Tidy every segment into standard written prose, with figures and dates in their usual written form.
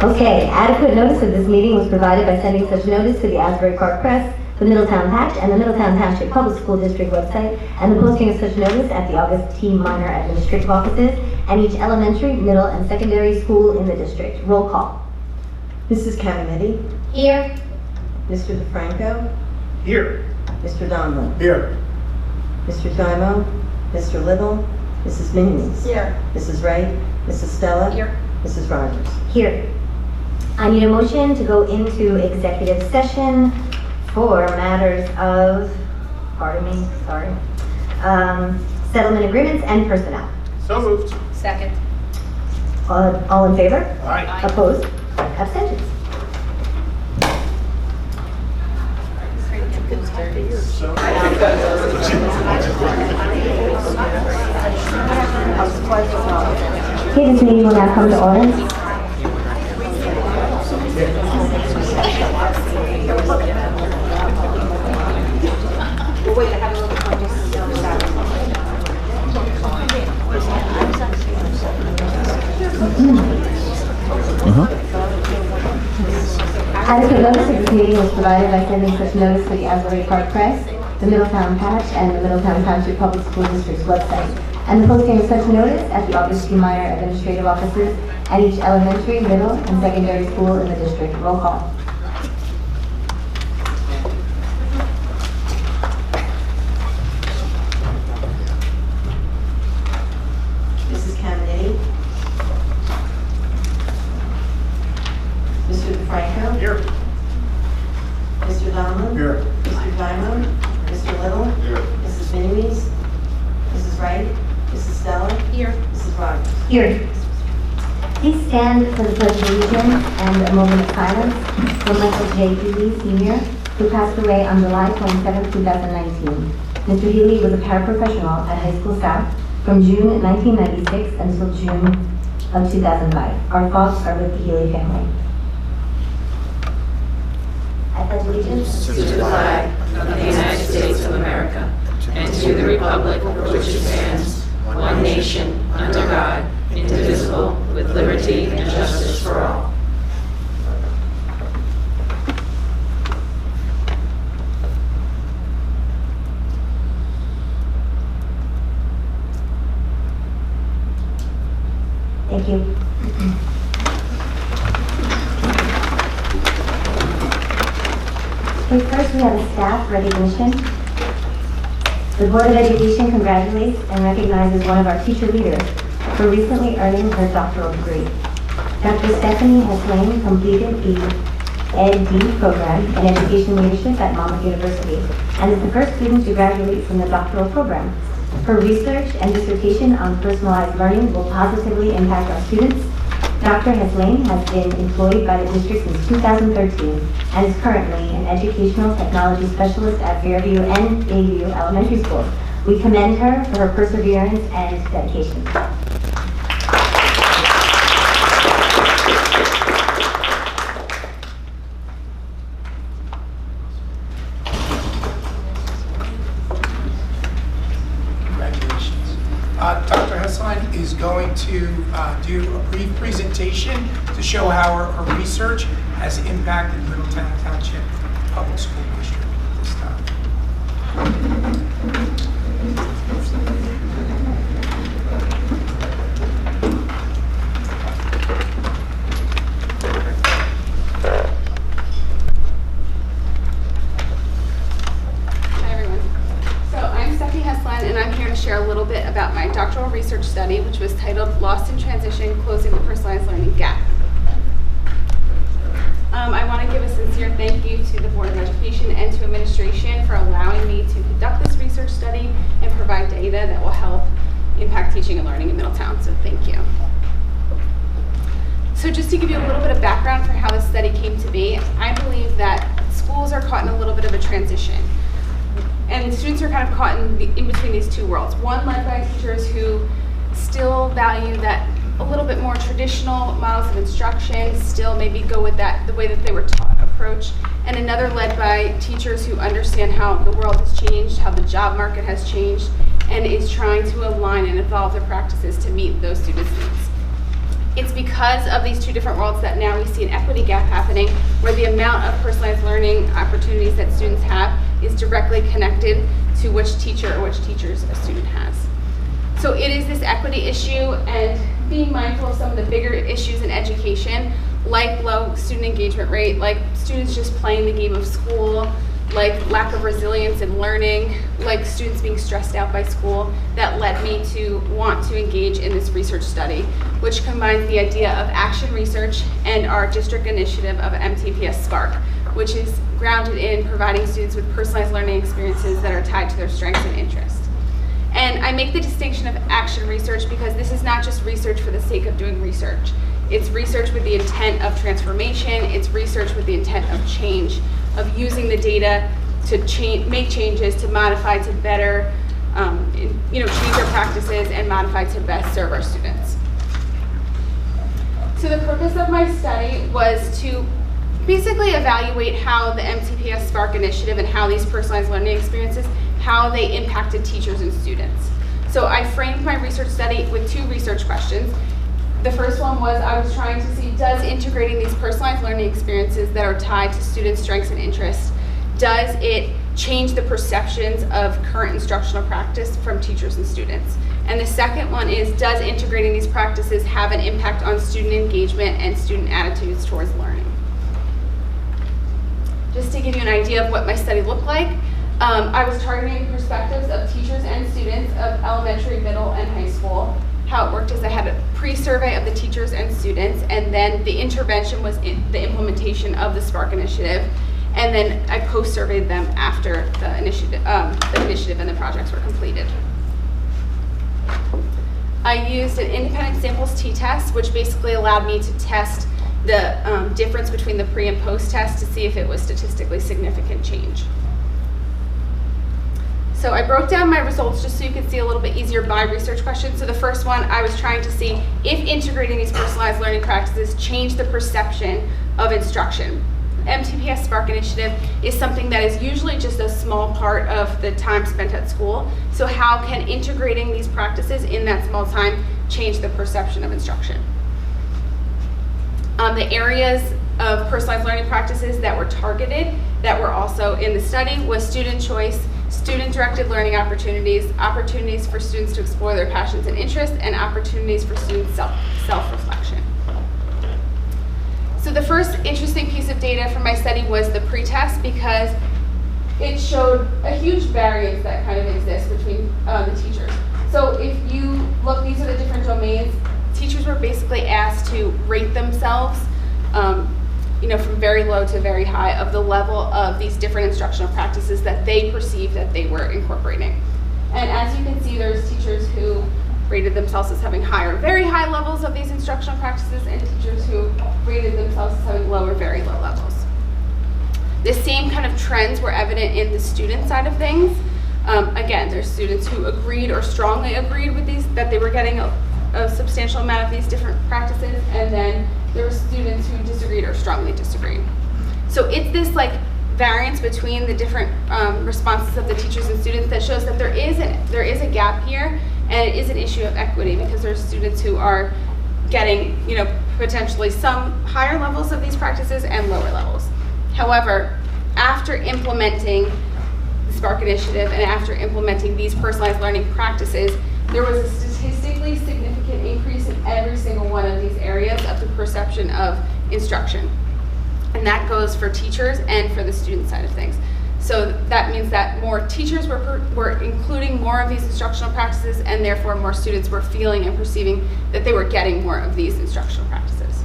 Okay, adequate notice of this meeting was provided by sending such notice to the Asbury Park Press, the Middletown Patch, and the Middletown Township Public School District website, and the posting of such notice at the August T. Minor administrative offices and each elementary, middle, and secondary school in the district. Roll call. Mrs. Caminetti. Here. Mr. DeFranco. Here. Mr. Donlin. Here. Mr. Dymo. Mr. Little. Mrs. Minions. Here. Mrs. Wright. Mrs. Stella. Here. Mrs. Rogers. Here. I need a motion to go into executive session for matters of, settlement agreements and personnel. So moved. Second. All in favor? Aye. Opposed? Abstentions? So. Okay, this meeting will now come to order. Wait, I have a little Adequate notice of this meeting was provided by sending such notice to the Asbury Park Press, the Middletown Patch, and the Middletown Township Public School District's website, and the posting of such notice at the August T. Minor administrative offices at each elementary, middle, and secondary school in the district. Roll call. Mrs. Caminetti. Mr. DeFranco. Here. Mr. Donlin. Here. Mr. Dymo. Mr. Little. Here. Mrs. Minions. Mrs. Wright. Mrs. Stella. Here. Mrs. Rogers. Here. Please stand for the Pledge of Allegiance and a moment of silence for Michael J. Healy, Sr., who passed away on July 27, 2019. Mr. Healy was a paraprofessional at High School South from June 1996 until June of 2005. Our thoughts are with the Healy family. I pledge allegiance To the flag of the United States of America and to the republic for which it stands, one nation, under God, indivisible, with liberty and justice for all. Thank you. Okay, first we have a staff recognition. The Board of Education congratulates and recognizes one of our teacher leaders for recently earning her doctoral degree. Dr. Stephanie Heslane completed the Ed.D. program in Education Leadership at Monmouth University and is the first student to graduate from the doctoral program. Her research and dissertation on personalized learning will positively impact our students. Dr. Heslane has been employed by the district since 2013 and is currently an educational technology specialist at Fairview and Bayview Elementary Schools. We commend her for her perseverance and dedication. Dr. Hesline is going to do a brief presentation to show how her research has impacted Middletown Township Public School District at this time. And I'm here to share a little bit about my doctoral research study, which was titled Lost in Transition, Closing the Personalized Learning Gap. I want to give a sincere thank you to the Board of Education and to administration for allowing me to conduct this research study and provide data that will help impact teaching and learning in Middletown, so thank you. So just to give you a little bit of background for how this study came to be, I believe that schools are caught in a little bit of a transition. And students are kind of caught in between these two worlds. One led by teachers who still value that a little bit more traditional models of instruction, still maybe go with that, the way that they were taught approach. And another led by teachers who understand how the world has changed, how the job market has changed, and is trying to align and evolve their practices to meet those students' needs. It's because of these two different worlds that now we see an equity gap happening, where the amount of personalized learning opportunities that students have is directly connected to which teacher or which teachers a student has. So it is this equity issue, and being mindful of some of the bigger issues in education, like low student engagement rate, like students just playing the game of school, like lack of resilience in learning, like students being stressed out by school, that led me to want to engage in this research study, which combines the idea of action research and our district initiative of MTPS Spark, which is grounded in providing students with personalized learning experiences that are tied to their strengths and interests. And I make the distinction of action research because this is not just research for the sake of doing research. It's research with the intent of transformation. It's research with the intent of change, of using the data to make changes, to modify to better, change our practices and modify to best serve our students. So the purpose of my study was to basically evaluate how the MTPS Spark initiative and how these personalized learning experiences, how they impacted teachers and students. So I framed my research study with two research questions. The first one was I was trying to see, does integrating these personalized learning experiences that are tied to students' strengths and interests, does it change the perceptions of current instructional practice from teachers and students? And the second one is, does integrating these practices have an impact on student engagement and student attitudes towards learning? Just to give you an idea of what my study looked like, I was targeting perspectives of teachers and students of elementary, middle, and high school. How it worked is I had a pre-survey of the teachers and students, and then the intervention was the implementation of the Spark initiative, and then I post-surveyed them after the initiative and the projects were completed. I used an independent samples t-test, which basically allowed me to test the difference between the pre and post test to see if it was statistically significant change. So I broke down my results just so you could see a little bit easier by research question. So the first one, I was trying to see if integrating these personalized learning practices changed the perception of instruction. MTPS Spark initiative is something that is usually just a small part of the time spent at school. So how can integrating these practices in that small time change the perception of instruction? The areas of personalized learning practices that were targeted, that were also in the study, was student choice, student-directed learning opportunities, opportunities for students to explore their passions and interests, and opportunities for students' self-reflection. So the first interesting piece of data from my study was the pretest, because it showed a huge variance that kind of exists between the teachers. So if you look, these are the different domains. Teachers were basically asked to rate themselves from very low to very high of the level of these different instructional practices that they perceived that they were incorporating. And as you can see, there's teachers who rated themselves as having higher, very high levels of these instructional practices, and teachers who rated themselves as having lower, very low levels. The same kind of trends were evident in the student side of things. Again, there's students who agreed or strongly agreed with these, that they were getting a substantial amount of these different practices, and then there were students who disagreed or strongly disagreed. So it's this variance between the different responses of the teachers and students that shows that there is a gap here, and it is an issue of equity, because there's students who are getting potentially some higher levels of these practices and lower levels. However, after implementing the Spark initiative and after implementing these personalized learning practices, there was a statistically significant increase in every single one of these areas of the perception of instruction. And that goes for teachers and for the student side of things. So that means that more teachers were including more of these instructional practices, and therefore more students were feeling and perceiving that they were getting more of these instructional practices.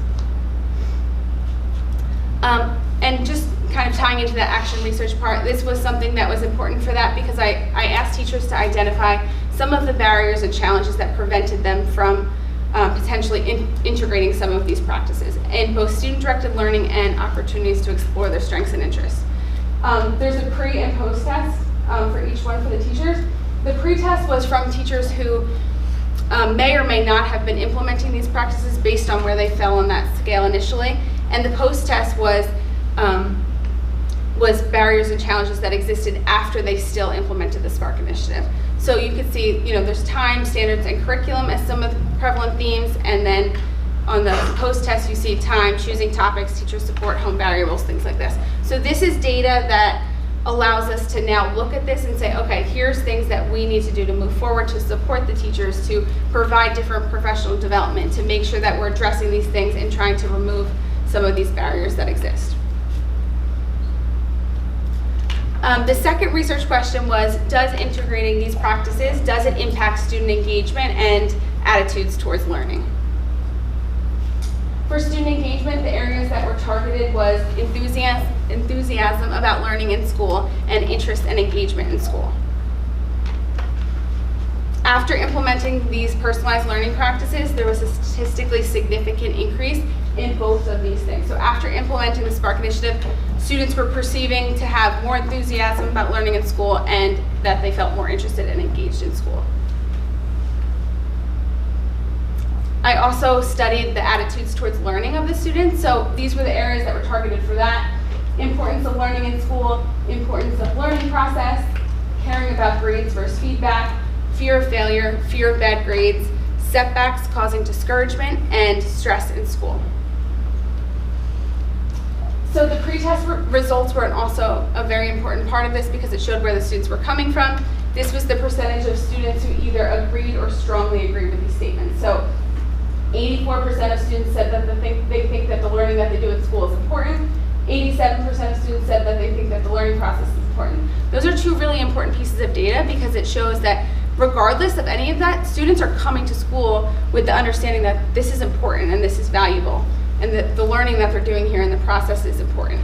And just kind of tying into the action research part, this was something that was important for that, because I asked teachers to identify some of the barriers and challenges that prevented them from potentially integrating some of these practices in both student-directed learning and opportunities to explore their strengths and interests. There's a pre and post test for each one for the teachers. The pre-test was from teachers who may or may not have been implementing these practices based on where they fell on that scale initially, and the post test was barriers and challenges that existed after they still implemented the Spark initiative. So you could see, there's time, standards, and curriculum as some of the prevalent themes, and then on the post-test, you see time, choosing topics, teacher support, home variables, things like this. So this is data that allows us to now look at this and say, okay, here's things that we need to do to move forward to support the teachers, to provide different professional development, to make sure that we're addressing these things and trying to remove some of these barriers that exist. The second research question was, does integrating these practices, does it impact student engagement and attitudes towards learning? For student engagement, the areas that were targeted was enthusiasm about learning in school and interest and engagement in school. After implementing these personalized learning practices, there was a statistically significant increase in both of these things. So after implementing the Spark Initiative, students were perceiving to have more enthusiasm about learning in school and that they felt more interested and engaged in school. I also studied the attitudes towards learning of the students. So these were the areas that were targeted for that. Importance of learning in school, importance of learning process, caring about grades versus feedback, fear of failure, fear of bad grades, setbacks causing discouragement, and stress in school. So the pretest results were also a very important part of this because it showed where the students were coming from. This was the percentage of students who either agreed or strongly agreed with these statements. So 84% of students said that they think that the learning that they do at school is important. 87% of students said that they think that the learning process is important. Those are two really important pieces of data because it shows that regardless of any of that, students are coming to school with the understanding that this is important and this is valuable, and that the learning that they're doing here in the process is important.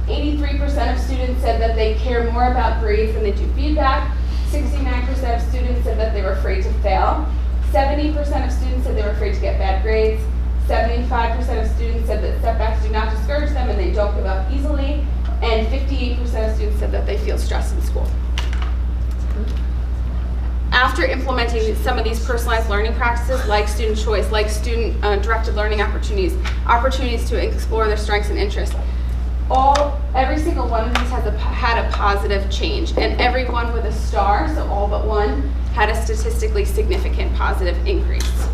83% of students said that they care more about grades than they do feedback. 69% of students said that they were afraid to fail. 70% of students said they were afraid to get bad grades. 75% of students said that setbacks do not discourage them and they don't give up easily. And 58% of students said that they feel stressed in school. After implementing some of these personalized learning practices like student choice, like student directed learning opportunities, opportunities to explore their strengths and interests, every single one of these had a positive change, and every one with a star, so all but one, had a statistically significant positive increase.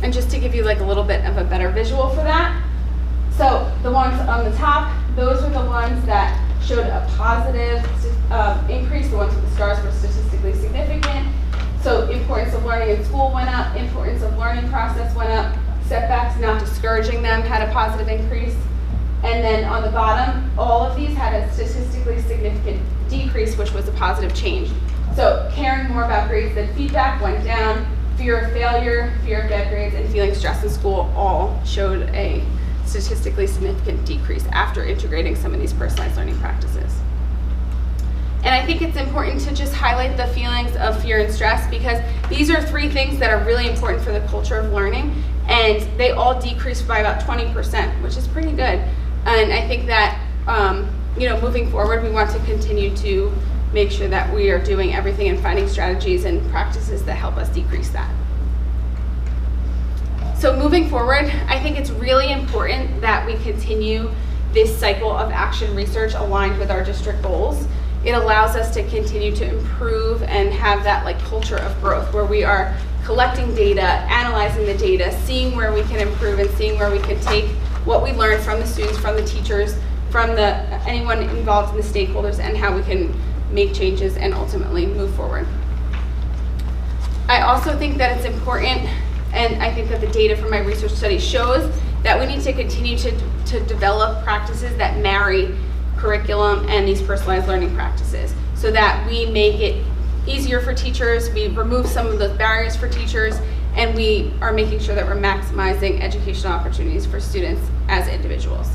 And just to give you like a little bit of a better visual for that, so the ones on the top, those are the ones that showed a positive increase. The ones with the stars were statistically significant. So importance of learning in school went up, importance of learning process went up, setbacks not discouraging them had a positive increase. And then on the bottom, all of these had a statistically significant decrease, which was a positive change. So caring more about grades than feedback went down, fear of failure, fear of bad grades, and feeling stressed in school all showed a statistically significant decrease after integrating some of these personalized learning practices. And I think it's important to just highlight the feelings of fear and stress because these are three things that are really important for the culture of learning, and they all decreased by about 20%, which is pretty good. And I think that moving forward, we want to continue to make sure that we are doing everything and finding strategies and practices that help us decrease that. So moving forward, I think it's really important that we continue this cycle of action research aligned with our district goals. It allows us to continue to improve and have that like culture of growth where we are collecting data, analyzing the data, seeing where we can improve and seeing where we can take what we learn from the students, from the teachers, from anyone involved in the stakeholders, and how we can make changes and ultimately move forward. I also think that it's important, and I think that the data from my research study shows that we need to continue to develop practices that marry curriculum and these personalized learning practices so that we make it easier for teachers, we remove some of those barriers for teachers, and we are making sure that we're maximizing educational opportunities for students as individuals.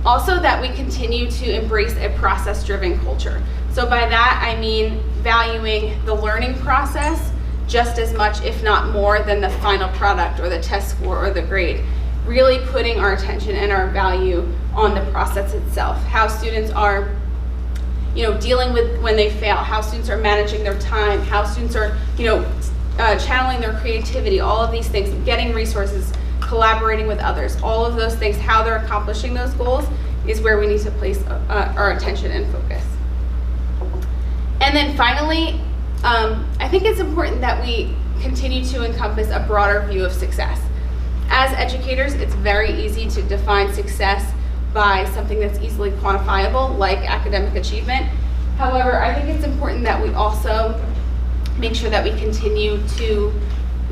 Also, that we continue to embrace a process-driven culture. So by that, I mean valuing the learning process just as much, if not more, than the final product or the test score or the grade. Really putting our attention and our value on the process itself. How students are dealing with when they fail, how students are managing their time, how students are channeling their creativity, all of these things, getting resources, collaborating with others, all of those things, how they're accomplishing those goals is where we need to place our attention and focus. And then finally, I think it's important that we continue to encompass a broader view of success. As educators, it's very easy to define success by something that's easily quantifiable, like academic achievement. However, I think it's important that we also make sure that we continue to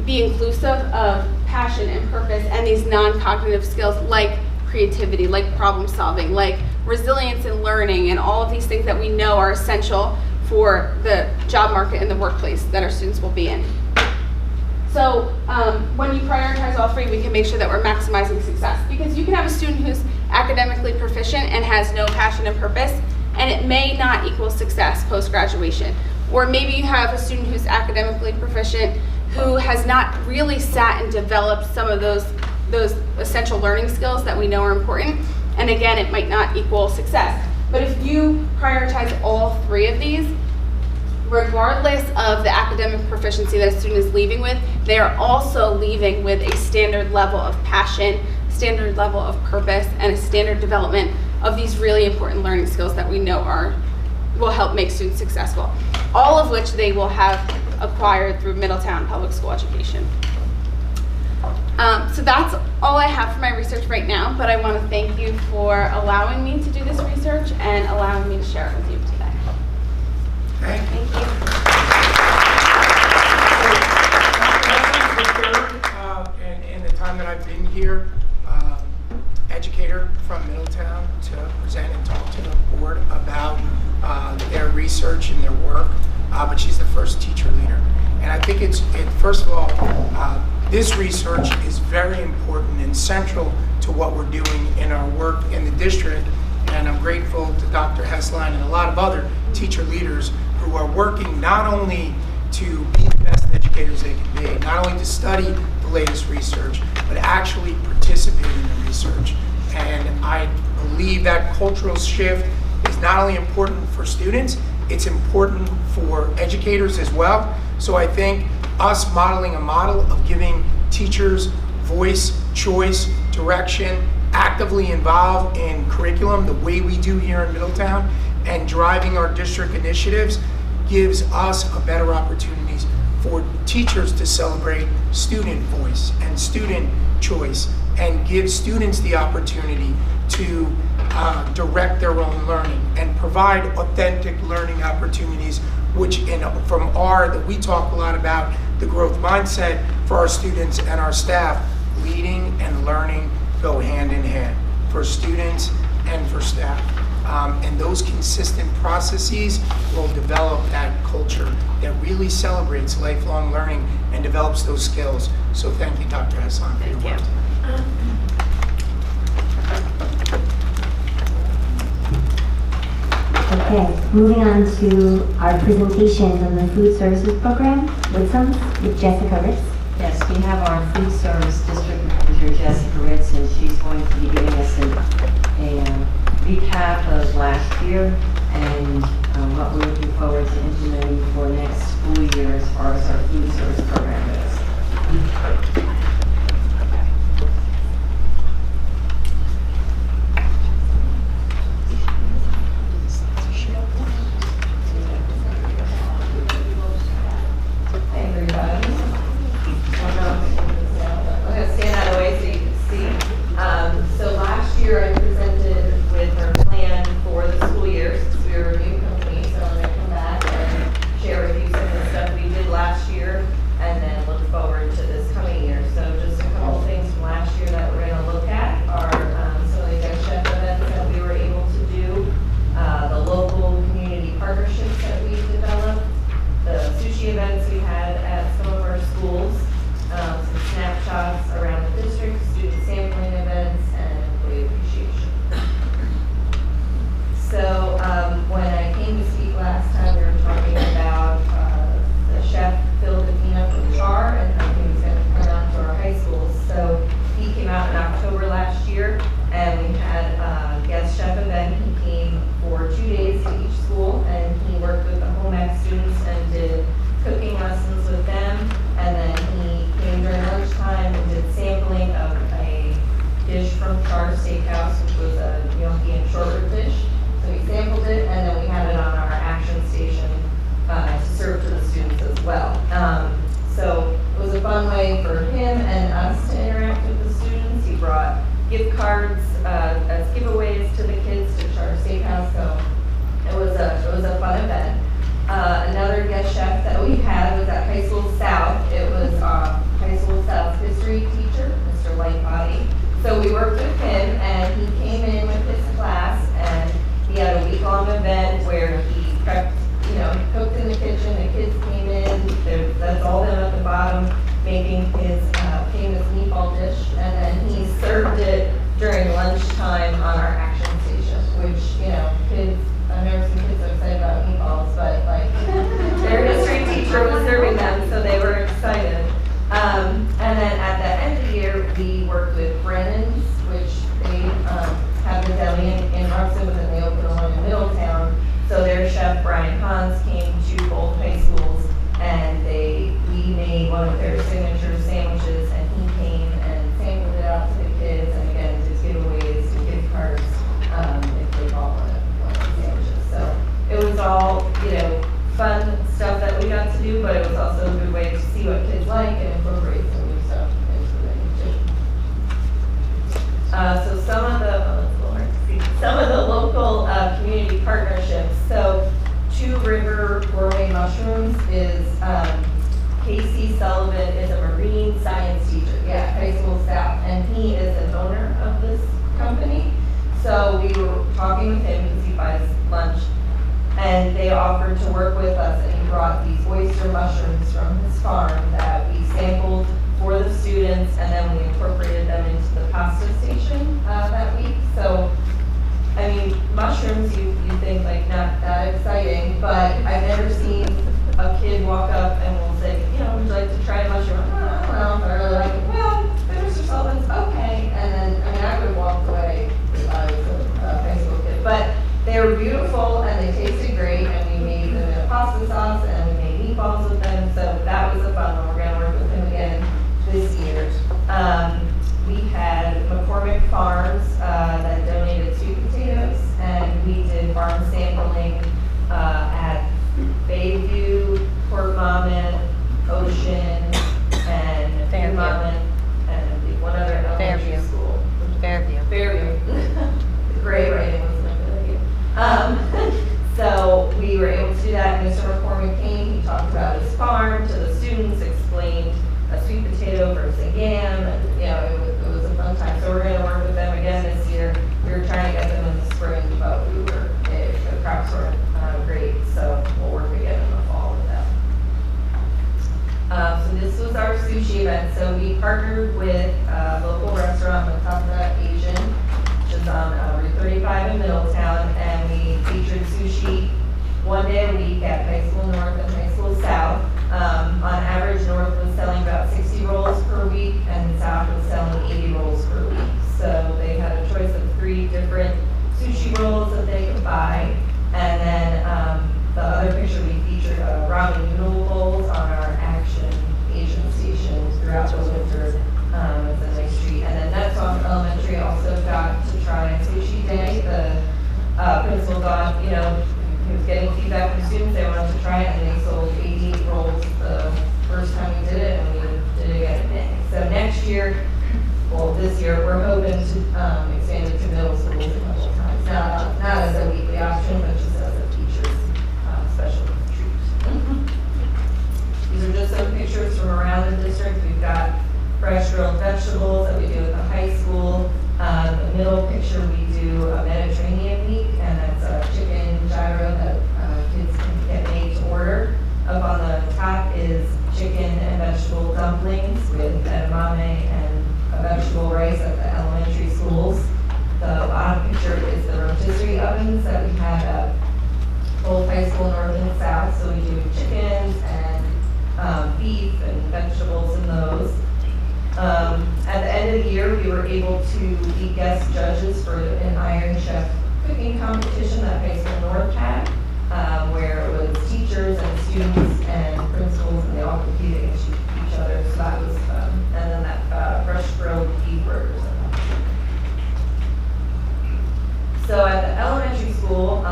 be inclusive of passion and purpose and these non-cognitive skills like creativity, like problem solving, like resilience in learning, and all of these things that we know are essential for the job market and the workplace that our students will be in. So when you prioritize all three, we can make sure that we're maximizing success, because you can have a student who's academically proficient and has no passion and purpose, and it may not equal success post-graduation. Or maybe you have a student who's academically proficient who has not really sat and developed some of those essential learning skills that we know are important, and again, it might not equal success. But if you prioritize all three of these, regardless of the academic proficiency that a student is leaving with, they are also leaving with a standard level of passion, standard level of purpose, and a standard development of these really important learning skills that we know will help make students successful, all of which they will have acquired through Middletown Public School education. So that's all I have for my research right now, but I want to thank you for allowing me to do this research and allowing me to share it with you today. Thank you. Thank you. In the time that I've been here, educator from Middletown to present and talk to the board about their research and their work, but she's the first teacher leader. And I think first of all, this research is very important and central to what we're doing in our work in the district, and I'm grateful to Dr. Hessline and a lot of other teacher leaders who are working not only to be the best educators they can be, not only to study the latest research, but actually participate in the research. And I believe that cultural shift is not only important for students, it's important for educators as well. So I think us modeling a model of giving teachers voice, choice, direction, actively involved in curriculum the way we do here in Middletown, and driving our district initiatives gives us a better opportunities for teachers to celebrate student voice and student choice, and give students the opportunity to direct their own learning and provide authentic learning opportunities, which that we talk a lot about the growth mindset for our students and our staff. Leading and learning go hand in hand for students and for staff. And those consistent processes will develop that culture that really celebrates lifelong learning and develops those skills. So thank you, Dr. Hessline, for your work. Okay, moving on to our presentations on the food services program with Jessica Ritz. Yes, we have our food service district manager, Jessica Ritz, and she's going to be giving us a recap of last year and what we're looking forward to implementing for next school year as far as our food service program goes. And then him and us to interact with the students. He brought gift cards as giveaways to the kids to Charter Steakhouse, so it was a fun event. Another guest chef that we had was at High School South. It was High School South's history teacher, Mr. Lightbody. So we worked with him, and he came in with his class, and he had a week-long event where he prepped, he cooked in the kitchen. The kids came in. That's all them at the bottom making his famous meatball dish, and then he served it during lunchtime on our action station, which, kids, I've never seen kids so excited about meatballs, but like their history teacher was serving them, so they were excited. And then at the end of the year, we worked with Brennan's, which they have the deli in Roxton, but then they opened one in Middletown. So their chef, Brian Hans, came to both high schools, and we made one of their signature sandwiches, and he came and sampled it out to the kids, and again, did giveaways and gift cards if they all wanted sandwiches. So it was all, fun stuff that we got to do, but it was also a good way to see what kids like and incorporate some new stuff into the menu too. So some of the local community partnerships. So Two River Gourmet Mushrooms is Casey Sullivan is a marine science teacher, High School South, and he is an owner of this company. So we were talking with him because he buys lunch, and they offered to work with us, and he brought these oyster mushrooms from his farm that we sampled for the students, and then we incorporated them into the pasta station that week. So, I mean, mushrooms, you think like not that exciting, but I've never seen a kid walk up and will say, would you like to try a mushroom? Well, I really like it. Well, Mr. Sullivan's okay. And then, I could have walked away if I was a high school kid. But they were beautiful, and they tasted great, and we made them in a pasta sauce, and we made meatballs with them. So that was a fun one. We're going to work with him again this year. We had McCormick Farms that donated sweet potatoes, and we did farm sampling at Bayview, Port Monmouth, Ocean, and Fairview. Monmouth, and one other elementary Fairview. school. Fairview. Great writing wasn't a good idea. So we were able to do that. Mr. McCormick came, he talked about his farm to the students, explained a sweet potato versus a yam, and it was a fun time. So we're going to work with them again this year. We were trying to get them in the spring, but the crops weren't great, so we'll work again in the fall with them. So this was our sushi event. So we partnered with a local restaurant, Matata Asian, which is on Route 35 in Middletown, and we featured sushi one day a week at High School North and High School South. On average, North was selling about 60 rolls per week, and South was selling 80 rolls per week. So they had a choice of 3 different sushi rolls that they could buy. And then the other picture, we featured ramen noodle bowls on our Action Asian stations throughout the winter. It's a nice treat. And then Netsong Elementary also got to try Sushi Day. The principal thought, he was getting feedback from students, they wanted to try it, and they sold 88 rolls the first time we did it, and we did it again. So next year, this year, we're hoping to expand it to middle schools a couple of times. Not as a weekly option, but just as a teacher's special treat. These are just some pictures from around the district. We've got fresh grilled vegetables that we do at the high school. The middle picture, we do a Mediterranean week, and that's a chicken gyro that kids can get made to order. Up on the top is chicken and vegetable dumplings with edamame and a vegetable rice at the elementary schools. The bottom picture is the rotisserie ovens that we have at both high school, North and South. So we do chickens and beef and vegetables in those. At the end of the year, we were able to be guest judges for an Iron Chef cooking competition that High School North had, where it was teachers and students and principals, and they all competed against each other. So that was fun. And then that fresh grilled beef burgers. So at the elementary school,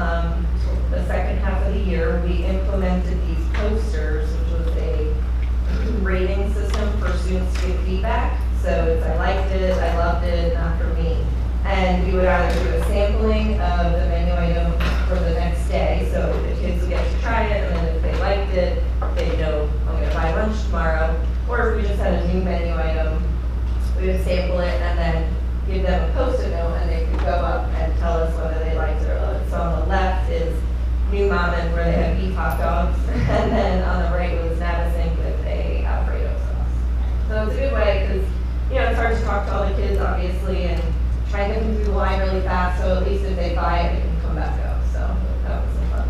the second half of the year, we implemented these posters, which was a rating system for students to give feedback. pack. So it's I liked it, I loved it, not for me. And we would either do a sampling of the menu item for the next day, so the kids would get to try it, and then if they liked it, they'd know, I'm gonna buy lunch tomorrow. Or if we just had a new menu item, we would sample it and then give them a Post-it note, and they could go up and tell us whether they liked it or not. So on the left is New Mammon, where they have beef hot dogs, and then on the right was Navasink with a Alfredo sauce. So it's a good way, because, it's hard to talk to all the kids, obviously, and try and get them through the line really fast, so at least if they buy it, they can come back up. So that was a fun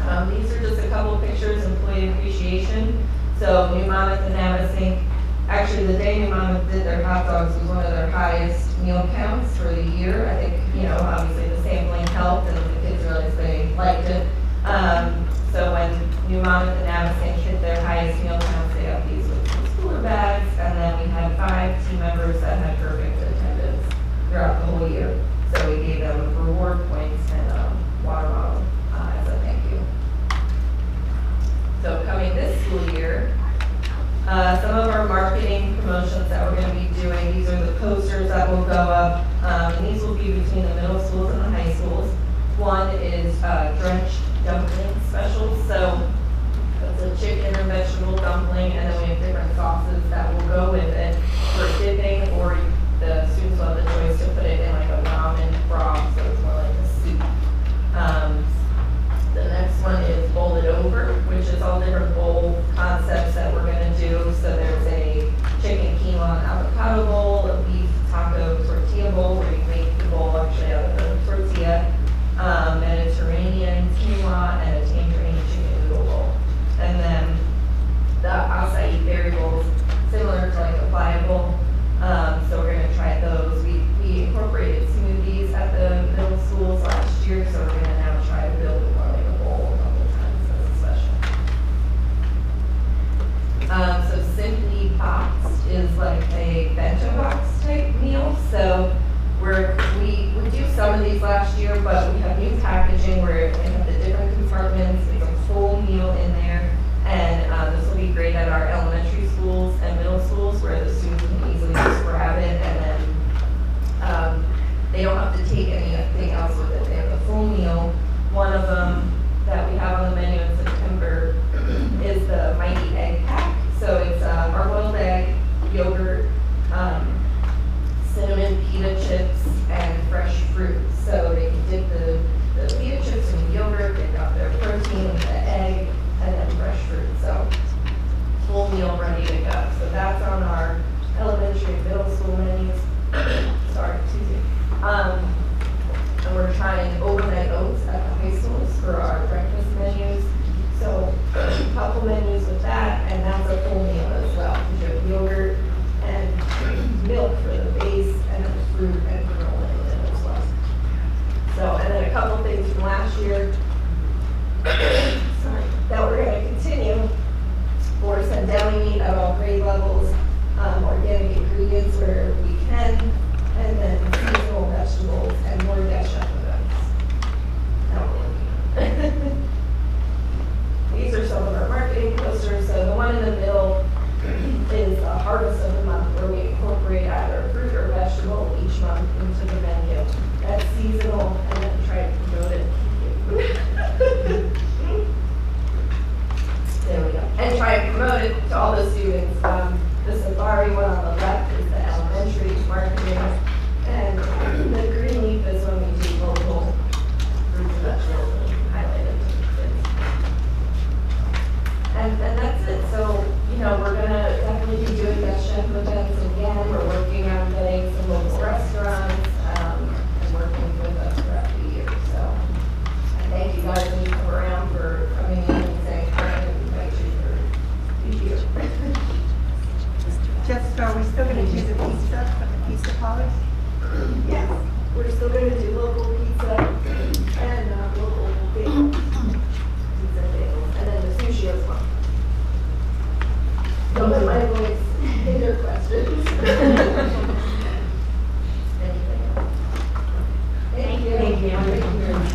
one. These are just a couple of pictures, employee appreciation. So New Monmouth and Navasink, actually the day New Monmouth did their hot dogs was one of their highest meal counts for the year. I think, obviously the sampling helped and the kids realized they liked it. So when New Monmouth and Navasink hit their highest meal counts, they got these with cooler bags, and then we had 5 team members that had perfect attendance throughout the whole year. So we gave them reward points and water bottle as a thank you. So coming this school year, some of our marketing promotions that we're going to be doing, these are the posters that will go up, and these will be between the middle schools and the high schools. One is drenched dumpling specials, so it's a chicken and vegetable dumpling, and then we have different sauces that will go with it for dipping, or the students will have the choice to put it in like a ramen broth, so it's more like a soup. The next one is Bowl It Over, which is all different bowl concepts that we're going to do. So there's a chicken quinoa and avocado bowl, a beef taco tortilla bowl, where you make the bowl actually out of the tortilla, Mediterranean quinoa, and a tangerine chicken noodle bowl. And then the acai berry bowls, similar to like a pie bowl. So we're going to try those. We incorporated smoothies at the middle schools last year, so we're going to now try to build it more like a bowl a couple times as a special. So Simply Boxed is like a bento box type meal. So we do some of these last year, but we have new packaging where we have the different compartments. It's a full meal in there, and this will be great at our elementary schools and middle schools where the students can easily just grab it, and then they don't have to take anything else with it. They have a full meal. One of them that we have on the menu in September is the Mighty Egg Pack. So it's hard-boiled egg, yogurt, cinnamon pita chips, and fresh fruit. So they can dip the pita chips in the yogurt, they've got their protein with the egg, and then fresh fruit. So full meal ready to go. So that's on our elementary and middle school menus. Sorry, excuse me. And we're trying overnight oats at the high schools for our breakfast menus. So a couple menus with that, and that's a full meal as well. You have yogurt and milk for the base, and then fruit and granola in it as well. So, and then a couple things from last year, sorry, that we're going to continue. For some deli meat at all grade levels, organic ingredients where we can, and then seasonal vegetables and more guest chef events. These are some of our marketing posters. So the one in the middle is a harvest of the month, where we incorporate either fruit or vegetable each month into the menu. That's seasonal, and then try to promote it. There we go. And try and promote it to all the students. The safari one on the left is the elementary marketing, and the green leaf is when we do local fruits and vegetables and highlight it to the kids. And that's it. So, we're going to definitely be doing guest chef events again. We're working on getting some local restaurants and working with us throughout the year. So, I thank you guys when you come around for coming in and saying hi, and invite you for be here. Jessica, are we still going to do the pizza from the pizza parlors? Yes, we're still going to do local pizza and local bagels. Pizza and bagels, and then the sushi as well. Don't let my voice hinder questions. Anything else? Thank you. Thank you. Thank you very much.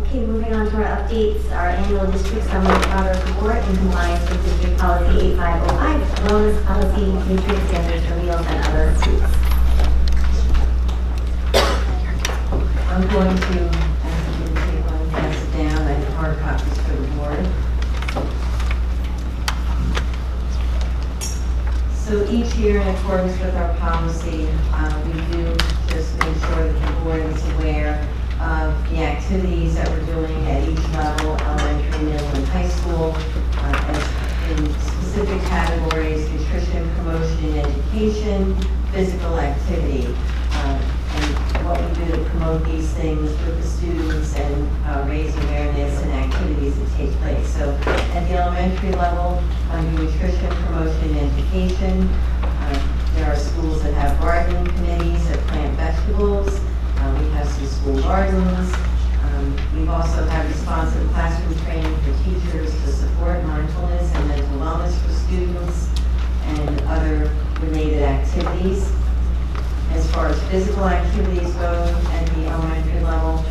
Okay, moving for updates, our annual district summary progress report in compliance with district policy 8505, wellness policy, nutrient standards for meals and other foods. I'm going to ask you to take one and pass it down. I have hard copies for the board. So each year, in accordance with our policy, we do just make sure that the board is aware of the activities that we're doing at each level, elementary, middle, and high school, as in specific categories: nutrition, promotion, and education, physical activity, and what we do to promote these things with the students and raise awareness and activities that take place. So at the elementary level, under nutrition, promotion, and education, there are schools that have gardening committees that plant vegetables. We have some school gardens. We've also had responsive classroom training for teachers to support mindfulness and mental wellness for students and other related activities. As far as physical activities go at the elementary level,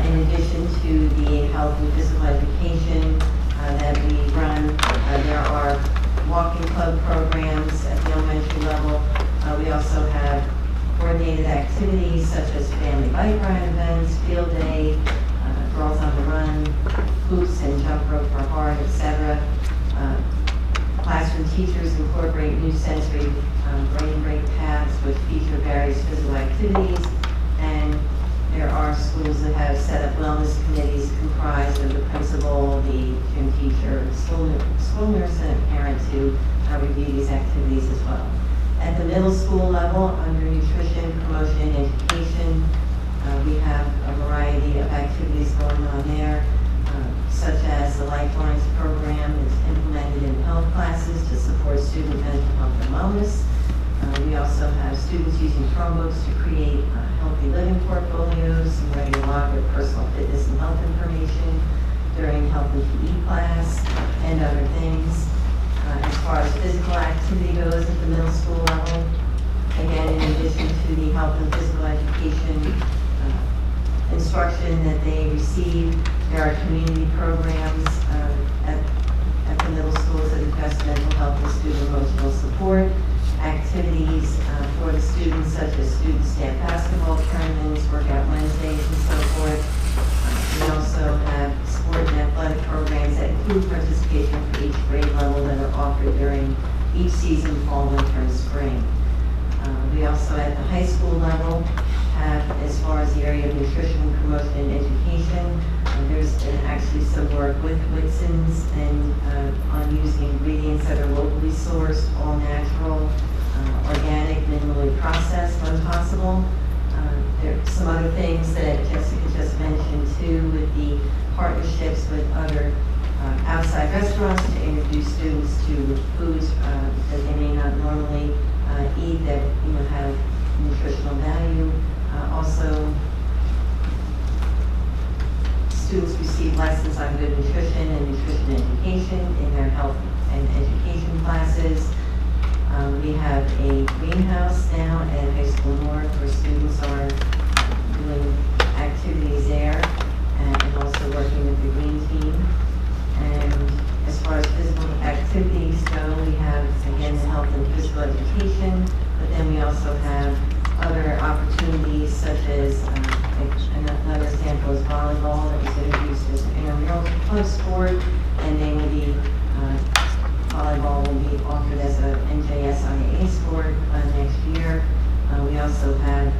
in addition to the health and physical education that we run, there are walking club programs at the elementary level. We also have coordinated activities such as family bike ride events, field day, girls on the run, hoops and jump rope for heart, etc. Classroom teachers incorporate new sensory brain break paths which feature various physical activities, and there are schools that have set up wellness committees comprised of the principal, the gym teacher, school nurse, and a parent to review these activities as well. At the middle school level, under nutrition, promotion, and education, we have a variety of activities going on there, such as the Lifelines program that's implemented in health classes to support student mental health and wellness. We also have students using Chromebooks to create healthy living portfolios and where they log their personal fitness and health information during health and PE class and other things. As far as physical activity goes at the middle school level, again, in addition to the health and physical education instruction that they receive, there are community programs at the middle schools that address mental health and student emotional support, activities for the students such as student staff basketball tournaments, workout Wednesdays, and so forth. We also have sport and athletic programs that include participation for each grade level that are offered during each season, fall, winter, and spring. We also at the high school level have, as far as the area of nutrition, promotion, and education, there's been actually some work with Whitson's and on using ingredients that are locally sourced, all natural, organic, minimally processed when possible. There are some other things that Jessica just mentioned too, with the partnerships with other outside restaurants to introduce students to foods that they may not normally eat that have nutritional value. Also, students receive lessons on good nutrition and nutrition education in their health and education classes. We have a greenhouse now at High School North where students are doing activities there and also working with the green team. And as far as physical activities go, we have, again, the health and physical education, but then we also have other opportunities such as another example is volleyball that was introduced as an intramural club sport, and they will be volleyball will be offered as a NJSIAA sport next year. We also have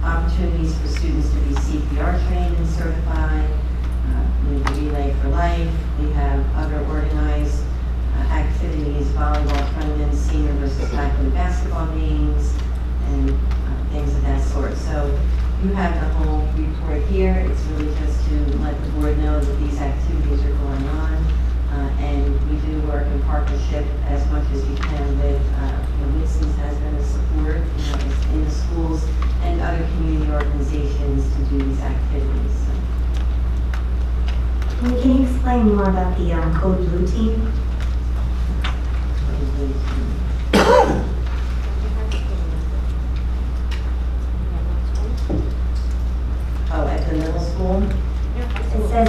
opportunities for students to be CPR trained and certified. We have Relay for Life. We have other organized activities, volleyball tournaments, senior versus faculty basketball games, and things of that sort. So you have the whole report here. It's really just to let the board know that these activities are going on. And we do work in partnership as much as we can with Whitson's has been a support in the schools and other community organizations to do these activities. Can you explain more about the Code Blue team? Oh, at the middle school? It says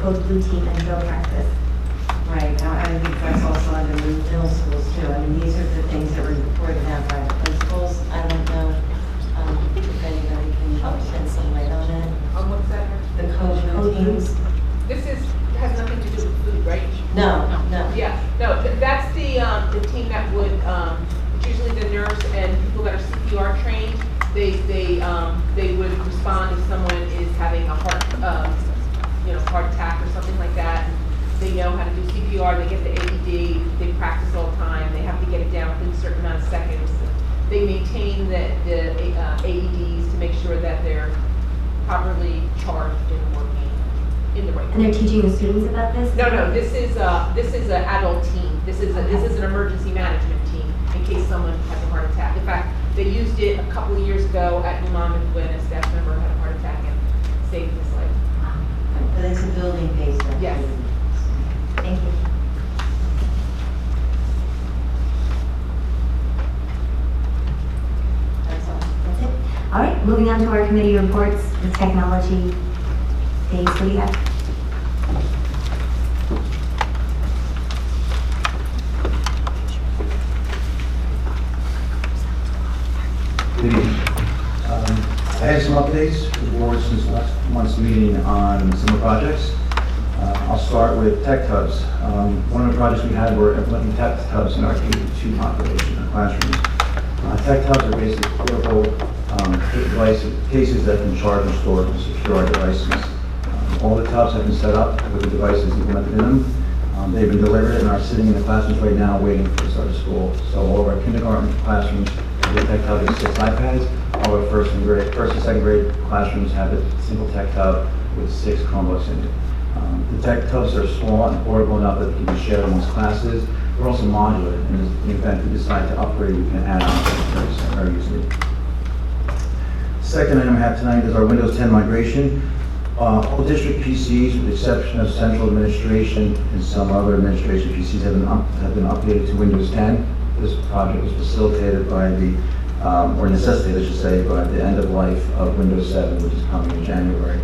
code blue team and drill practice. Right, I think that's also under middle schools too. I mean, these are the things that were reported out by the principals. I don't know if anybody can shed some light on it. What's that? The code teams? Has nothing to do with food, right? No. Yeah, no, that's the team that would, it's usually the nurse and people that are CPR trained. They would respond if someone is having a heart attack or something like that. They know how to do CPR, they get the AED, they practice all the time, they have to get it down within a certain amount of seconds. They maintain the AEDs to make sure that they're properly charged and working in the right way. And they're teaching the students about this? No, this is an adult team. This is an emergency management team in case someone has a heart attack. In fact, they used it a couple of years ago at New Mom when a staff member had a heart attack and saved his life. But it's a building-based activity. Yes. Thank you. That's all. That's it. All right, moving on to our committee reports, the technology days. What do you have? Good evening. I had some updates for the board since last month's meeting on summer projects. I'll start with tech hubs. One of the projects we had were implementing tech hubs in our K-2 population in classrooms. Tech hubs are basically portable cases that can charge and store and secure our devices. All the tubs have been set up with the devices implemented in them. They've been delivered and are sitting in the classrooms right now waiting for the start of school. So all of our kindergarten classrooms have the tech hub with 6 iPads. All our first and second grade classrooms have a single tech hub with 6 Chromebooks in it. The tech hubs are small and portable enough that they can be shared amongst classes. They're also modular, and in the event we decide to upgrade, we can add on very easily. Second item I have tonight is our Windows 10 migration. All district PCs, with the exception of central administration and some other administration PCs, have been updated to Windows 10. This project was facilitated by or necessitated, I should say, by the end of life of Windows 7, which is coming in January.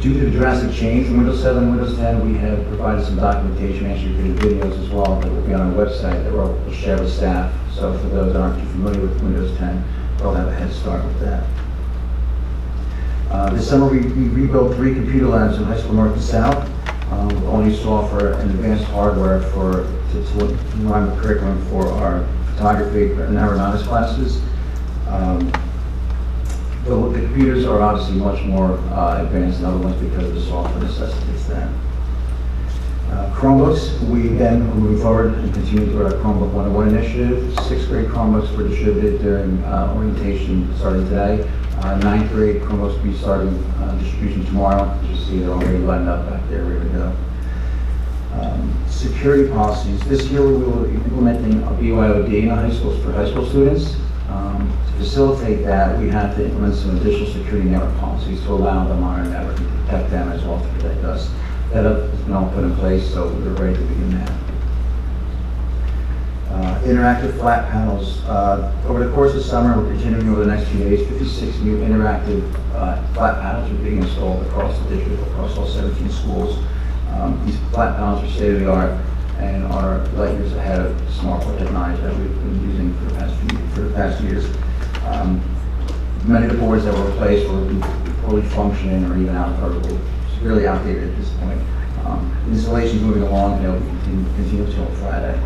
Due to the drastic change from Windows 7 to Windows 10, we have provided some documentation, actually created videos as well, that will be on our website that we'll share with staff. So for those that aren't too familiar with Windows 10, they'll have a head start with that. This summer we rebuilt 3 computer labs in high school north and south. We only software and advanced hardware to run the curriculum for our photography and aeronautics classes. The computers are obviously much more advanced than other ones because the software necessitates that. Chromebooks, we again are moving forward and continue with our Chromebook 101 initiative. 6th grade Chromebooks were distributed during orientation starting today. 9th grade Chromebooks will be starting distribution tomorrow. As you see, they're already lined up back there, ready to go. Security policies. This year we will be implementing a BYOD in the high schools for high school students. To facilitate that, we had to implement some additional security network policies to allow them on our network to protect them as well as to protect us. That has been all put in place, so we're ready to begin that. Interactive flat panels. Over the course of summer, we're continuing over the next few days, 56 new interactive flat panels are being installed across the district, across all 17 schools. These flat panels are state-of-the-art and are light years ahead of smartboard technology that we've been using for the past years. Many of the boards that were replaced were poorly functioning or even severely outdated at this point. The installation is moving along, and it will continue until Friday.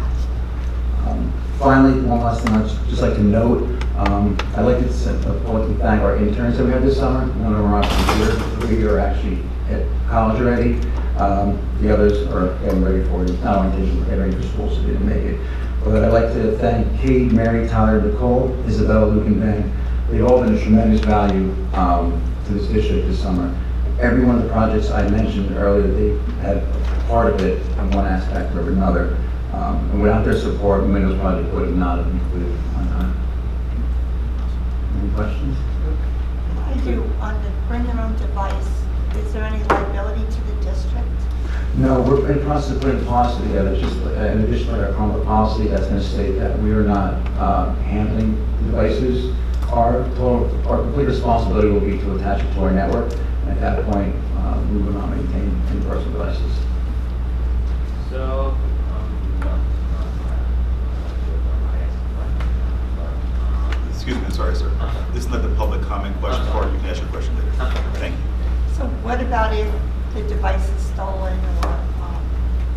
Finally, one last thing I'd just like to note, I'd like to publicly thank our interns that we had this summer. None of them are on computer. 3 are actually at college already. The others are getting ready for it. Not orientation, but getting ready for school, so they didn't make it. But I'd like to thank Kate, Mary, Tyler, Nicole, Isabella, Luke, and Ben. They've all been a tremendous value to this district this summer. Every one of the projects I mentioned earlier, they had a part of it in one aspect or another. And without their support, the Windows project would have not have been included on time. Any questions? I do. On the bring your own device, is there any liability to the district? No, we're in the process of putting a policy together. Just in addition to our Chromebook policy, that's going to state that we are not handling the devices. Our complete responsibility will be to attach it to our network. And at that point, we will not maintain any personal devices. So, Excuse me, I'm sorry, sir. This is not the public comment question part. You can ask your question later. Thank you. So what about if the device is stolen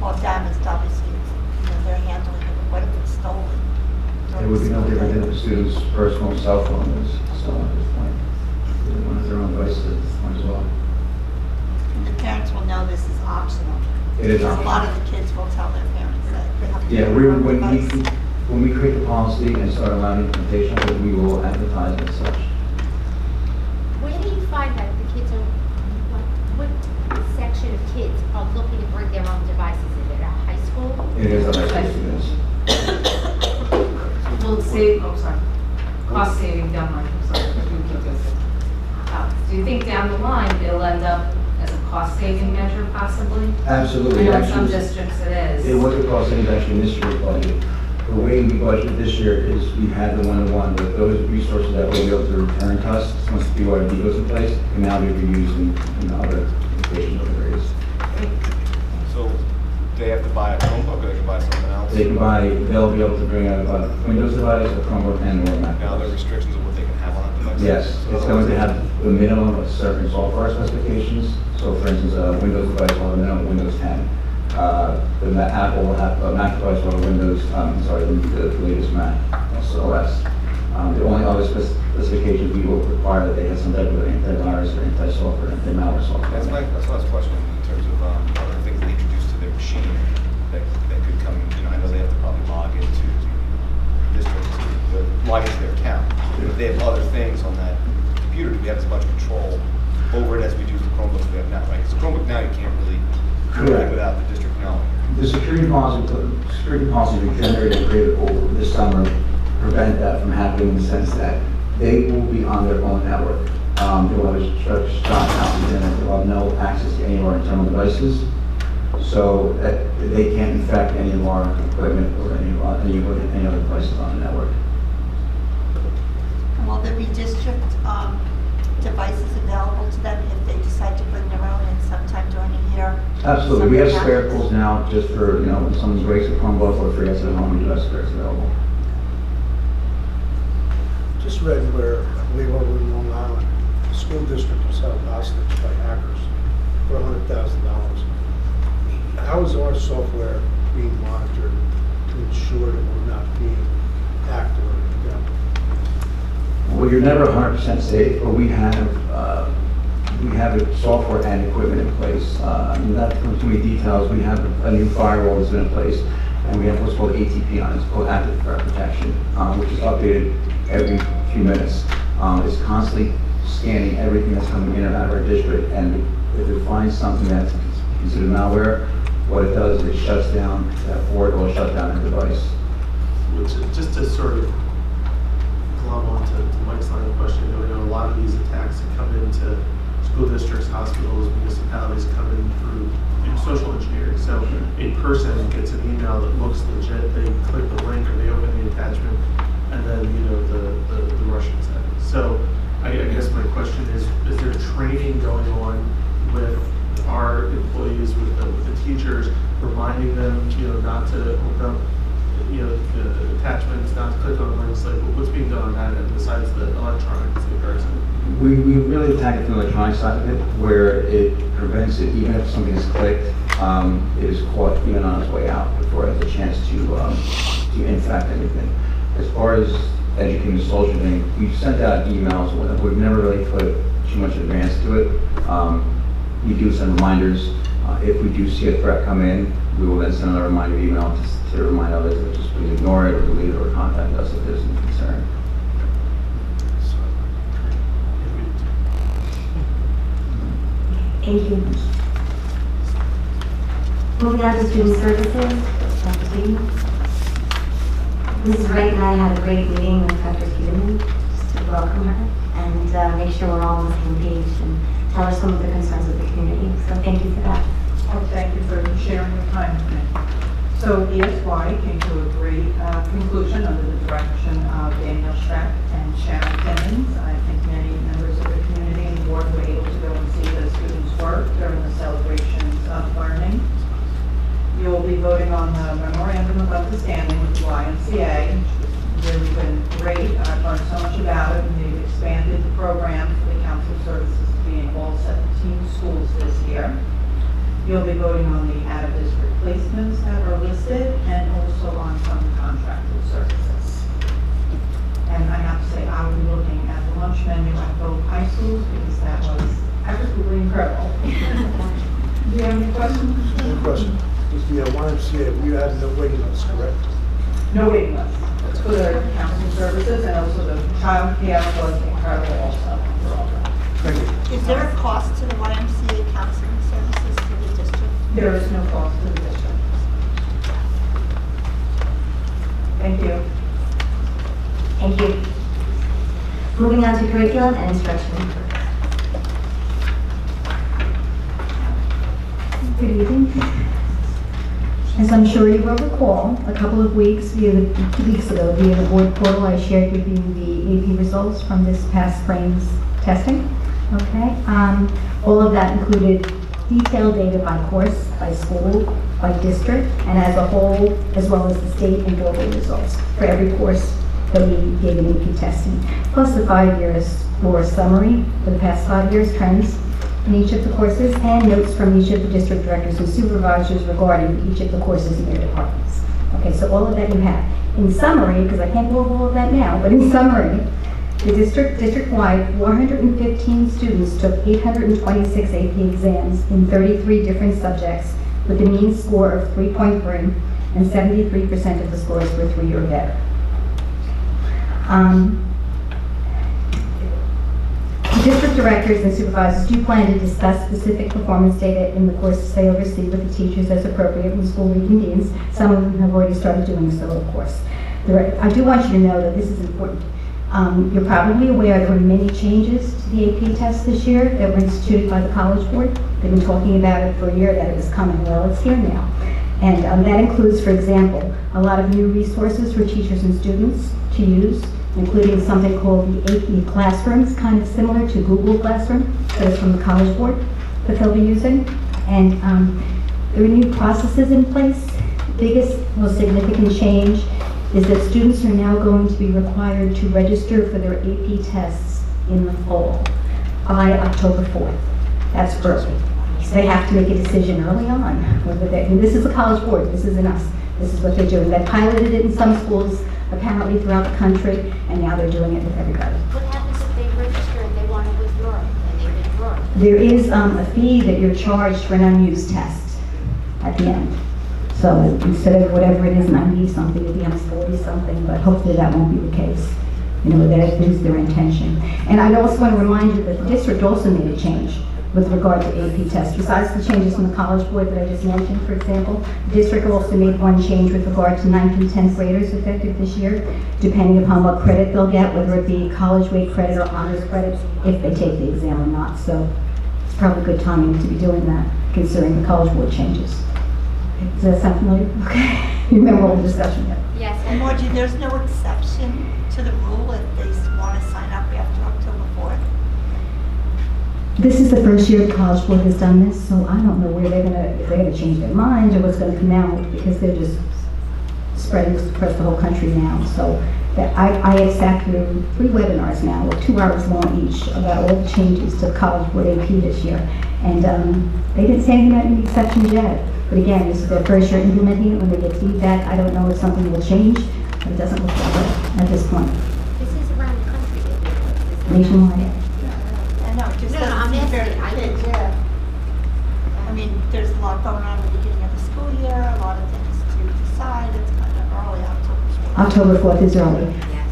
or damaged, obviously, they're handling it, but what if it's stolen? It would be no different than if a student's personal cell phone is stolen at this point. One of their own devices at this point as well. And the parents will know this is optional. It is Because a lot optional. of the kids will tell their parents that they have to. Yeah, have we, their own device. when we create the policy and start allowing implementation of it, we will advertise it as such. Where do you find that the kids are, what section of kids are looking to bring their own devices? Is it at high school? It is a high school students. Will save, oh, sorry, cost saving down the line, I'm sorry, if we keep this. Do you think down the line it'll end up as a cost saving measure possibly? Absolutely. I know in some Actually, districts it is. it wasn't cost savings actually in this year's budget. The way we budgeted this year is we had the one-to-one with those resources that will be able to return to us once the BYD goes in place, can now be reused in other educational areas. So they have to buy a Chromebook or they can buy something else? They'll be able to bring a Windows device, a Chromebook, and or Mac. Now there are restrictions of what they can have on that device? Yes, So it's going to have the minimum of certain software specifications. So for instance, a Windows device will have a minimum of Windows 10. Apple will have a Mac device will have Windows, the latest Mac OS. The only other specifications we will require that they have some type of antivirus or anti-software, anti-malware software. That's my last question in terms of other things they introduce to their machine that could come, I know they have to probably log into the district, log into their account. But if they have other things on that computer, do we have as much control over it as we do the Chromebooks we have now, right? Because the Chromebook now you can't really do it without the district knowing. The security policy we generated and created over this summer prevent that from happening in the sense that they will be on their own network. They will have a strong account and they will have no access to any of our internal devices, so that they can't infect any of our equipment or any other devices on the network. And will there be district devices available to them if they decide to bring their own in sometime during the year? Absolutely, we have Something spare happens? pools now just for, when someone breaks a Chromebook or forgets it at home, we do have spares available. Just read where, I believe over in Long Island, the school district was held hostage by hackers for $100,000. How is our software being monitored to ensure that we're not being hacked or, Well, you're never 100% safe, but we have software and equipment in place. Not to go into too many details, we have a new firewall that's been in place, and we have what's called ATP on it. It's called Active Threat Protection, which is updated every few minutes. It's constantly scanning everything that's coming in and out of our district, and if it finds something that's considered malware, what it does is it shuts down that port or shuts down the device. Just to sort of glom on to Mike's line of questioning, I know a lot of these attacks that come into school districts, hospitals, municipalities come in through social engineering. So a person gets an email that looks legit, they click the link or they open the attachment, and then the Russians have it. So I guess my question is there training going on with our employees, with the teachers, reminding them, not to open up, the attachments, not to click on links, like what's being done on that end besides the electronic safeguards? We really attack it from the electronic side of it, where it prevents it, even if something is clicked, it is caught even on its way out before it has a chance to infect anything. As far as educating the social thing, we've sent out emails, we've never really put too much advance to it. We do send reminders. If we do see a threat come in, we will then send a reminder email to remind others that just please ignore it or delete it or contact us if there's any concern. Thank you. Moving on to student services, Dr. Lee. Mrs. Wright and I had a great meeting with Dr. Peterman just to welcome her and make sure we're all on the same page and tell her some of the concerns of the community. So thank you for that. Well, thank you for sharing your time with me. So ESY came to a great conclusion under the direction of Daniel Schreck and Sharon Timmons. I think many members of the community and the board were able to go and see the students' work. support during the celebrations of learning. You will be voting on the memorandum of understanding with the YMCA. It's really been great. I've learned so much about it, and they've expanded the program for the council services to be in all 17 schools this year. You'll be voting on the out-of-district placements that are listed and also on some contracted services. And I have to say, I will be looking at the lunch menu at both high schools because that was absolutely incredible. Do you have any questions? One question. With the YMCA, we had no waiting list, correct? No waiting list for the counseling services, and also the child care was incredible also for all that. Thank you. Is there a cost to the YMCA counseling services for the district? There is no cost to the district. Thank you. Thank you. Moving on to curriculum and instruction. Good evening. As I'm sure you will recall, a couple of weeks, 2 weeks ago, via the board portal, I shared with you the AP results from this past spring's testing. Okay, all of that included detailed data by course, by school, by district, and as a whole, as well as the state and global results for every course that we gave in AP testing, plus the 5 years for summary for the past 5 years trends in each of the courses, and notes from each of the district directors and supervisors regarding each of the courses in their departments. Okay, so all of that you have. In summary, because I can't go over all of that now, but in summary, the district-wide, 415 students took 826 AP exams in 33 different subjects with a mean score of 3.3, and 73% of the scores were 3 or better. District directors and supervisors do plan to discuss specific performance data in the courses they oversee with the teachers as appropriate when school reconvenes. Some of them have already started doing so, of course. I do want you to know that this is important. You're probably aware there were many changes to the AP test this year that were instituted by the College Board. They've been talking about it for a year that it was coming. Well, it's here now. And that includes, for example, a lot of new resources for teachers and students to use, including something called the AP Classrooms, kind of similar to Google Classroom, that is from the College Board, that they'll be using. And there are new processes in place. The biggest, most significant change is that students are now going to be required to register for their AP tests in the fall by October 4th. That's early. So they have to make a decision early on whether they, and this is the College Board, this isn't us. This is what they're doing. They piloted it in some schools, apparently throughout the country, and now they're doing it with everybody. What happens if they register and they want to withdraw and they withdraw? There is a fee that you're charged for an unused test at the end. So instead of whatever it is, 90 something, it becomes 40 something, but hopefully that won't be the case. You know, that is their intention. And I also want to remind you that the district also made a change with regard to AP tests. Besides the changes from the College Board that I just mentioned, for example, the district also made one change with regard to 9th and 10th graders effective this year, depending upon what credit they'll get, whether it be college weight credit or honors credit, if they take the exam or not. So it's probably good timing to be doing that, considering the College Board changes. Does that sound familiar? Okay. You remember all the discussion yet? Yes, and Margie, there's no exception to the rule if they want to sign up after October 4th? This is the first year the College Board has done this, so I don't know where if they're gonna change their minds or what's gonna come out, because they're just spreading this across the whole country now. So that I have sat through 3 webinars now, 2 hours long each, about all the changes to the College Board AP this year. And they didn't say anything about any exceptions yet. But again, this is their first year implementing it. When they get feedback, I don't know if something will change, but it doesn't look that way at this point. This is around the country. Nationwide. I know, it just No, doesn't I'm seem fair asking, to I kids, don't- yeah. I mean, there's a lot going on at the beginning of the school year, a lot of things to decide, it's kind of early, October 4th is early. Yes.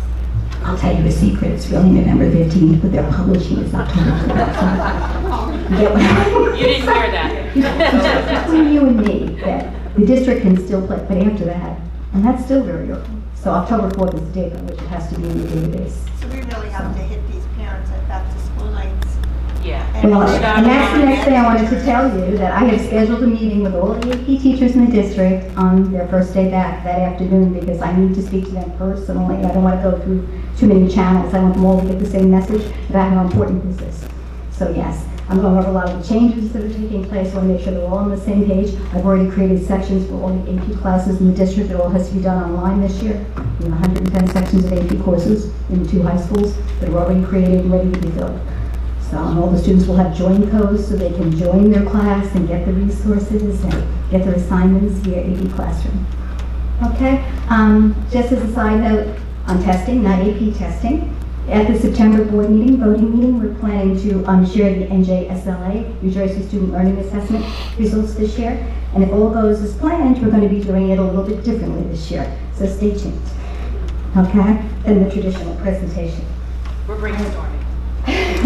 I'll tell you a secret, it's really November 15th, but they're publishing it October 4th. You didn't hear that. Between you and me, that the district can still play, but after that, and that's still very early. So October 4th is the date on which it has to be in the database. So we really have to hit these parents at back to school nights. Yeah. Well, and that's the next thing I wanted to tell you, that I have scheduled a meeting with all the AP teachers in the district on their first day back that afternoon, because I need to speak to them personally. I don't want to go through too many channels. I want them all to get the same message about how important this is. So yes, I'm going over a lot of the changes that are taking place. I want to make sure they're all on the same page. I've already created sections for all the AP classes in the district. It all has to be done online this year. 110 sections of AP courses in 2 high schools that are already created and ready to be filled. So all the students will have join codes so they can join their class and get the resources and get their assignments via AP Classroom. Okay, just as a side note on testing, not AP testing, at the September board meeting, voting meeting, we're planning to share the NJSLA, New Jersey Student Learning Assessment results this year. And if all goes as planned, we're going to be doing it a little bit differently this year. So stay tuned. Okay, than the traditional presentation. We're brainstorming.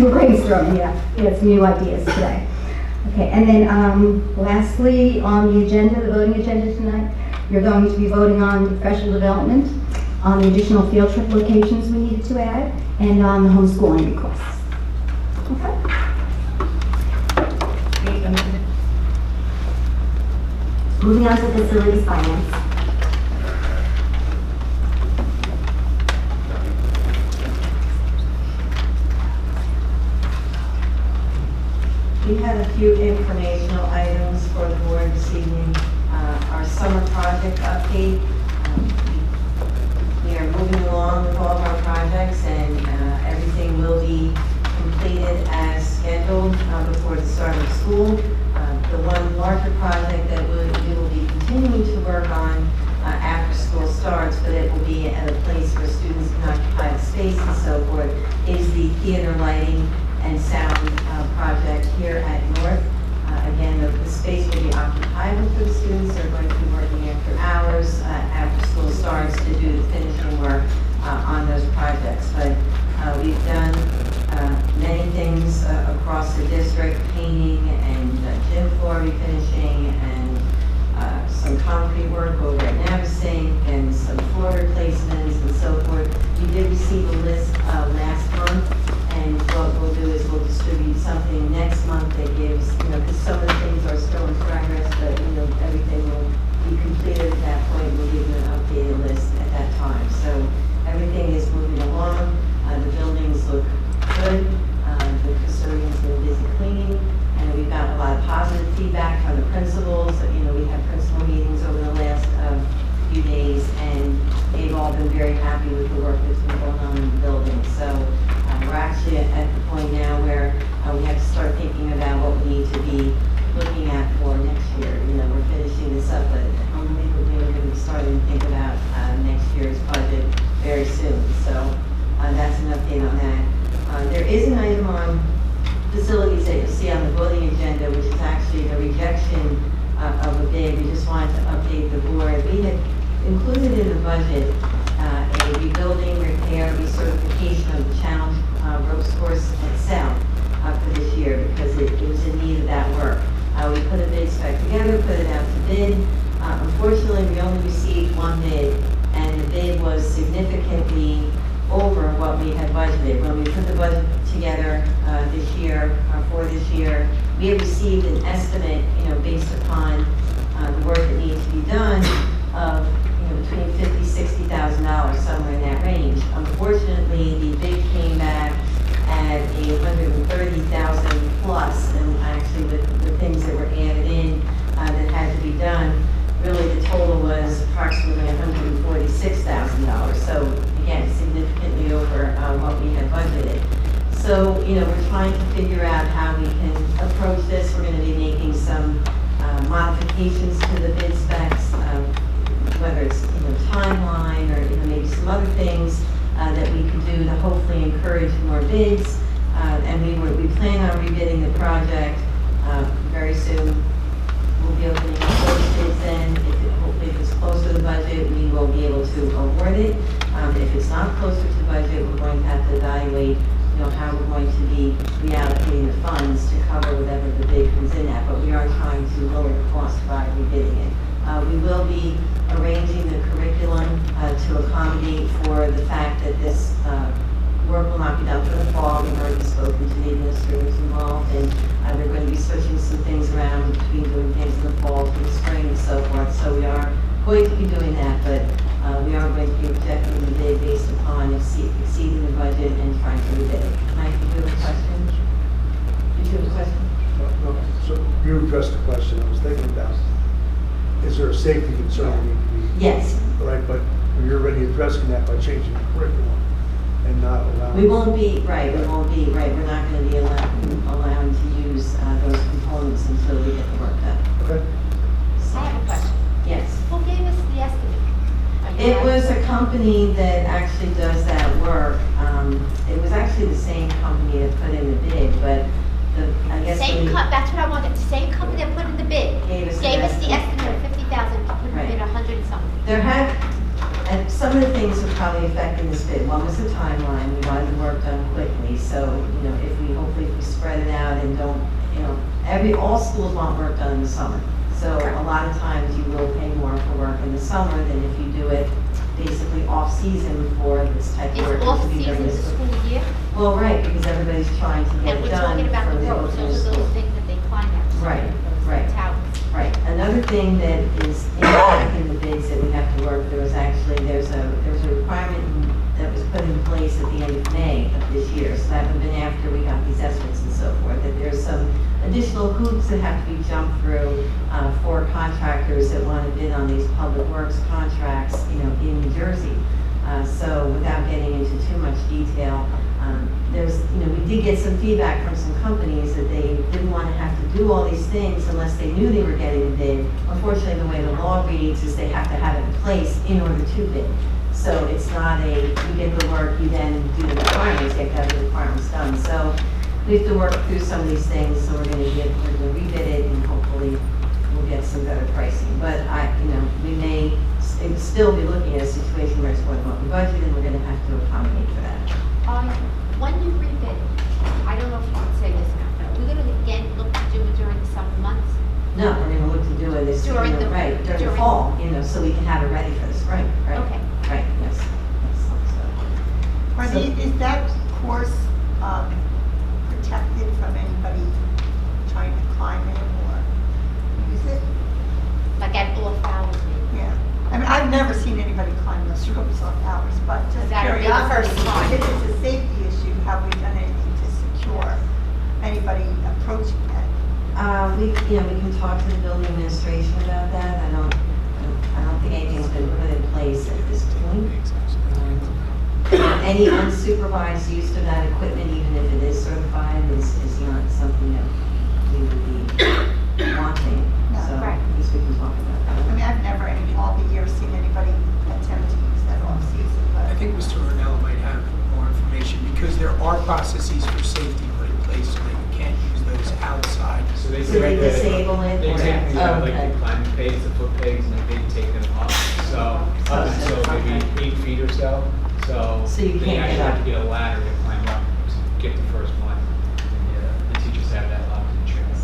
We're brainstorming, yeah. We had some new ideas today. Okay, and then lastly, on the agenda, the voting agenda tonight, you're going to be voting on professional development, on the additional field trip locations we needed to add, and on the homeschooling requests. Okay? Moving on to facilities finance. We have a few informational items for the board this evening. Our summer project update. We are moving along with all of our projects, and everything will be completed as scheduled before the start of school. The one larger project that we will be continuing to work on after school starts, but it will be at a place where students can occupy the space and so forth, is the theater lighting and sound project here at North. Again, the space will be occupiable for the students. They're going to be working after hours, after school starts, to do the finishing work on those projects. But we've done many things across the district, painting and gym floor refinishing and some concrete work over at Navasink and some floor replacements and so forth. We did receive a list last month, and what we'll do is we'll distribute something next month that gives, because some of the things are still in progress, but everything will be completed at that point. We'll give you an updated list at that time. So everything is moving along. The buildings look good. The custodian's been busy cleaning, and we've got a lot of positive feedback from the principals. We had principal meetings over the last few days, and they've all been very happy with the work that's been going on in the building. So we're actually at the point now where we have to start thinking about what we need to be looking at for next year. We're finishing this up, but we're going to be starting to think about next year's budget very soon. So that's an update on that. There is an item on facilities that you'll see on the voting agenda, which is actually the rejection of a bid. We just wanted to update the board. We had included in the budget a rebuilding, repair, recertification of the challenge ropes course at South for this year, because it was in need of that work. We put a bid spec together, put it out to bid. Unfortunately, we only received one bid, and the bid was significantly over what we had budgeted. When we put the budget together this year, for this year, we had received an estimate, based upon the work that needs to be done, of between $50,000 and $60,000, somewhere in that range. Unfortunately, the bid came back at $130,000 plus, and actually with the things that were added in that had to be done, really the total was approximately $146,000. So again, significantly over what we had budgeted. So, we're trying to figure out how we can approach this. We're going to be making some modifications to the bid specs, whether it's timeline or maybe some other things that we can do to hopefully encourage more bids. And we plan on rebidding the project very soon. We'll be opening up those bids then. Hopefully if it's closer to the budget, we will be able to award it. If it's not closer to the budget, we're going to have to evaluate how we're going to be reallocating the funds to cover whatever the bid comes in at, but we are trying to lower the cost by rebidding it. We will be arranging the curriculum to accommodate for the fact that this work will not be done for the fall. We've already spoken to the administrators involved, and they're going to be switching some things around between doing things in the fall to the spring and so forth. So we are going to be doing that, but we are going to be rejecting the bid based upon exceeding the budget and trying to rebid it. Mike, do you have a question? Did you have a question? you addressed the question I was thinking about. Is there a safety concern that need to be? Yes. Right, but you're already addressing that by changing the curriculum and not allowing. We won't be, right, we're not going to be allowed to use those components until we get the work done. Okay. I have a question. Yes. Who gave us the estimate? It was a company that actually does that work. It was actually the same company that put in the bid, but I guess. That's what I wanted, the same company that put in the bid. Gave us the estimate of 50,000, put in the bid 100 and something. There and some of the things are probably affecting this bid. One was the timeline, we wanted the work done quickly, so, if we spread it out and don't, all schools want work done in the summer. So a lot of times you will pay more for work in the summer than if you do it basically off-season for this type of work. Is off-season the school year? Well, right, because everybody's trying to get And it we're done talking about for the the roads, opening of those are school. those things that they climb out. Right, Those right. towers. Right. Another thing that is impacting the bids that we have to work, there's a requirement that was put in place at the end of May of this year. So that would have been after we got these estimates and so forth, that there's some additional hoops that have to be jumped through for contractors that want to bid on these public works contracts, in New Jersey. So without getting into too much detail, we did get some feedback from some companies that they didn't want to have to do all these things unless they knew they were getting a bid. Unfortunately, the way the law reads is they have to have it in place in order to bid. So it's not you get the work, you then do the requirements, you have to have the requirements done. So we have to work through some of these things, so we're going to rebid it, and hopefully we'll get some better pricing. But we may still be looking at a situation where it's more than what we budgeted, and we're going to have to accommodate for that. When you rebid, I don't know if you can say this now, but we're going to again look to do it during the summer months? No, we're going to look to do it this, During the fall, so we can have it ready for the spring, right? Okay. Right, yes. Is that course protected from anybody trying to climb it or use it? Like at off hours? Yeah. I mean, I've never seen anybody climb those ropes off hours, but just That'd be the curiosity. first time. If it's a safety issue, have we done anything to secure anybody approaching it? We can talk to the building administration about that. I don't think anything's been put in place at this point. Any unsupervised use of that equipment, even if it is certified, is not something that we would be wanting. So Right. at least we can talk about I that. mean, I've never in all the years seen anybody attempt to use that off season, I but think Mr. Ornella might have more information, because there are processes for safety put in place so that you can't use those outside. So they So they disable it? They or- take the, oh, like okay. the climbing pegs, the foot pegs, and they take them up. So up until maybe 8 feet or so. So you they can't actually get have up. to get a ladder to climb up to get the first one. And the teachers have that locked in training. So.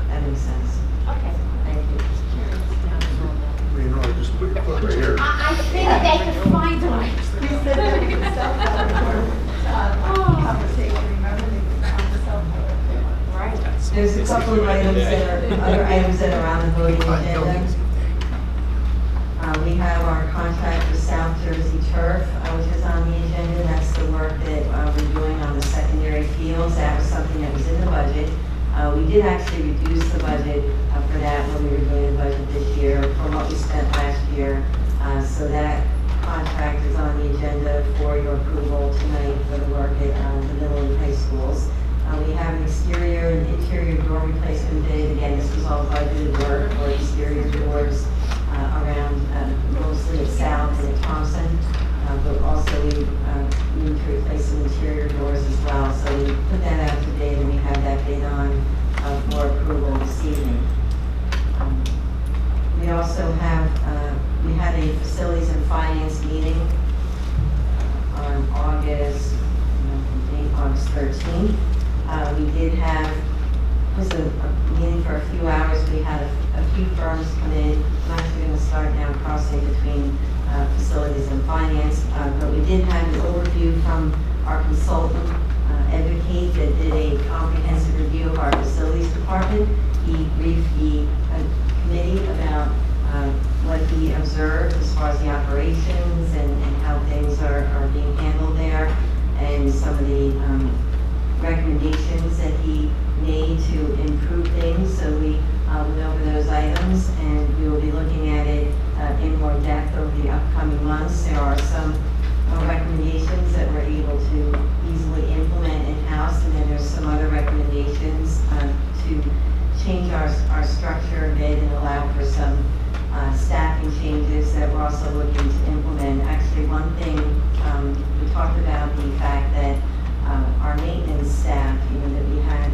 That makes sense. Okay. Thank you. I just put right here. I think they could find a way. we said that we could cell phone conversation, remember they could find the cell phone. Right. There's a couple of other items that are on the voting agenda. We have our contract with South Jersey Turf, which is on the agenda. That's the work that we're doing on the secondary fields. That was something that was in the budget. We did actually reduce the budget for that when we were doing the budget this year from what we spent last year. So that contract is on the agenda for your approval tonight for the work at the middle and high schools. We have an exterior and interior door replacement bid. Again, this was all budgeted work for exterior doors around mostly at South and at Thompson. But also we need to replace some interior doors as well. So we put that out today, and we have that bid on for approval this evening. We also have, we had a facilities and finance meeting on August 13th. We did have, it was a meeting for a few hours. We had a few firms come in. I'm actually going to start now crossing between facilities and finance, but we did have an overview from our consultant, Advocate, that did a comprehensive review of our facilities department. He briefed the committee about what he observed as far as the operations and how things are being handled there, and some of the recommendations that he made to improve things. So we change our structure a bit and allow for some staffing changes that we're also looking to implement. Actually, one thing, we talked about the fact that our maintenance staff, that we had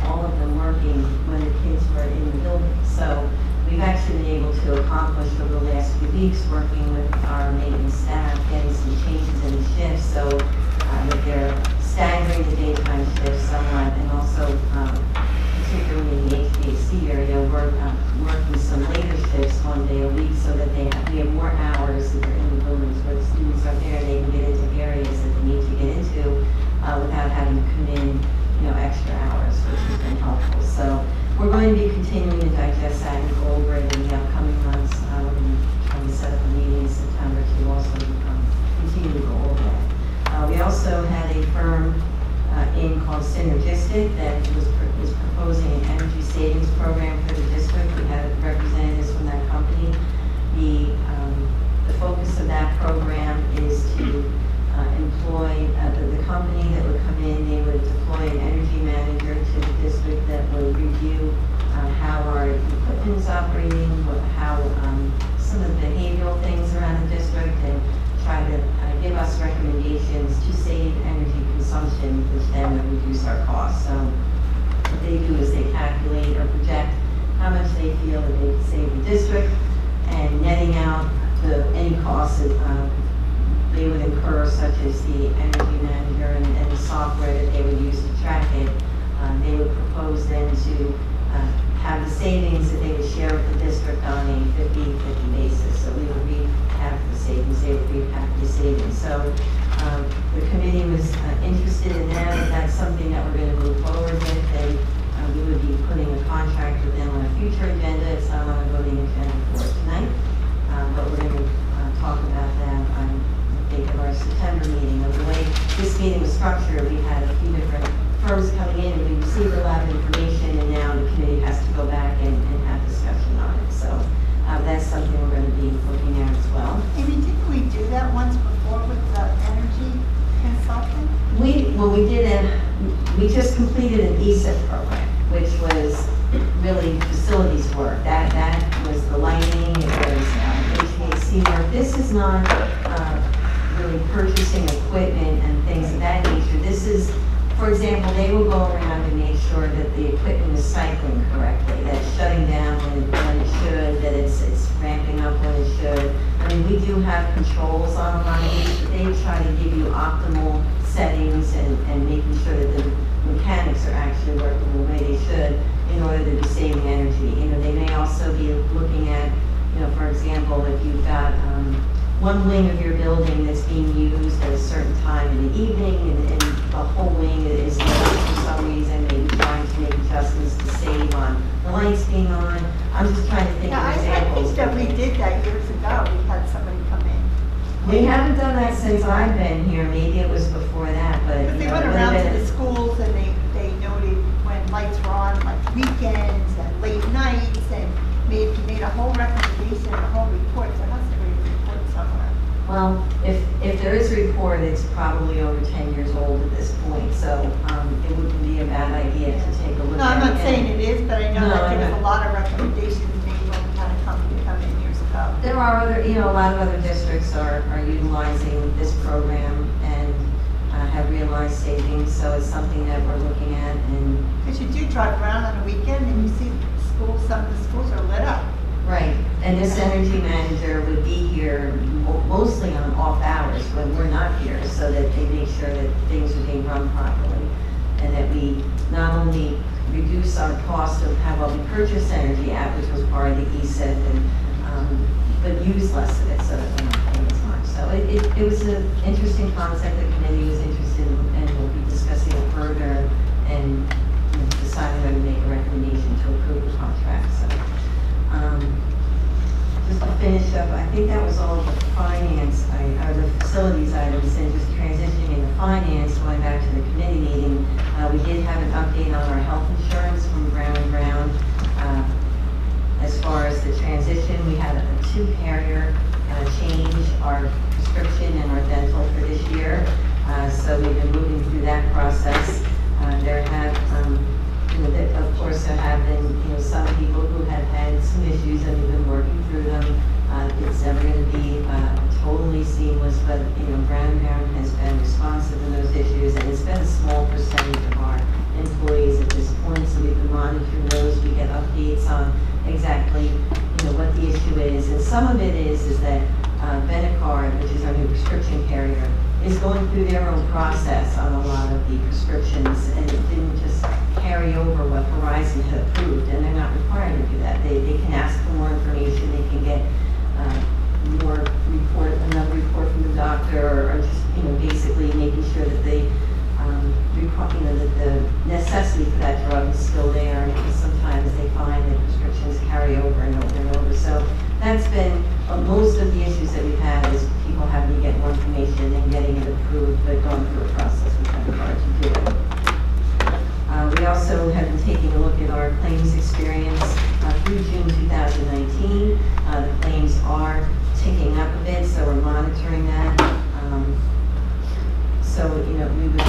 all of them working when the kids were in the building. So we've actually been able to accomplish over the last few weeks working with our maintenance staff, getting some changes in the shifts so that they're staggering the daytime shifts somewhat, and also particularly in the HVAC area, working some later shifts 1 day a week so that we have more hours that they're in the buildings where the students are there and they can get into areas that they need to get into without having to come in, extra hours, which has been helpful. So we're going to be continuing to digest that and go over it in the upcoming months. We're going to set up a meeting in September to also continue to go over that. We also had a firm in called Synergistic that is proposing an energy savings program for the district. We had representatives from that company. The focus of that program is to employ the company that would come in. They would deploy an energy manager to the district that would review how our equipment is operating, how some of the behavioral things around the district, and try to give us recommendations to save energy consumption, which then would reduce our costs. So what they do is they calculate or project how much they feel that they could save the district, and netting out any costs that they would incur, such as the energy manager and the software that they would use to track it. They would propose then to have the savings that they would share with the district on a 50-50 basis. So we would reap half the savings, they would reap half the savings. So the committee was interested in that, and that's something that we're going to move forward with, and we would be putting a contract with them on a future agenda. It's not on a voting agenda for tonight, but we're going to talk about that on of our September meeting. Of the way this meeting was structured, we had a few different firms coming in, and we received a lot of information, and now the committee has to go back and have discussion on it. So that's something we're going to be looking at as well. Amy, didn't we do that once before with the energy consultant? We just completed an ESIP program, which was really facilities work. That was the lighting, it was HVAC work. This is not really purchasing equipment and things of that nature. This is, for example, they will go around and make sure that the equipment is cycling correctly, that it's shutting down when it should, that it's ramping up when it should. I mean, we do have controls on a lot of these, but they try to give you optimal settings and making sure that the mechanics are actually working the way they should in order to be saving energy. They may also be looking at, for example, if you've got one wing of your building that's being used at a certain time in the evening, and the whole wing is lit for some reason, maybe trying to make adjustments to save on the lights being on. I'm just trying to think of examples. I think that we did that years ago. We had somebody come in. We haven't done that since I've been here. Maybe it was before that, but They went around to the schools and they noted when lights were on, like weekends and late nights, and made a whole recommendation and a whole report. There has to be a report somewhere. Well, if there is a report, it's probably over 10 years old at this point, so it wouldn't be a bad idea to take a look at it. No, I'm not saying it is, but I know that there was No. a lot of recommendations made when we had a company come in years ago. There are other, a lot of other districts are utilizing this program and have realized savings, so it's something that we're looking at. And Because you do drive around on a weekend and you see schools, some of the schools are lit up. Right, and this energy manager would be here mostly on off hours when we're not here, so that they make sure that things are being run properly, and that we not only reduce our cost of how we purchase energy at, which was part of the ESIP, and but use less of it so that we're not paying as much. So it was an interesting concept. The committee was interested in, and we'll be discussing it further and deciding whether to make a recommendation to approve the contract. So. Just to finish up, I think that was all the finance, or the facilities items, and just transitioning into finance, going back to the committee meeting. We did have an update on our health insurance from Brown & Brown. As far as the transition, we had a 2-carrier change our prescription and our dental for this year. So we've been moving through that process. Of course, there have some issues and we've been working through them. It's never going to be totally seamless, but, Brown & Brown has been responsive to those issues, and it's been a small percentage of our employees at this point, so we've been monitoring those. We get updates on exactly, what the issue is. And some of it is that Benicard, which is our new prescription carrier, is going through their own process on a lot of the prescriptions, and it didn't just carry over what Horizon had approved, and they're not required to do that. They can ask for more information, they can get another report from the doctor, or just, basically making sure that that the necessity for that drug is still there, and because sometimes they find that prescriptions carry over and over and over. So that's been most of the issues that we've had, is people having to get more information and getting it approved, but going through a process with Benicard to do it. We also have been taking a look at our claims experience through June 2019. The claims are ticking up a bit, so we're monitoring that. So, we would be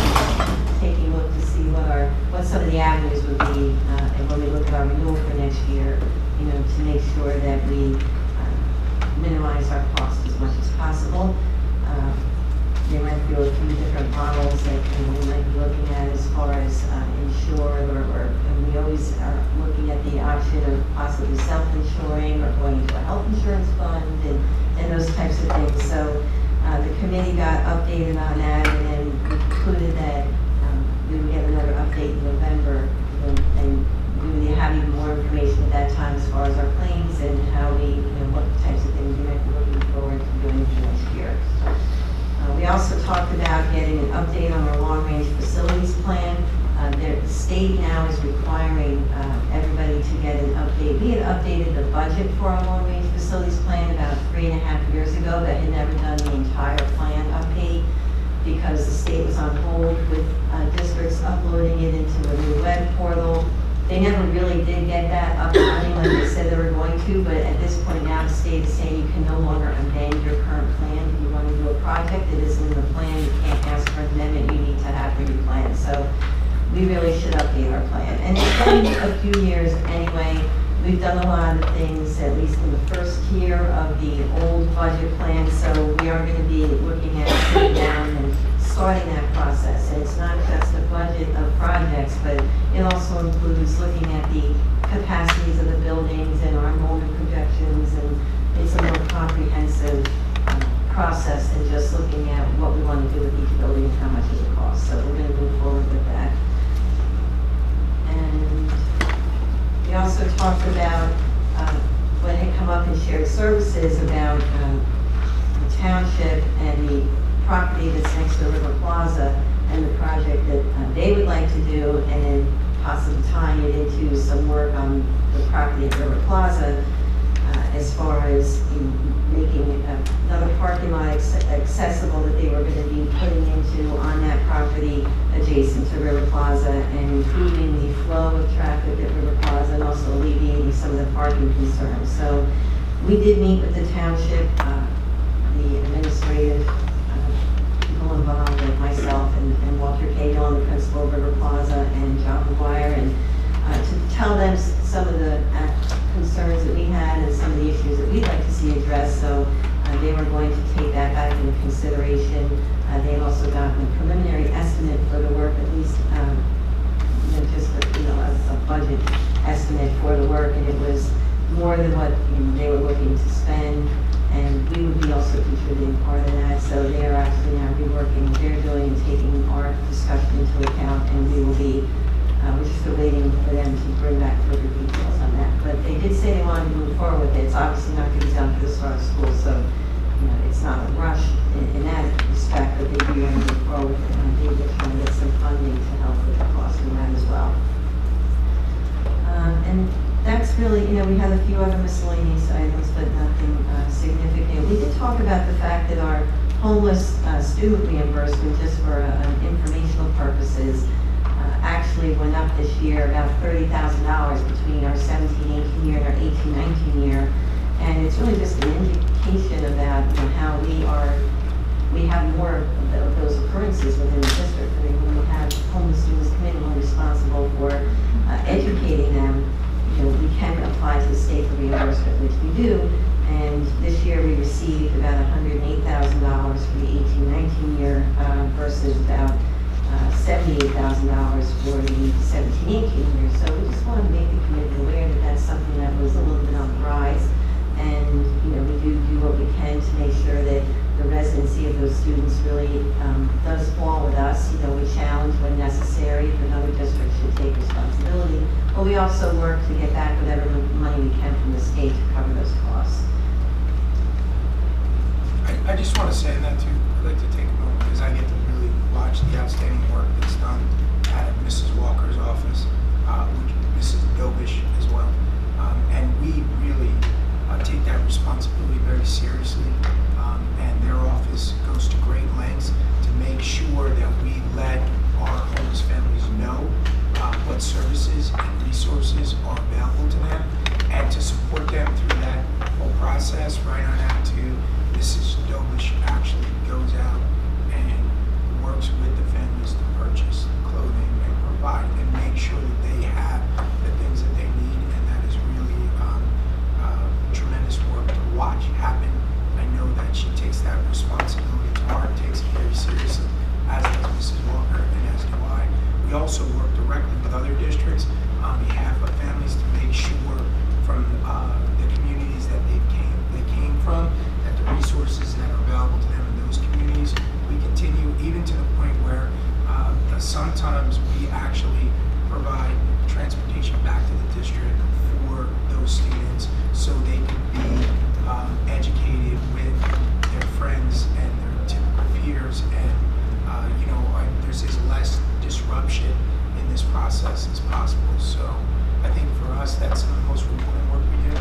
taking a look to see what some of the avenues would be, and when we look at our renewal for next year, to make sure that we minimize our costs as much as possible. They went through a few different models that we might be looking at as far as insured, and we always are looking at the option of possibly self-insuring or going to a health insurance fund and those types of things. So the committee got updated on that, and then we concluded that we would get another update in November, and we would have even more information at that time as far as our claims and how what types of things we might be looking forward to doing for next year. We also talked about getting an update on our long-range facilities plan. The state now is requiring everybody to get an update. We had updated the budget for our long-range facilities plan about 3.5 years ago, but had never done the entire plan update because the state was on hold with districts uploading it into a new web portal. They never really did get that up and running like they said they were going to, but at this point now the state is saying you can no longer amend your current plan. If you want to do a project that isn't in the plan, you can't ask for an amendment, you need to have a new plan. So we really should update our plan. And it's been a few years anyway. We've done a lot of things, at least in the first year of the old budget plan, so we are going to be looking at sitting down and starting that process. And it's not just a budget of projects, but it also includes looking at the capacities of the buildings and our enrollment projections, and it's a more comprehensive process than just looking at what we want to do with each building and how much it costs. So we're going to move forward with that. And we also talked about when it come up in shared services about the township and the property that's next to River Plaza and the project that they would like to do, and then possibly tying it into some work on the property at River Plaza as far as making another parking lot accessible that they were going to be putting into on that property adjacent to River Plaza, and improving the flow of traffic at River Plaza and also alleviating some of the parking concerns. So we did meet with the township, the administrative people involved, like myself and Walter Cahill, the principal of River Plaza, and John McGuire, and to tell them some of the concerns that we had and some of the issues that we'd like to see addressed. So they were going to take that back into consideration. They had also gotten a preliminary estimate for the work, at least just a budget estimate for the work, and it was more than what they were looking to spend, and we would be also contributing part of that. So they are actually now reworking what they're doing and taking our discussion into account, and we will be we're just waiting for them to bring back further details on that. But they did say they wanted to move forward with it. It's obviously not going to be done for the start of school, so it's not a rush in that respect, but they do want to move forward with it, and I think they're trying to get some funding to help with the cost of that as well. And that's really, we had a few other miscellaneous items, but nothing significant. We did talk about the fact that our homeless student reimbursement, just for informational purposes, actually went up this year about $30,000 between our 17-18 year and our 18-19 year, and it's really just an indication about how we have more of those occurrences within the district. I mean, when we have homeless students come in, we're responsible for educating them. We can apply to the state for reimbursement. of those students really does fall with us. You know, we challenge when necessary, if another district should take responsibility, but we also work to get back whatever money we can from the state to cover those costs. I just want to say that too. I'd like to take a moment because I get to really watch the outstanding work that's done at Mrs. Walker's office, which Mrs. Dobish as well. And we really take that responsibility very seriously. And their office goes to great lengths to make sure that we let our homeless families know what services and resources are available to them and to support them through that whole process right on out to Mrs. Dobish actually goes out and works with the families to purchase clothing and provide and make sure that they have the things that they need, and that is really tremendous work to watch happen. I know that she takes that responsibility to heart, takes it very seriously, as does Mrs. Walker and as do I. We also work directly with other districts on behalf of families to make sure from the communities that they came from, that the resources that are available to them in those communities, we continue even to the point where sometimes we actually provide transportation back to the district for those students so they can be educated with their friends and their typical peers, and there's as less disruption in this process as possible. So I think for us that's some of the most rewarding work we do,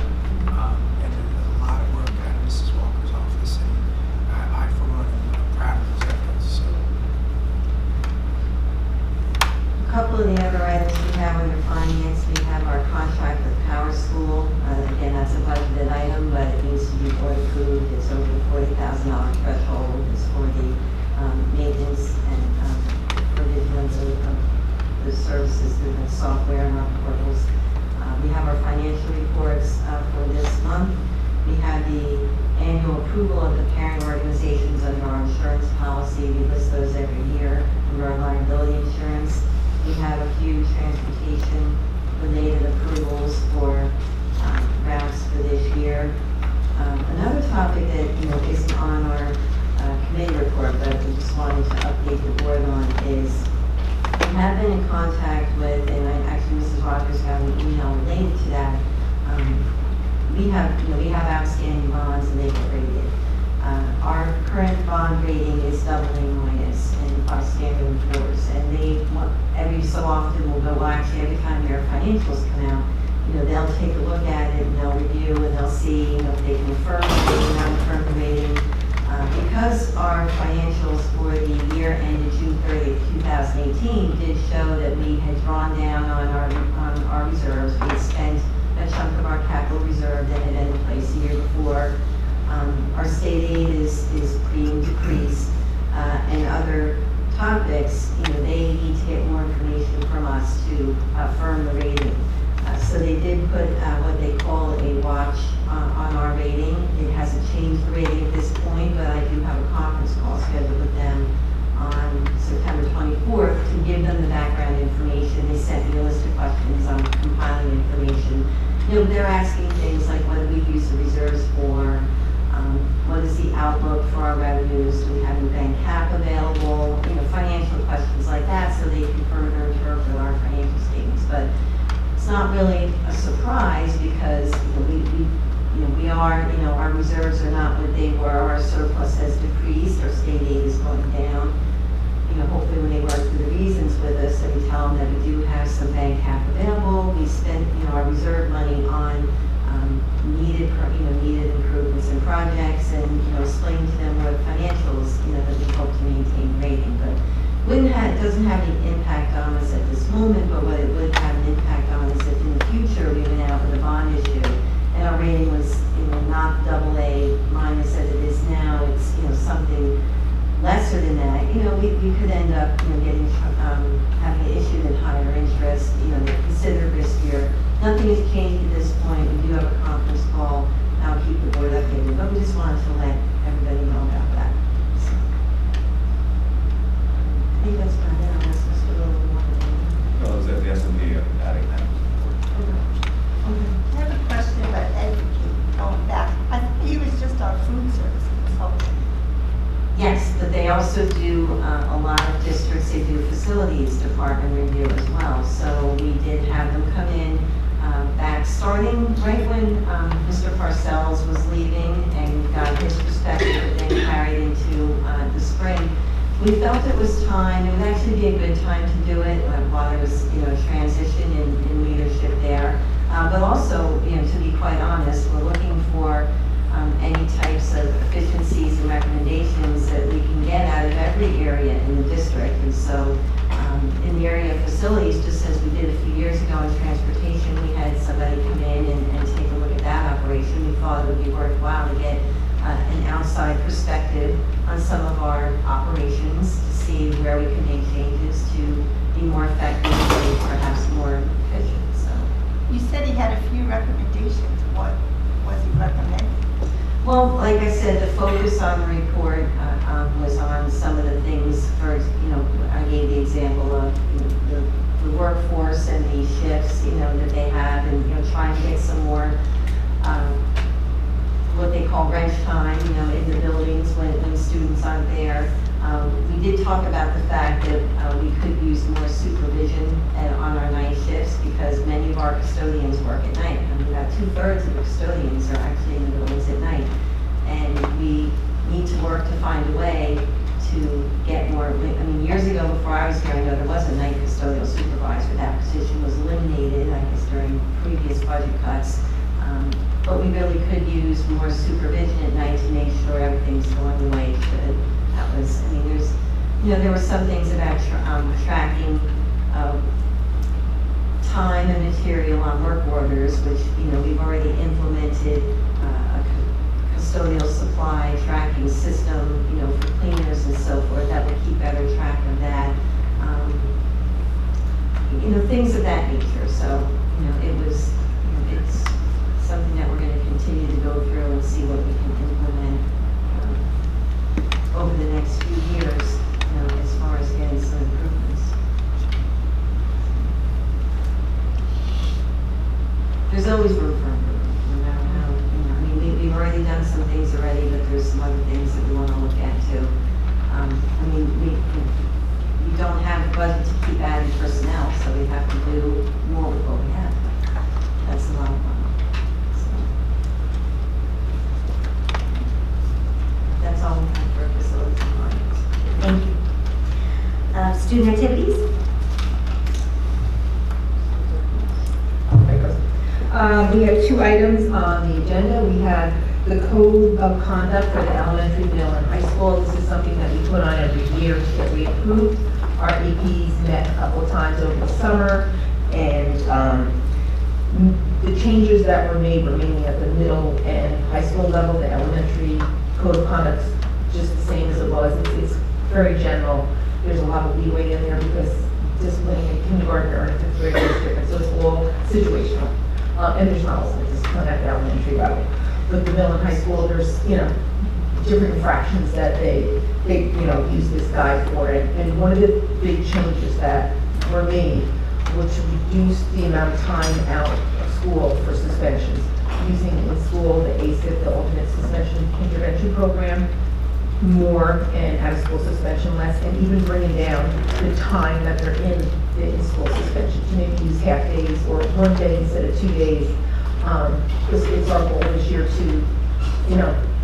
and there's a lot of work out of Mrs. Walker's office, and I for one am proud of those efforts. So. A couple of the other items we have under finance, we have our contract with Power School. Again, that's a budgeted item, but it needs to be board approved. It's over the $40,000 threshold. It's for the maintenance and provision of the services through the software and our portals. We have our financial reports for this month. We have the annual approval of the parent organizations under our insurance policy. We list those every year under our liability insurance. We have a few transportation-related approvals for routes for this year. Another topic that isn't on our committee report, but we just wanted to update the board on is we have been in contact with, and actually Mrs. Rogers got an email related to that. We have outstanding bonds and they get rated. Our current bond rating is AA- in our Standard & Poor's, and they every so often will go, well, actually every time their financials come out, they'll take a look at it and they'll review and they'll see if they can affirm the rating, not affirm the rating. Because our financials for the year ended June 30th, 2018 did show that we had drawn down on our reserves. We had spent a chunk of our capital reserve that had been in place the year before. Our state aid is being decreased, and other topics, they need to get more information from us to affirm the rating. So they did put what they call a watch on our rating. It hasn't changed the rating at this point, but I do have a conference call scheduled with them on September 24th to give them the background information. They sent me a list of questions on compiling information. They're asking things like, what do we use the reserves for? What is the outlook for our revenues? Do we have any bank cap available? Financial questions like that, so they can further interpret our financial statements. But it's not really a surprise because we are, our reserves are not what they were. Our surplus has decreased. Our state aid is going down. Hopefully when they work through the reasons with us, that we tell them that we do have some bank cap available. We spent, our reserve money on needed improvements and projects, and explain to them what financials, that we hope to maintain rating. But doesn't have any impact on us at this moment. But what it would have an impact on is if in the future we went out with a bond issue and our rating was, not AA- as it is now, it's something lesser than that. We could end up, getting having it issued at higher interest. They're considered riskier. Nothing has changed at this point. We do have a conference call. I'll keep the board updated, but we just wanted to let everybody know about that. So, I think that's about it. Unless Mr. Little wanted to. No, it was at the S&P adding that. I have a question about educate, going back. I think he was just our food service consultant. Yes, also do a lot of districts, they do facilities department review as well. So we did have them come in back starting right when Mr. Parcells was leaving, and we got his perspective, but then carried into the spring. We felt it was time, it would actually be a good time to do it while there was, a transition in leadership there. But also, to be quite honest, we're looking for any types of efficiencies and recommendations that we can get out of every area in the district. And so in the area of facilities, just as we did a few years ago in transportation, we had somebody come in and take a look at that operation. We thought it would be worthwhile to get an outside perspective on some of our operations to see where we can make changes to be more effective and perhaps more efficient. So, You said he had a few recommendations. What was he recommending? well, like I said, the focus on the report was on some of the things. For I gave the example of the workforce and the shifts that they have, and trying to get some more what they call wrench time in the buildings when students aren't there. We did talk about the fact that we could use more supervision on our night shifts, because many of our custodians work at night. I mean, about 2/3 of the custodians are actually in the buildings at night. And we need to work to find a way to get more. I mean, years ago, before I was here, I know there was a night custodial supervisor. That position was eliminated, I guess, during previous budget cuts. But we really could use more supervision at night to make sure everything's going the way it should. That was, I mean, there were some things about tracking time and material on work orders, which, we've already implemented a custodial supply tracking system, for cleaners and so forth, that would keep better track of that. Things of that nature. So, it's something that we're going to continue to go through and see what we can implement over the next few years, as far as getting some improvements. There's always room for improvement, no matter how, I mean, we've already done some things already, but there's some other things that we want to look at too. I mean, we don't have the budget to keep adding personnel, so we have to do more with what we have. That's a lot of money. That's all we have for facilities and finance. Thank you. Student activities? We have 2 items on the agenda. We have the code of conduct for the elementary, middle, and high school. This is something that we put on every year to get reapproved. Our APs met a couple of times over the summer, and the changes that were made were mainly at the middle and high school level. The elementary code of conduct's just the same as it was. It's very general. There's a lot of leeway in there because disciplining a kindergartner and a 5th grader is different, so it's all situational. And there's not always discipline at the elementary level. But the middle and high school, there's, different infractions that they use this guide for. And one of the big changes that were made were to reduce the amount of time out of school for suspensions. Using in school the ASIP, the alternate suspension intervention program, more, and out of school suspension less, and even bringing down the time that they're in the in-school suspension to maybe use half days or 1 day instead of 2 days. Because it's our goal this year to,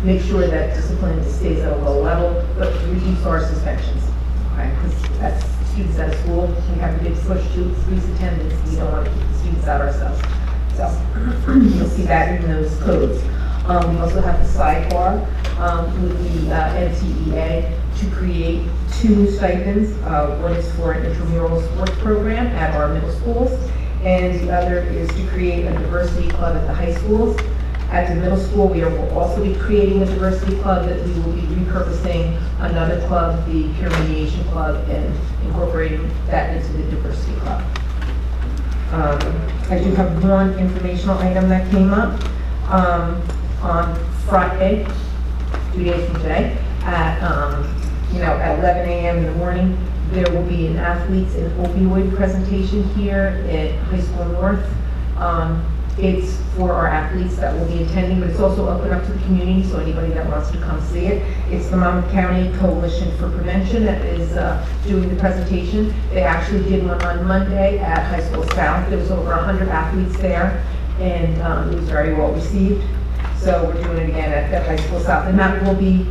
make sure that discipline stays at a low level, but reduce our suspensions. Okay, because that's students out of school. We have a big push to increase attendance. We don't want to keep the students out ourselves. So you'll see that in those codes. We also have the sidebar with the NTEA to create 2 new stipends. One is for an intramural sports program at our middle schools, and the other is to create a diversity club at the high schools. At the middle school, we will also be creating a diversity club that we will be repurposing another club, the peer mediation club, and incorporating that into the diversity club. I do have one informational item that came up on Friday, 2 days from today, at 11 a.m. in the morning. There will be an athletes and opioid presentation here at High School North. It's for our athletes that will be attending, but it's also open up to the community, so anybody that wants to come see it. It's the Monmouth County Coalition for Prevention that is doing the presentation. They actually did one on Monday at High School South. There was over 100 athletes there, and it was very well received. So we're doing it again at High School South, and that will be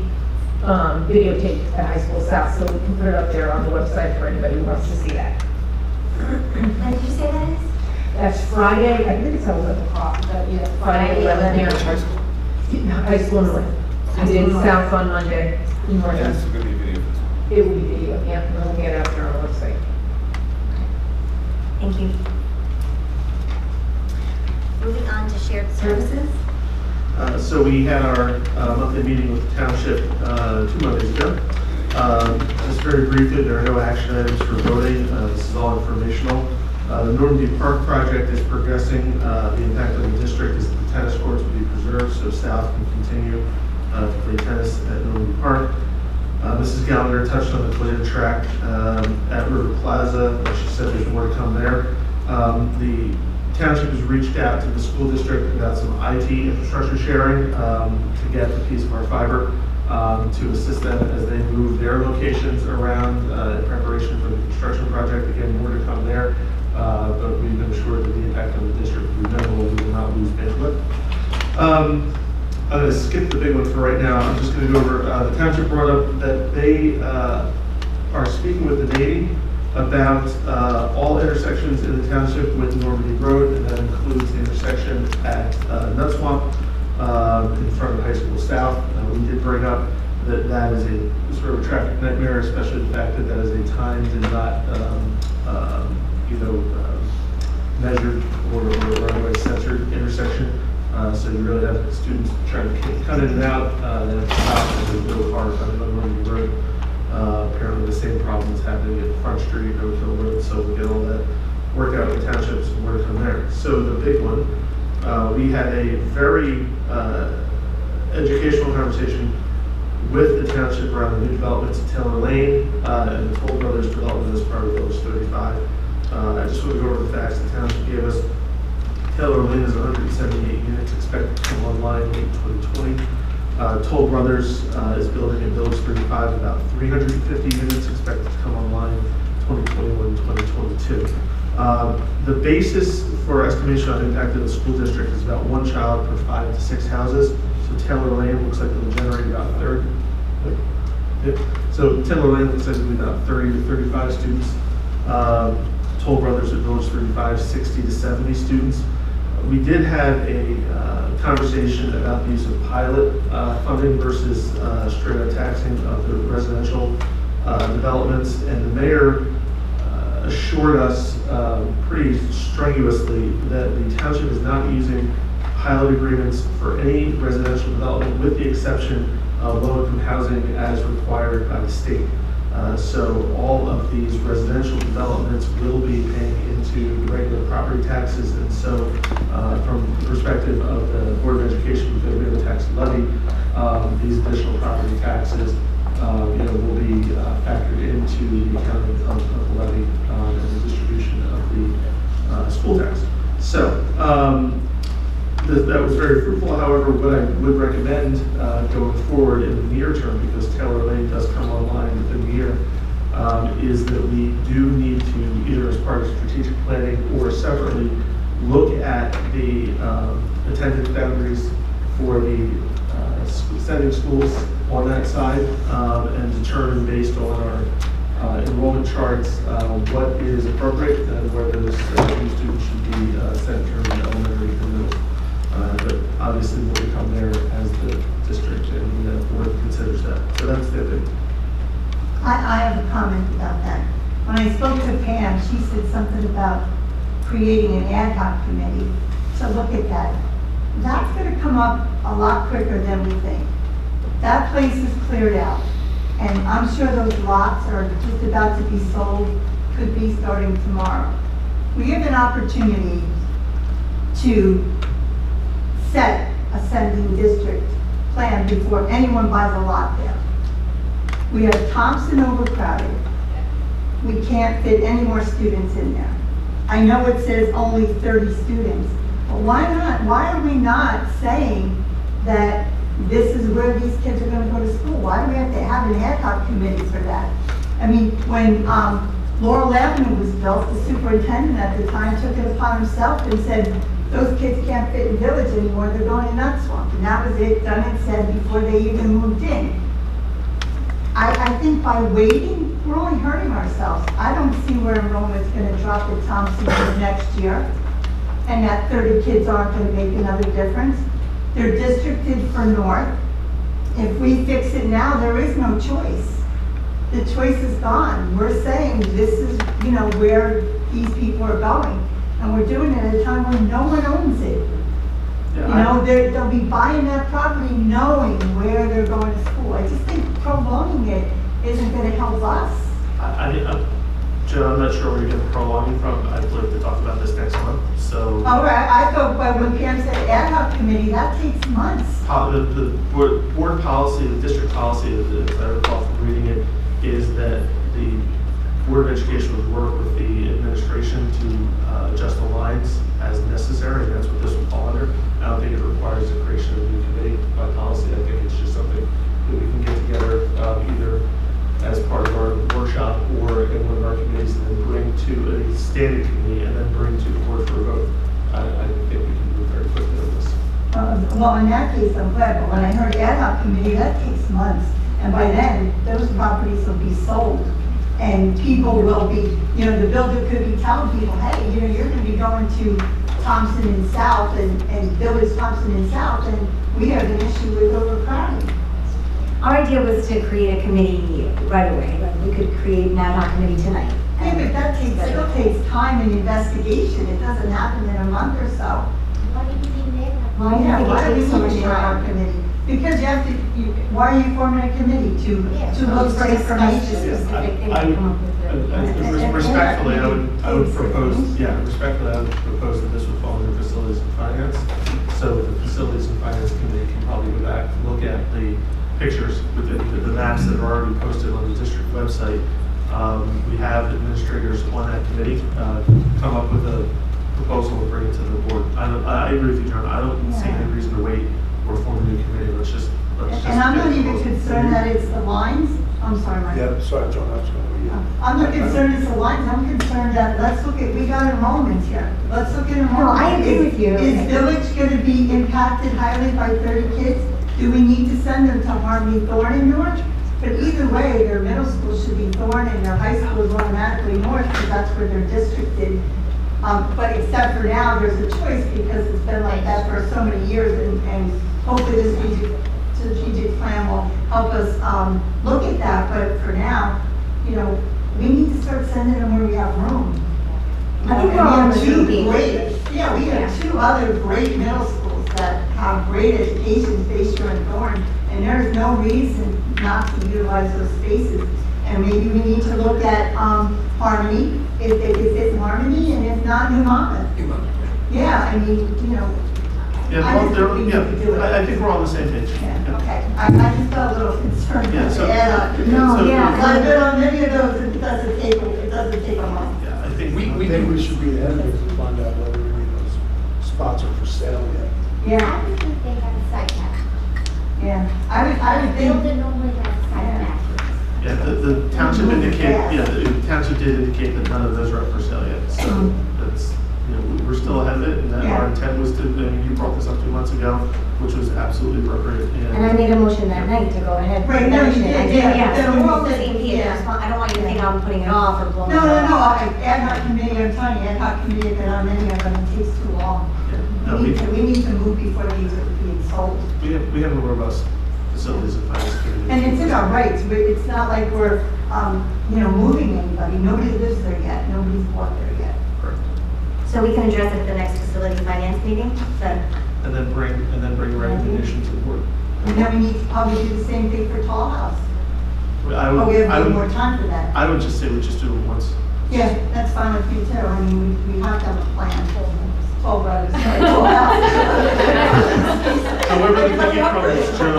videotaped at High School South, so we can put it up there on the website for anybody who wants to see that. When did you say that is? That's Friday, I think it's at 11 o'clock, but yeah, Friday, 11 here. High school? High school North. And then South on Monday. North. And it's going to be video. It will be video, yeah, and we'll get it up there on the website. Thank you. Moving on to shared services. So we had our monthly meeting with the township 2 Mondays ago. Just very briefly, there are no action items for voting. This is all informational. The Normandy Park project is progressing. The impact on the district is that the tennis courts will be preserved, so staff can continue to play tennis at Normandy Park. Mrs. Gallagher touched on the Toyota track at River Plaza. She said there's more to come there. The township has reached out to the school district about some IT infrastructure sharing to get a piece of our fiber to assist them as they move their locations around in preparation for the construction project. Again, more to come there, but we've been assured that the impact on the district will be minimal. We will not lose bandwidth. I'm going to skip the big one for right now. I'm just going to go over, the township brought up that they are speaking with the Navy about all intersections in the township with Normandy Road, and that includes the intersection at Nut Swamp in front of High School South. We did bring up that that is a sort of a traffic nightmare, especially the fact that that is a timed and not, measured or otherwise censored intersection. So you really have students trying to cut in and out, then it's stopped as they go hard on Normandy Road. Apparently the same problem is happening at Front Street, Oakville Road, so we'll get all that worked out with the townships and where to come there. So the big one, we had a very educational conversation with the township around the new developments at Taylor Lane and the Toll Brothers development as part of Village 35. I just want to go over the facts the township gave us. Taylor Lane is 178 units expected to come online in 2020. Toll Brothers is building in Village 35 about 350 units expected to come online 2021-2022. The basis for estimation on impact of the school district is about 1 child per 5 to 6 houses. So Taylor Lane looks like it'll generate about 30. Yep. So Taylor Lane looks like it'll be about 30 to 35 students. Toll Brothers at Village 35, 60 to 70 students. We did have a conversation about the use of pilot funding versus straight up taxing of the residential developments, and the mayor assured us pretty strenuously that the township is not using pilot agreements for any residential development with the exception of low-income housing as required by the state. So all of these residential developments will be paying into regular property taxes, and so from the perspective of the Board of Education, because we have a tax levy, these additional property taxes will be factored into the accounting of the levy and the distribution of the school tax. So that was very fruitful. However, what I would recommend going forward in the near term, because Taylor Lane does come online within the year, is that we do need to, either as part of strategic planning or separately, look at the attendance boundaries for the sending schools on that side and determine based on our enrollment charts what is appropriate and where those students should be sent during the elementary and middle. But obviously more to come there as the district and the board considers that. So that's the thing. I have a comment about that. When I spoke to Pam, she said something about creating an ad hoc committee to look at that. That's going to come up a lot quicker than we think. That place is cleared out, and I'm sure those lots are just about to be sold, could be starting tomorrow. We have an opportunity to set a sending district plan before anyone buys a lot there. We have Thompson overcrowded. We can't fit any more students in there. I know it says only 30 students, but why not? Why are we not saying that this is where these kids are gonna go to school? Why do we have to have an ad hoc committee for that? I mean, when Laurel Avenue was built, the superintendent at the time took it upon himself and said, those kids can't fit in Village anymore, they're going to Nut Swamp. And that was it, done and said before they even moved in. I think by waiting, we're only hurting ourselves. I don't see where enrollment's gonna drop at Thompson for next year, and that 30 kids aren't gonna make another difference. They're districted for North. If we fix it now, there is no choice. The choice is gone. We're saying this is, where these people are going. And we're doing it at a time when no one owns it. They'll be buying that property knowing where they're going to school. I just think prolonging it isn't going to help us. Joe, I'm not sure where you're getting prolonging from. I'd like to talk about this next month, so. All right, I thought when Pam said ad hoc committee, that takes months. The board policy, the district policy, as I recall from reading it, is that the Board of Education would work with the administration to adjust the lines as necessary, and that's what this would fall under. I don't think it requires the creation of a new committee by policy. I think it's just something that we can get together either as part of our workshop or in one of our committees and then bring to a standing committee and then bring to the board for a vote. I think we can move very quickly on this. Well, in that case, I'm glad, but when I heard ad hoc committee, that takes months. And by then, those properties will be sold. And people will be, the builder could be telling people, hey, you're going to be going to Thompson and South and Village Thompson and South, and we have an issue with overcrowding. Our idea was to create a committee right away. Like we could create an ad hoc committee tonight. Yeah, but that still takes time and investigation. It doesn't happen in a month or so. Why do you need an ad hoc? Why do we so need much an ad hoc committee? Because you have to, why are you forming a committee? To look for information? Respectfully, I would propose that this would fall under facilities and finance. So the facilities and finance committee can probably go back and look at the pictures with the maps that are already posted on the district website. We have administrators on that committee come up with a proposal and bring it to the board. I agree with you, John. I don't see any reason to wait or form a new committee. Let's just. And I'm not even concerned that it's the lines. I'm sorry, Mike. Yeah, sorry, John, that's going to be. I'm not concerned it's the lines. I'm concerned that we got enrollment here. Let's look at enrollment. No, I agree with you. Is Village going to be impacted highly by 30 kids? Do we need to send them to Harmony, Thorne, and North? But either way, their middle school should be Thorne and their high school is automatically North because that's where they're districted. But except for now, there's a choice because it's been like that for so many years and hopefully this strategic plan will help us look at that. But for now, we need to start sending them where we have room. I think we're on the same page. We have two other great middle schools that have great education, Bayshore and Thorne, and there's no reason not to utilize those spaces. And maybe we need to look at Harmony, if they could fit in Harmony, and if not, New Monmouth. Yeah, I mean, I think we're on the same page. Yeah, okay. I just got a little concerned. Yeah, so- I've been on many of those, and it doesn't take a month. Yeah, I think we should be ahead of it to find out whether any of those spots are for sale yet. Yeah, I would think they have a site map. yeah. I would think. Builder normally has a site map. Yeah, the township the township did indicate that none of those are up for sale yet. So that's, we're still ahead of it, and that our intent was to, you brought this up 2 months ago, which was absolutely appropriate. And I made a motion that night to go ahead. Right, no, you did, yeah. So we're all the same page. I don't want you to think I'm putting it off or blowing it No, off. ad hoc committee, I'm telling you, ad hoc committee, if there are many of them, it takes too long. No, We need to move before these are being sold. we have a robust facilities and finance committee. And it's in our rights, but it's not like we're, moving anybody. Nobody lives there yet. Nobody's bought there yet. Correct. So we can address it at the next facility finance meeting? And then bring recommendations to the board. And then we need to probably do the same thing for Tall House. We have a little more time for that. I would just say we just do it once. Yeah, that's fine with me too. I mean, we have to have a plan. 12 brothers, sorry, 12 houses. However, the cookie crumbles, Joe.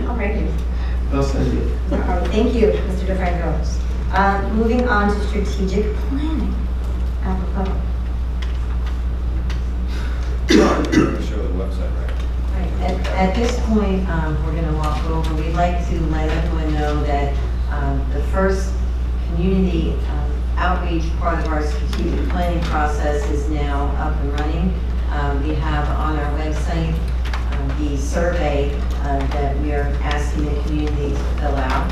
All right. Well said. All right, thank you, Mr. DeFranco. Moving on to strategic planning. You're going to show the website, right? Right. At this point, we're going to walk over. We'd like to let everyone know that the first community outreach part of our strategic planning process is now up and running. We have on our website the survey that we are asking the community to fill out.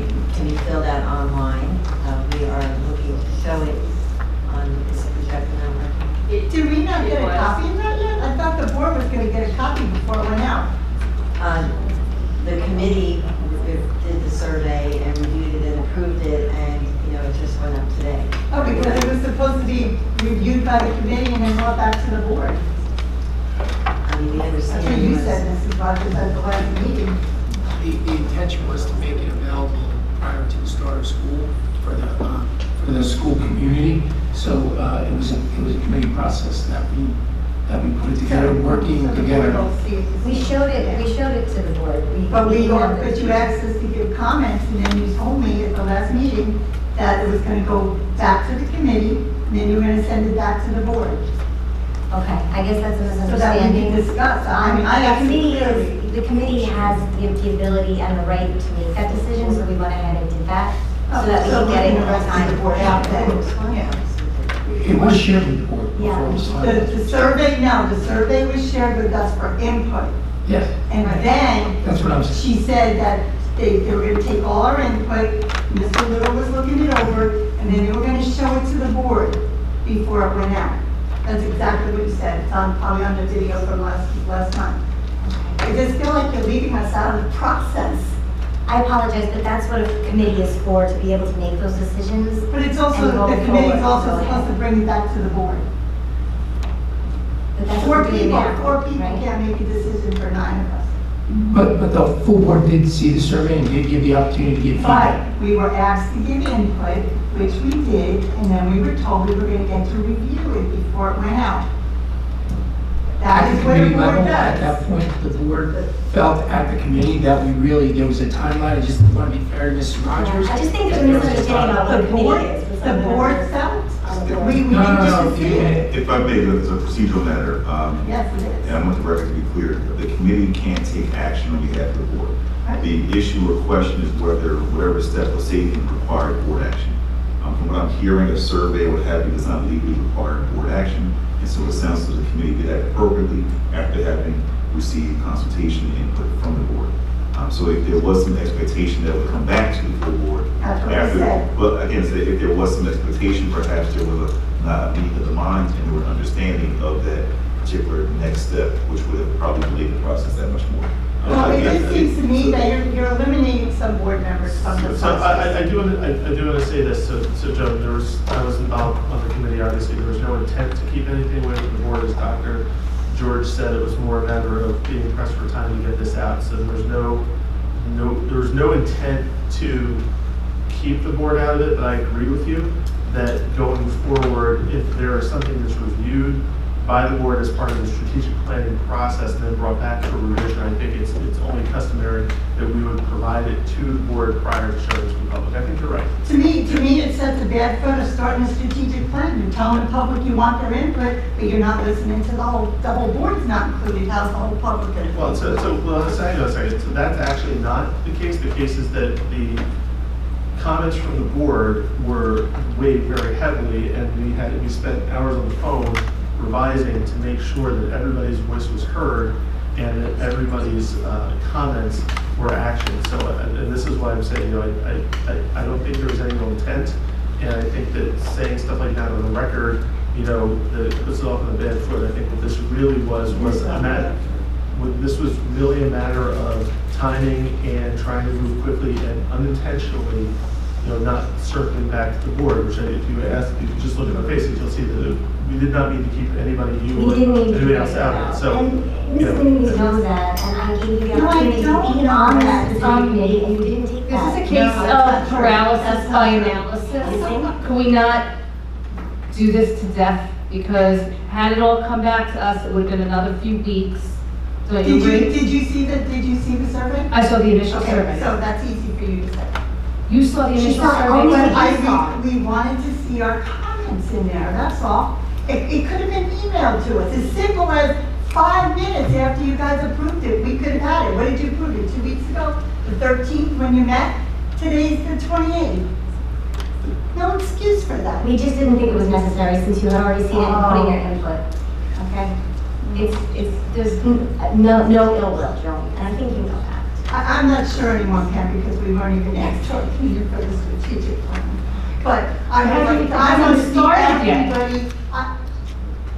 It can be filled out online. We are looking to show it on this projector network. Did we not get a copy of that yet? I thought the board was gonna get a copy before it went out. The committee did the survey and reviewed it and approved it, and, it just went up today. Oh, because it was supposed to be reviewed by the committee and then brought back to the board. I mean, we never That's seen what you it. said, Mrs. Rogers, at the last meeting. The intention was to make it available prior to the start of school for the school community. So it was a committee process that we put it together, working So the board together. will see it. We showed it to the board. But you asked us to give comments, and then you told me at the last meeting that it was gonna go back to the committee, and then you were gonna send it back to the board. Okay, I guess that's a So that we misunderstanding. can discuss. I mean, I asked you clearly. The committee has the ability and the right to make that decision, so we went ahead and did that, so that we can get it in the time. the board out then. Yeah. It was shared with the board before it was The survey was shared with us for input. Yes, And then that's what I'm saying. she said that they were gonna take all our input, Mr. Little was looking it over, and then they were gonna show it to the board before it went out. That's exactly what you said. It's probably on the video from last time. I just feel like you're leaving us out of the process. I apologize, but that's what a committee is for, to be able to make those decisions. But it's also, And go the committee's forward. also Go ahead. supposed to bring it back to the board. But that's Four what we're doing now, people right? can't make a decision for 9 of us. But the full board did see the survey and did give the opportunity to give feedback. But we were asked to give input, which we did, and then we were told we were gonna get to review it before it went out. That At is the what a committee board level, at that does. point, the board felt at the committee that there was a timeline. I just want to be fair to Mrs. Rogers. I just think there's a that there was a misunderstanding about what The a committee board, is. with the some of board members felt, on the board. we No, didn't no, just see it. If I may, it's a procedural matter. Yes, it is. And I want the record to be clear. The committee can't take action on behalf of the board. Right. The issue or question is whether whatever step was taken required board action. From what I'm hearing, a survey or what have you does not legally require board action. And so it sounds as the committee did that appropriately after having received consultation and input from the board. So if there was some expectation that would come back to the full board That's what I after, said. well, again, so if there was some expectation, perhaps there was not a meeting of the minds and there was understanding of that particular next step, which would have probably delayed the process that much more. Well, it Again, just seems to me that you're eliminating some board members from the So process. I do want to say this, so Joe, I was involved on the committee, obviously, there was no intent to keep anything with the board, as Dr. George said, it was more a matter of being pressed for time to get this out, so there was no intent to keep the board out of it, but I agree with you that going forward, if there is something that's reviewed by the board as part of the strategic planning process and then brought back for revision, I think it's only customary that we would provide it to the board prior to showing it to the public. I think you're right. To me, it sets a bad foot of starting a strategic plan. You're telling the public you want their input, but you're not listening to the whole board's not included. How's the whole public gonna? Well, let's hang on a second. So that's actually not the case. The case is that the comments from the board were weighed very heavily, and we spent hours on the phone revising to make sure that everybody's voice was heard and that everybody's comments were actioned. So, and this is why I'm saying, I don't think there was any real intent, and I think that saying stuff like that on the record, that puts it off on a bad foot. I think what this really was a matter. This was really a matter of timing and trying to move quickly and unintentionally, not circling back to the board, which if you just look at our faces, you'll see that we did not mean to keep anybody, We didn't need to anybody keep else it out. out. So, And Ms. Minnies knows that, and I gave you the opportunity to be on that specific committee, and you didn't take This that. is a case of paralysis by analysis. Can we not do this to death? Because had it all come back to us, it would have been another few weeks. Don't you agree? Did you see the survey? I saw the initial Okay, survey. so that's easy for you to say. You saw the She initial saw survey? only But the- we wanted to see our comments in there, that's all. It could have been emailed to us, as simple as 5 minutes after you guys approved it, we could have had it. What did you approve it, 2 weeks ago? The 13th when you met? Today's the 28th. No excuse for that. We just didn't think it was necessary since you had already seen it and putting your input, okay? There's no ill will, Joan, and I think you know that. I'm not sure anyone can because we weren't even asked to approve for the strategic plan. But I want to see everybody.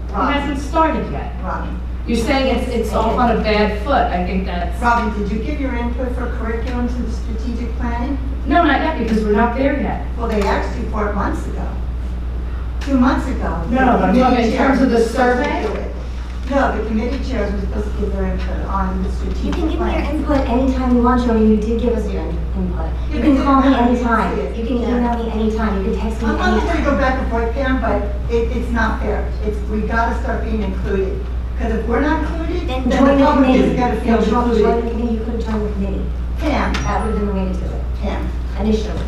It hasn't started yet. Robin. You're saying it's off on a bad foot. I think that's... Robin, did you give your input for curriculum to the strategic planning? No, not yet, because we're not there yet. Well, they asked you for it months ago. 2 months ago. No, but I'm talking in terms of the survey? No, the committee chairs were supposed to give their input on the strategic plan. You can give me your input anytime you want, Jody. You did give us your input. You can call me anytime. You can email me anytime. You can text me I'm not going to anytime. go back and forth, Pam, but it's not fair. We got to start being included. Because if we're not included, then the Join the public committee. is going to feel Join the included. committee. You could have joined the committee. Pam. That would have been the way to do it. Pam. Initially.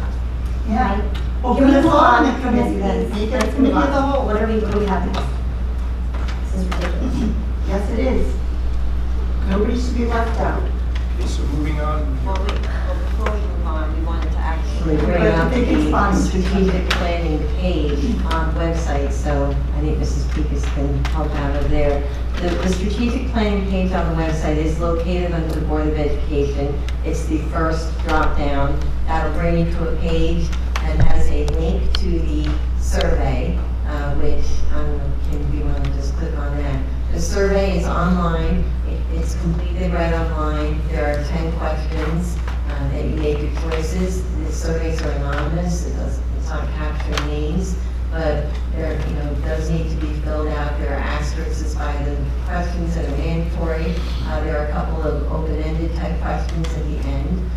Yeah. Right? Well, Can put we us move on on the committee then. Make it a Let's committee move of the on. whole. What do we have next? This is ridiculous. Yes, it is. Nobody should be left out. Okay, so moving on. Well, before we move on, we wanted to actually bring But up I think it's fine. the strategic planning page on the website, so I think Mrs. Pekus can help out over there. The strategic planning page on the website is located under the Board of Education. It's the first drop-down. That'll bring you to a page that has a link to the survey, which, can you want to just click on that? The survey is online. It's completely read online. There are 10 questions that you make your choices. The surveys are anonymous. It's not capturing names, but there, does need to be filled out. There are asterisks by the questions that are mandatory. There are a couple of open-ended type questions at the end,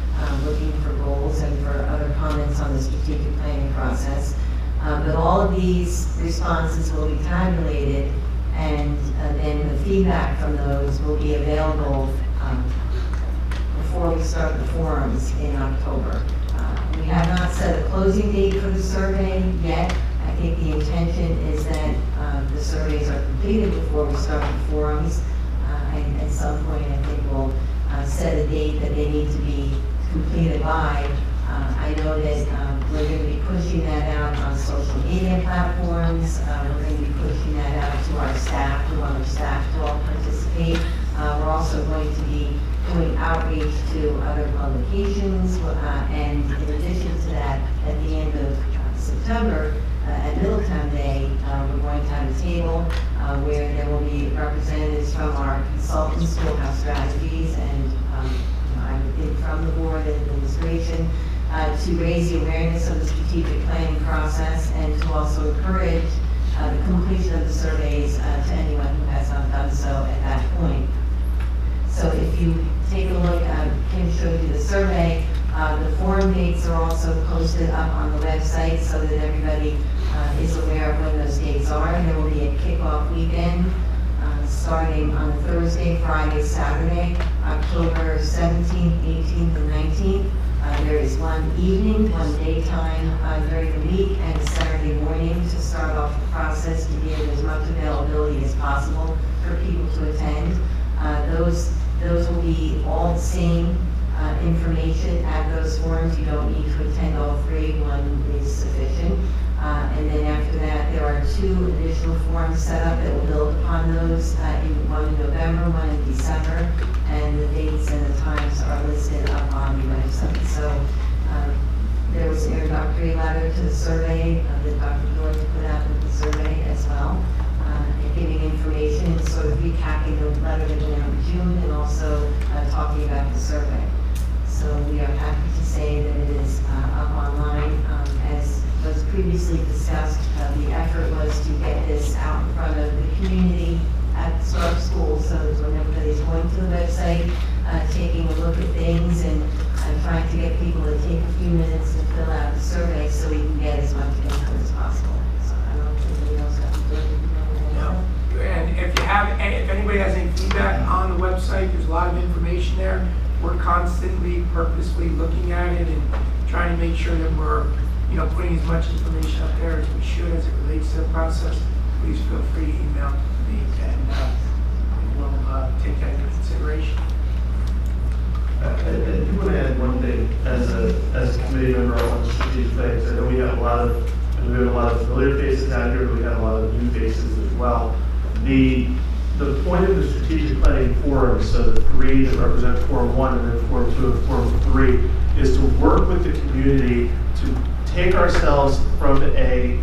looking for goals and for other comments on the strategic planning process. But all of these responses will be tabulated, and then the feedback from those will be available before we start the forums in October. We have not set a closing date for the survey yet. I think the intention is that the surveys are completed before we start the forums. And at some point, I think we'll set a date that they need to be completed by. I know that we're going to be pushing that out on social media platforms. We're going to be pushing that out to our staff. We want our staff to all participate. We're also going to be doing outreach to other publications. And in addition to that, at the end of September, at Middletown Day, we're going to have a table where there will be representatives from our consultants, Schoolhouse Strategies, and I think from the board and administration, to raise the awareness of the strategic planning process and to also encourage the completion of the surveys to anyone who has not done so at that point. So if you take a look, Kim showed you the survey. The forum dates are also posted up on the website so that everybody is aware of when those dates are. There will be a kickoff weekend starting on Thursday, Friday, Saturday, October 17th, 18th, and 19th. There is one evening, one daytime during the week, and Saturday morning to start off the process to give as much availability as possible for people to attend. Those will be all the same information at those forums. You don't need to attend all three. One is sufficient. And then after that, there are 2 additional forums set up that will build upon those, one in November, one in December, and the dates and the times are listed up on the website. So there was an introductory letter to the survey that Dr. George put out with the survey as well, and giving information and sort of recapping the letter that went out in June and also talking about the survey. So we are happy to say that it is up online. As was previously discussed, the effort was to get this out in front of the community at the start of school, so that when everybody's going to the website, taking a look at things and trying to get people to take a few minutes to fill out the survey so we can get as much input as possible. So I don't know if anybody else has to do anything. No. And if anybody has any feedback on the website, there's a lot of information there. We're constantly, purposely looking at it and trying to make sure that we're putting as much information up there as we should as it relates to the process, please feel free to email me and we'll take that into consideration. I do want to add one thing as a committee member on strategic things. I know we have a lot of familiar faces out here, but we have a lot of new faces as well. The point of the strategic planning forum, so the three that represent Forum 1 and then Forum 2 and Forum 3, is to work with the community to take ourselves from a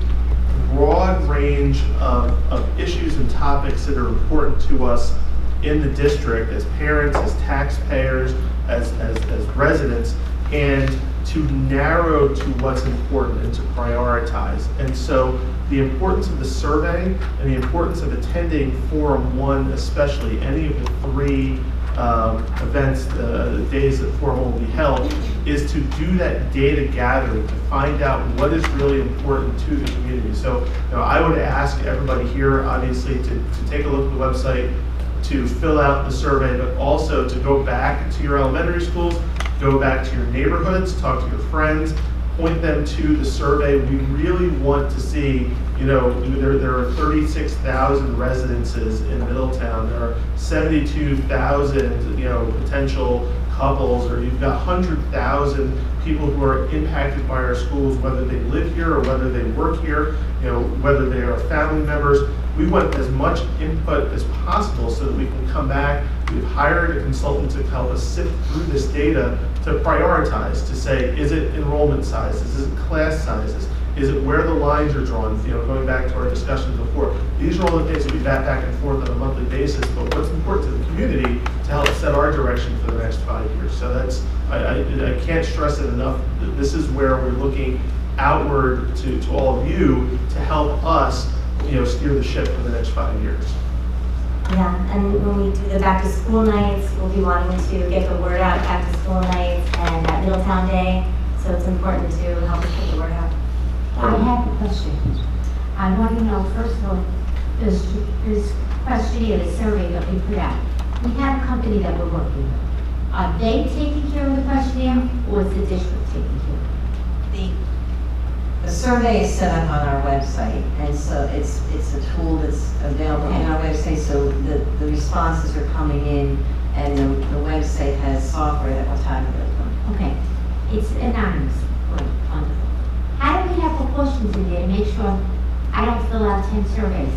broad range of issues and topics that are important to us in the district as parents, as taxpayers, as residents, and to narrow to what's important and to prioritize. And so the importance of the survey and the importance of attending Forum 1, especially any of the three events, the days that Forum 1 will be held, is to do that data gathering, to find out what is really important to the community. So I would ask everybody here, obviously, to take a look at the website, to fill out the survey, but also to go back to your elementary schools, go back to your neighborhoods, talk to your friends, point them to the survey. We really want to see, there are 36,000 residences in Middletown. There are 72,000, potential couples, or you've got 100,000 people who are impacted by our schools, whether they live here or whether they work here, whether they are family members. We want as much input as possible so that we can come back. We've hired a consultant to help us sift through this data to prioritize, to say, is it enrollment sizes? Is it class sizes? Is it where the lines are drawn? Going back to our discussions before. These are all the things that we back and forth on a monthly basis, but what's important to the community to help set our direction for the next 5 years. So that's, I can't stress it enough. This is where we're looking outward to all of you to help us steer the ship for the next 5 years. Yeah, and when we do the back to school nights, we'll be wanting to get the word out back to school nights and at Middletown Day. So it's important to help us get the word out. I have a question. I want to know, first of all, this questionnaire, the survey that we put out, we have a company that we're working with. Are they taking care of the questionnaire, or is the district taking care of it? The survey is set up on our website, and so it's a tool that's available on our website, so the responses are coming in, and the website has software that will tabulate them. Okay, it's anonymous. Good, wonderful. How do we have proportions in there to make sure I don't fill out 10 surveys?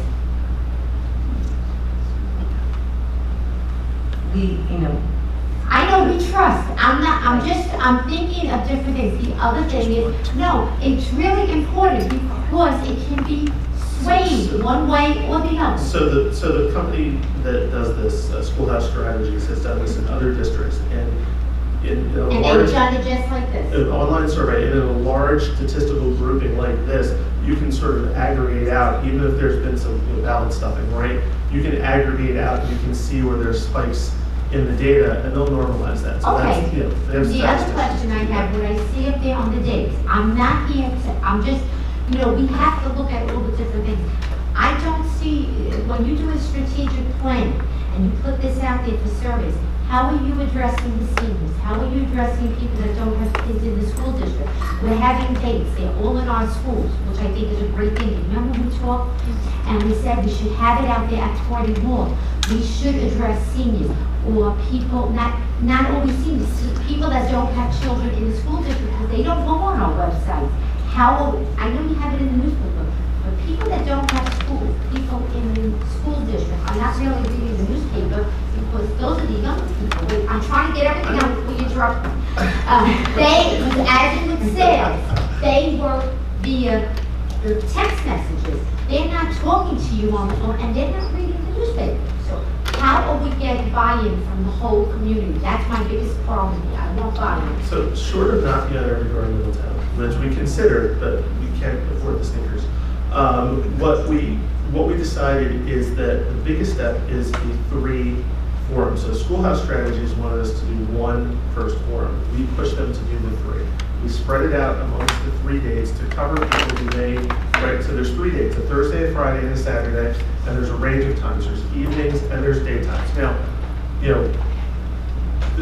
I know we trust. I'm thinking of different things. The other thing is, no, it's really important because it can be swayed one way or the other. So the company that does this, Schoolhouse Strategies, has done this in other districts, and they've done it just like this. An online survey, and in a large statistical grouping like this, you can sort of aggregate out, even if there's been some ballot stuffing, right? You can aggregate out, and you can see where there's spikes in the data, and they'll normalize that. So okay. That's, the other question I have, what I see up there on the dates, I'm not here to, I'm just, we have to look at all the different things. I don't see, when you do a strategic plan, and you put this out there for surveys, how are you addressing the seniors? How are you addressing people that don't have kids in the school district? We're having dates, they're all in our schools, which I think is a great thing. Remember we talked and we said we should have it out there at 40 more. We should address seniors or people, not always seniors, people that don't have children in the school district because they don't go on our website. I know you have it in the newspaper, but people that don't have schools, people in the school district are not really reading the newspaper because those are the young people. Wait, I'm trying to get everything out before you interrupt me. As in with sales, they work via the text messages. They're not talking to you on the phone and they're not reading the newspaper. So how are we getting buy-in from the whole community? That's my biggest problem here. I want buy-in. So short of knocking on every door in Middletown, which we considered, but we can't afford the sneakers. What we decided is that the biggest step is the 3 forums. So Schoolhouse Strategies wanted us to do 1 first forum. We pushed them to do the 3. We spread it out amongst the 3 dates to cover people who may, right? So there's 3 dates, a Thursday, a Friday, and a Saturday, and there's a range of times. There's evenings and there's daytimes. Now,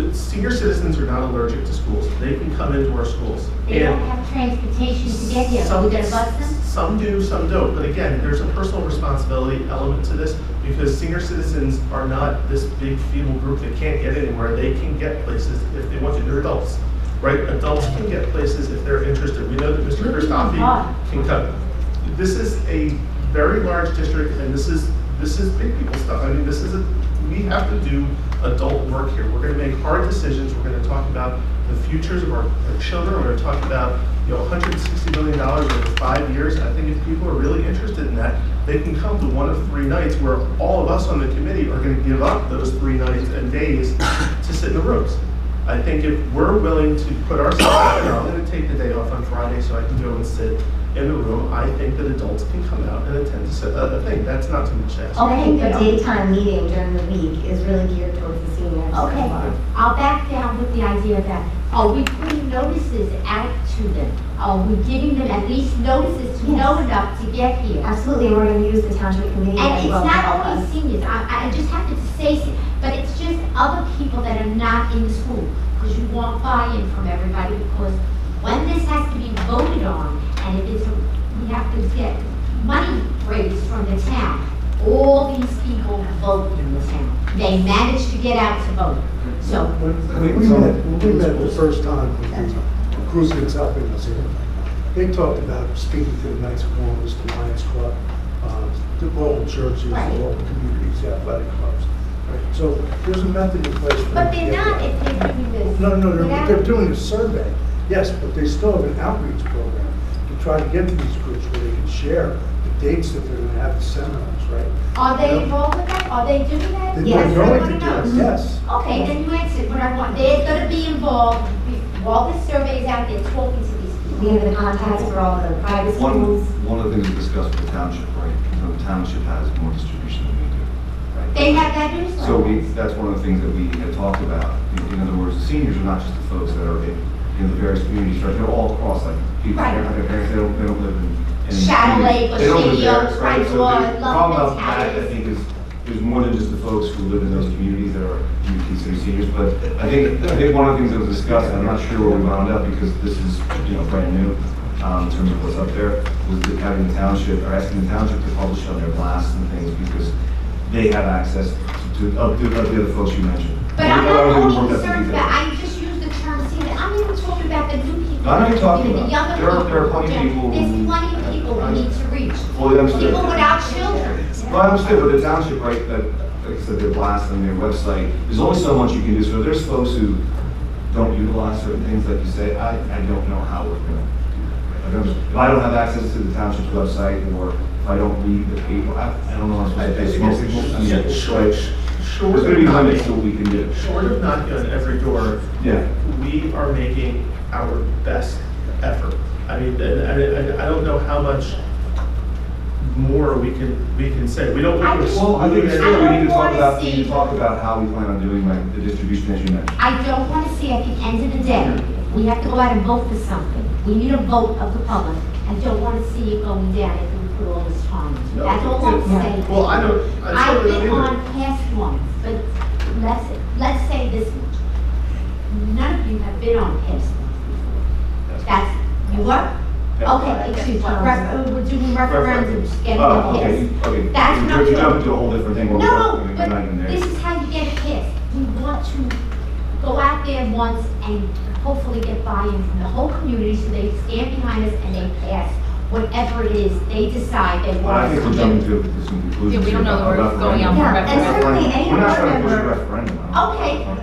the senior citizens are not allergic to schools. They can come into our schools. They don't have transportation to get here, so we gotta bus them? Some do, some don't. But again, there's a personal responsibility element to this because senior citizens are not this big feeble group that can't get anywhere. They can get places if they want to. They're adults, right? Adults can get places if they're interested. We know that Mr. Christofi can come. This is a very large district, and this is big people stuff. I mean, we have to do adult work here. We're going to make hard decisions. We're going to talk about the futures of our children. We're going to talk about $160 million over 5 years. I think if people are really interested in that, they can come to one of 3 nights where all of us on the committee are going to give up those 3 nights and days to sit in the rooms. I think if we're willing to put ourselves out there, I'm going to take the day off on Friday so I can go and sit in the room. I think that adults can come out and attend a thing. That's not too much to ask. Okay, a daytime meeting during the week is really geared towards the seniors. Okay, I'll back down with the idea that, are we putting notices out to them? Are we giving them at least notices to know enough to get here? Absolutely, and we're going to use the township committee And as it's well to not help only us. seniors, I just have to say, but it's just other people that are not in the school, because you want buy-in from everybody, because when this has to be voted on, and it is, we have to get money raised from the town, all these people vote in the town. They manage to get out to vote. So, When we met the first time, when Cruz was helping us here, they talked about speaking to the Knights of Columbus, the Lions Club, the local churches, the local communities, the athletic clubs. Right? So there's a method in place for but them to they're get not that. if they're doing this. No, without- they're doing a survey, yes, but they still have an outreach program to try to get to these groups where they can share the dates that they're going to have the seminars, right? Are they involved with that? Are they doing that? They're Yes, going I to want do to it, know. yes. Okay, then you answered what I want. They're gonna be involved, while this survey is out there, talking to these people. We have the contacts for all the private schools. One of the things we discussed with the township, right? The township has more distribution than we do. Right? They have that newsletter. So that's one of the things that we had talked about. In other words, the seniors are not just the folks that are in the various communities, right? They're all across, like, people, Right. their parents, they don't live in. Shadow Lake or They don't live Shady there, Oaks, right? Frank So Law, the problem Loveland's, about that, I Harris. think, is there's more than just the folks who live in those communities that are, you consider seniors. But I think one of the things that was discussed, and I'm not sure where we wound up because this is, brand new, in terms of what's up there, was that having the township, or asking the township to publish on their blasts and things because they have access to the other folks you mentioned. But I'm I don't not think we only worked out the concerned details. about, I just use the term senior, I'm even talking about the new people. I know you're talking The about. younger There are people. plenty of people There's who- plenty of people we need to reach. Fully understood. People without children. Well, I understand, but the township, right, that, like I said, their blast on their website, there's only so much you can do. So if there's folks who don't utilize certain things, like you say, I don't know how we're gonna do that. If I don't have access to the township's website, or if I don't read the paper, I don't know how I'm supposed to pay smoke signals. I mean, Yeah, right? short There's gonna be of limits to knocking- what we can do. Short of knocking on every door, Yeah. we are making our best effort. I mean, I don't know how much more we can say. We don't. Well, I think it's I still, we don't need to talk wanna about, see- how we plan on doing, like, the distribution as you mentioned. I don't want to see at the end of the day, we have to go out and vote for something. We need a vote of the public. I don't want to see it going down if we put all this time into it. No, That's all I'm yeah. saying. Well, I I've totally been don't on either. past ones, but let's say this much. None of you have been on past ones before. That's, you were? Okay, excuse me, we're doing referendums, getting Oh, them okay, passed. okay. That's what I'm You're doing. jumping to a whole different thing. where we're No, not- we're but not even there. this is how you get it passed. We want to go out there once and hopefully get buy-in from the whole community so they stand behind us and they pass whatever it is they decide they Well, I want us think to we're do. jumping to some conclusions. Yeah, we don't know here that we're about going out for referendum. Yeah, and certainly any We're not board trying to push a member, referendum. I don't Okay. think.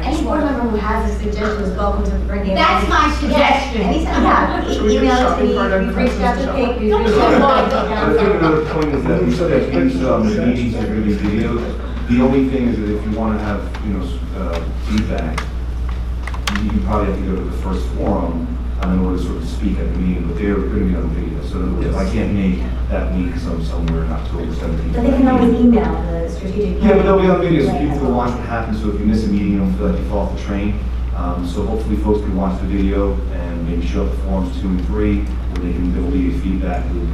any board member who has a suggestion is welcome to bring it. That's my suggestion. Anytime, yeah, Should we get email it to shopping cart me, we've reached out to Kate, we've reached out to But I think another point is that these meetings are going to be videoed. The only thing is that if you want to have, feedback, you probably have to go to the first forum in order to sort of speak at the meeting, but they're going to be on video. So in other words, if I can't make that meeting somewhere in October 17th. But they can always email the strategic. Yeah, but they'll be on video, so Right. people can watch what happens, so if you miss a meeting, you don't feel like you fall off the train. So hopefully folks can watch the video and maybe show up at forums 2 and 3, where there will be a feedback loop.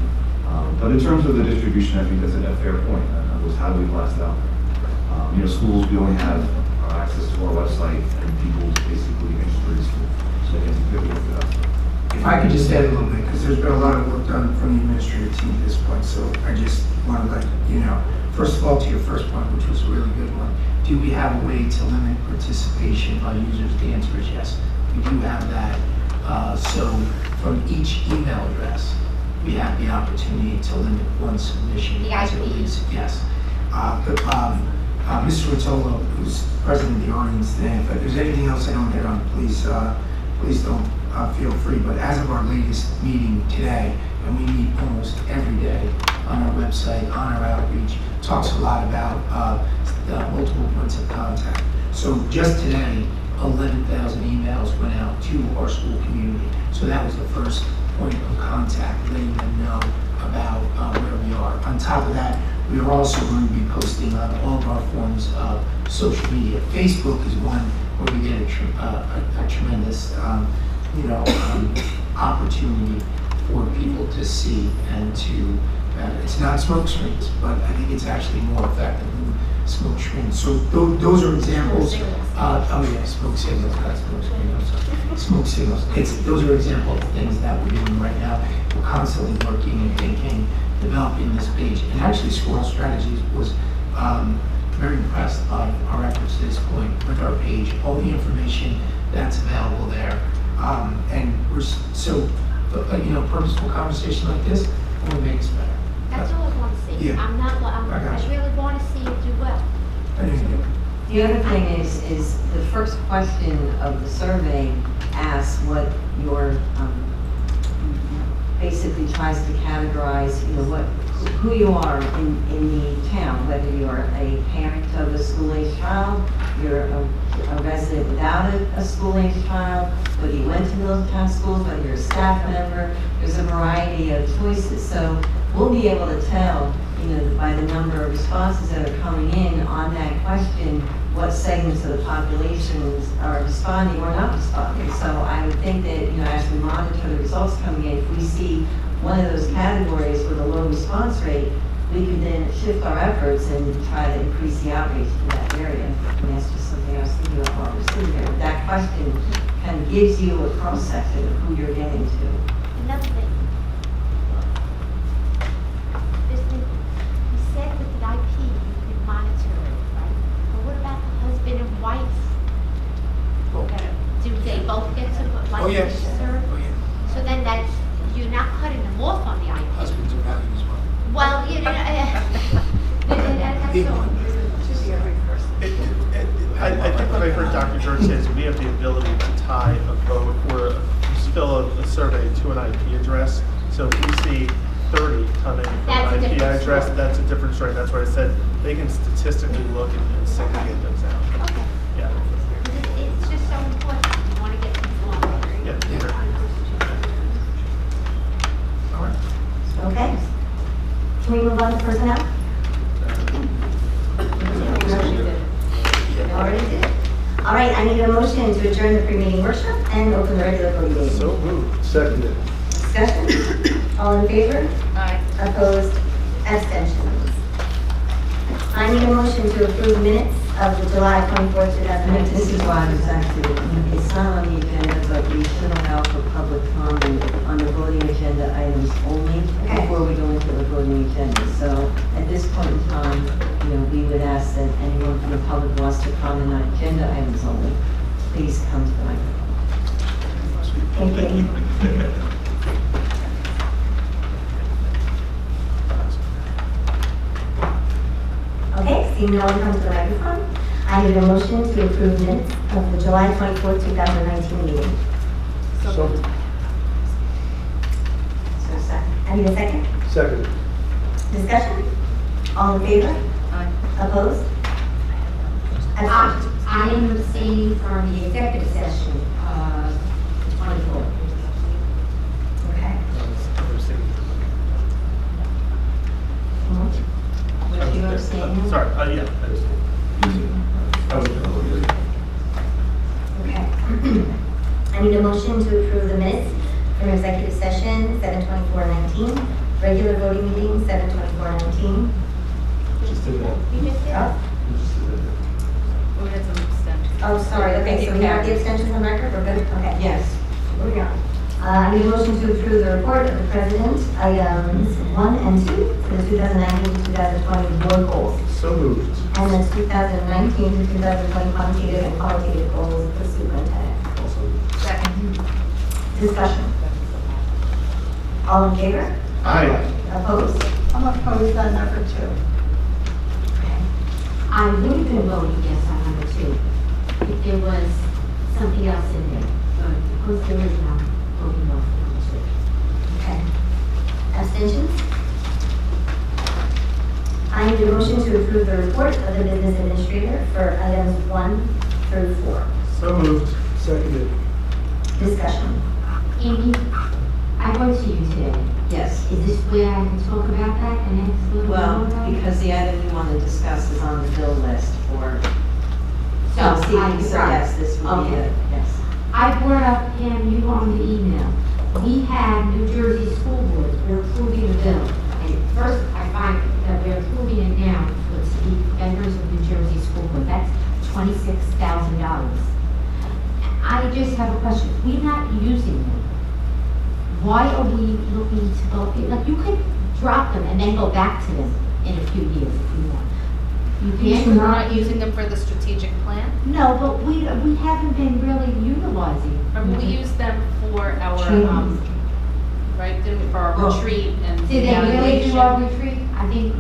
But in terms of the distribution, I think that's a fair point. Was how do we blast out? Schools, we only have access to our website, and people basically enter the school, so they can look it up. If I could just add a little bit, because there's been a lot of work done from the administrative team at this point, so I just want to let you know. First of all, to your first point, which was a really good one, do we have a way to limit participation by users? The answer is yes. We do have that. So from each email address, we have the opportunity to limit one submission. The as it IP. relates- Yes. Mr. Rotolo, who's president of the audience today, if there's anything else I don't hit on, please don't feel free. But as of our latest meeting today, and we meet almost every day on our website, on our outreach, talks a lot about multiple points of contact. So just today, 11,000 emails went out to our school community. So that was the first point of contact, letting them know about where we are. On top of that, we are also going to be posting on all of our forms of social media. Facebook is one where we get a tremendous, opportunity for people to see and to. It's not smoke screens, but I think it's actually more effective than smoke screens. So those are examples. Smoke signals, not smoke screens. Smoke signals. Those are examples of things that we're doing right now. We're constantly working and thinking, developing this page. And actually, Squirrel Strategies was very impressed by our efforts to this point with our page, all the information that's available there. And we're purposeful conversation like this only makes better. That's all I want to see. Yeah. I really want to see it do well. The other thing is the first question of the survey asks what your, basically tries to categorize, who you are in the town, whether you're a parent of a school-aged child, you're a resident without a school-aged child, whether you went to Middletown schools, whether you're a staff member. There's a variety of choices. So we'll be able to tell, by the number of responses that are coming in on that question, what segments of the populations are responding or not responding. So I would think that, as we monitor the results coming in, if we see one of those categories with a low response rate, we can then shift our efforts and try to increase the outreach to that area. And that's just something I was thinking about while we're sitting here. That question kind of gives you a cross-section of who you're getting to. Another thing. You said with the IP, you can monitor it, right? But what about the husband and wife? Do they both get to serve? Oh, yeah. So then you're not cutting them off on the IP. Husbands are valued as well. Well, Big one. I think what I heard Dr. George say is we have the ability to tie a vote or fill a survey to an IP address. So if we see 30 coming from an IP address, that's a different story. That's why I said they can statistically look and segregate those out. Okay. Yeah. It's just so important. You want to get people on there. Yeah. All right. Okay. Can we move on to personnel? Already did. All right, I need a motion to adjourn the pre-meeting workshop and open the regular board meeting. So moved. Seconded. Discussion? All in favor? Aye. Opposed? Abstentions? I need a motion to approve minutes of the July 24th, 2019. This is why it's actually, it's not on the agenda, but we should allow for public comment on the voting agenda items only before we go into the voting agenda. So at this point in time, we would ask that anyone from the public who wants to comment on agenda items only, please come to the microphone. Thank you. Okay, seeing no one come to the microphone, I need a motion to approve minutes of the July 24th, 2019 meeting. So moved. So second. I need a second. Seconded. Discussion? All in favor? Aye. Opposed? I am abstaining from the executive session, 24. Okay. Would you abstain? Sorry, yeah. Okay. I need a motion to approve the minutes from executive session 7/24/19, regular voting meeting 7/24/19. Just did that. You just did? Oh, We had some extensions. Oh, sorry, okay, so we have the extensions on record, we're good? Okay. Yes. Here we go. I need a motion to approve the report of the president, items 1 and 2, for the 2019 to 2020 board goals, So moved. and the 2019 to 2020 quantitative and qualitative goals of the superintendent. Also. Second. Discussion. All in favor? Aye. Opposed? I'm opposed on number 2. I would have been voting yes on number 2 if there was something else in there. But because there is now, voting no for number 2. Okay. Abstentions? I need a motion to approve the report of the business administrator for items 1 through 4. So moved. Seconded. Discussion. Amy, I wrote to you today. Yes. Is this where I can talk about that and ask a little Well, more about it? because the item you want to discuss is on the bill list for, So, so yes, this would be Okay. it, yes. I brought up, Pam, you on the email. We have New Jersey school boards, we're approving a bill. And first, I find that we're approving it now for to be members of New Jersey school board. That's $26,000. I just have a question. We're not using them. Why are we looking to go, like, you could drop them and then go back to them in a few years if you want. You Because can't we're not using them for the strategic plan. No, but we haven't been really utilizing. Remember, we use them for our, Trainings. right, didn't we, for our retreat and Did they really do evaluation. our retreat? I think.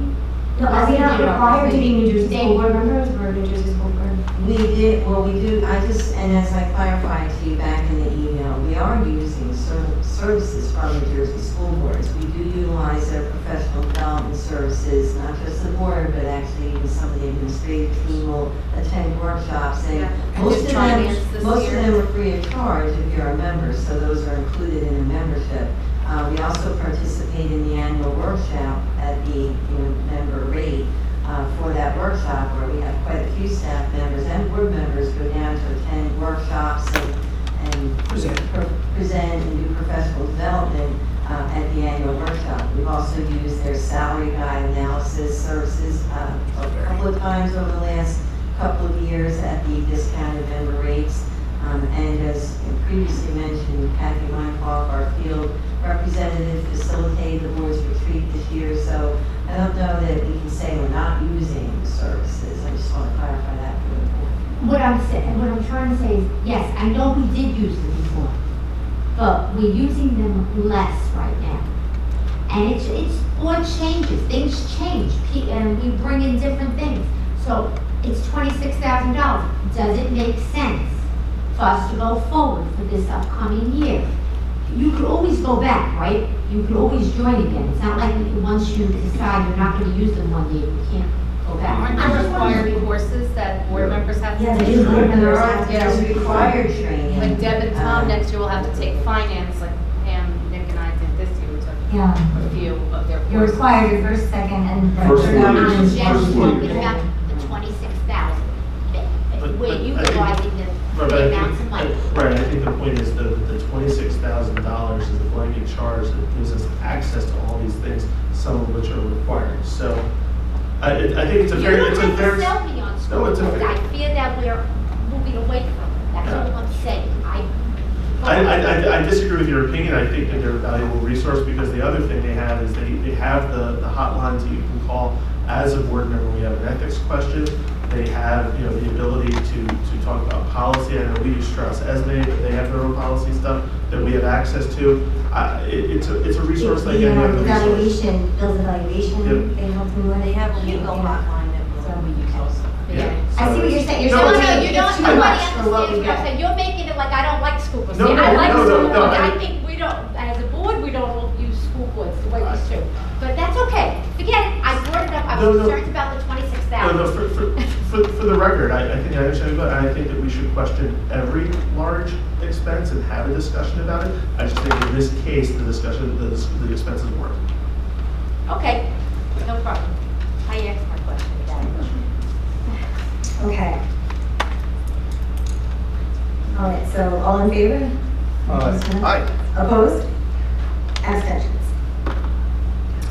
No, are they not They did our required to be retreat. New Jersey They school board were. members or New Jersey school board? We did, well, we do, and as I clarified to you back in the email, we are using services from the Jersey school boards. We do utilize their professional development services, not just the board, but actually even some of the administrative team will attend workshops. And Yeah. And most did of finance them, this most of year. them are free of charge if you're a member, so those are included in the membership. We also participate in the annual workshop at the member rate. For that workshop, where we have quite a few staff members and board members go down to attend workshops and present and do professional development at the annual workshop. We've also used their salary guide analysis services a couple of times over the last couple of years at the discounted member rates. And as previously mentioned, Kathy Weinkauf, our field representative, facilitated the board's retreat this year. So I don't know that we can say we're not using the services. I just want to clarify that for the board. What I'm trying to say is, yes, I know we did use them before, but we're using them less right now. And it's board changes, things change, and we bring in different things. So it's $26,000. Does it make sense for us to go forward for this upcoming year? You could always go back, right? You could always join again. It's not like once you decide you're not going to use them one day, you can't go back. Aren't I'm there just wondering. required courses that board members have to Yeah, take? they do. Board members There have are, to there's take required training. Like Deb and Tom Uh, next year will have to take finance, like Pam, Nick, and I did this year. We took Yeah. a few of their You're courses. required your first, second, and First third. one. I'm First just one. talking about the 26,000. We're I think- utilizing the amounts of money. Right, I think the point is the $26,000 is the blanket charge that gives us access to all these things, some of which are required. So I think it's a You very, don't it's a have to very. sell me on school No, it's a boards. fair- I fear that we're moving away from it. That's Yeah. all I'm saying. I disagree with your opinion. I think that they're a valuable resource because the other thing they have is they have the hotlines that you can call as a board member when you have an ethics question. They have, the ability to talk about policy. I know we use Strauss Esme, but they have their own policy stuff that we have access to. It's a resource like any other resource. Evaluation, Bill's evaluation, Yep. they help me with. They have a legal hotline that we use also. Yeah. I see what you're saying. You're No, saying it's- it's you don't, too nobody much for what understands we what I'm get. saying. You're making it like I don't like school boards. No, See, no, I like no, school no, boards. I- I think we don't, as a board, we don't use school boards the way we should. But that's okay. Forget it. I brought it up. I No, was no. concerned about the 26,000. No, for the record, I think I understand, but I think that we should question every large expense and have a discussion about it. I just think in this case, the expenses work. Okay, no problem. I asked my question. Okay. All right, so all in favor? Aye. Opposed? Abstentions?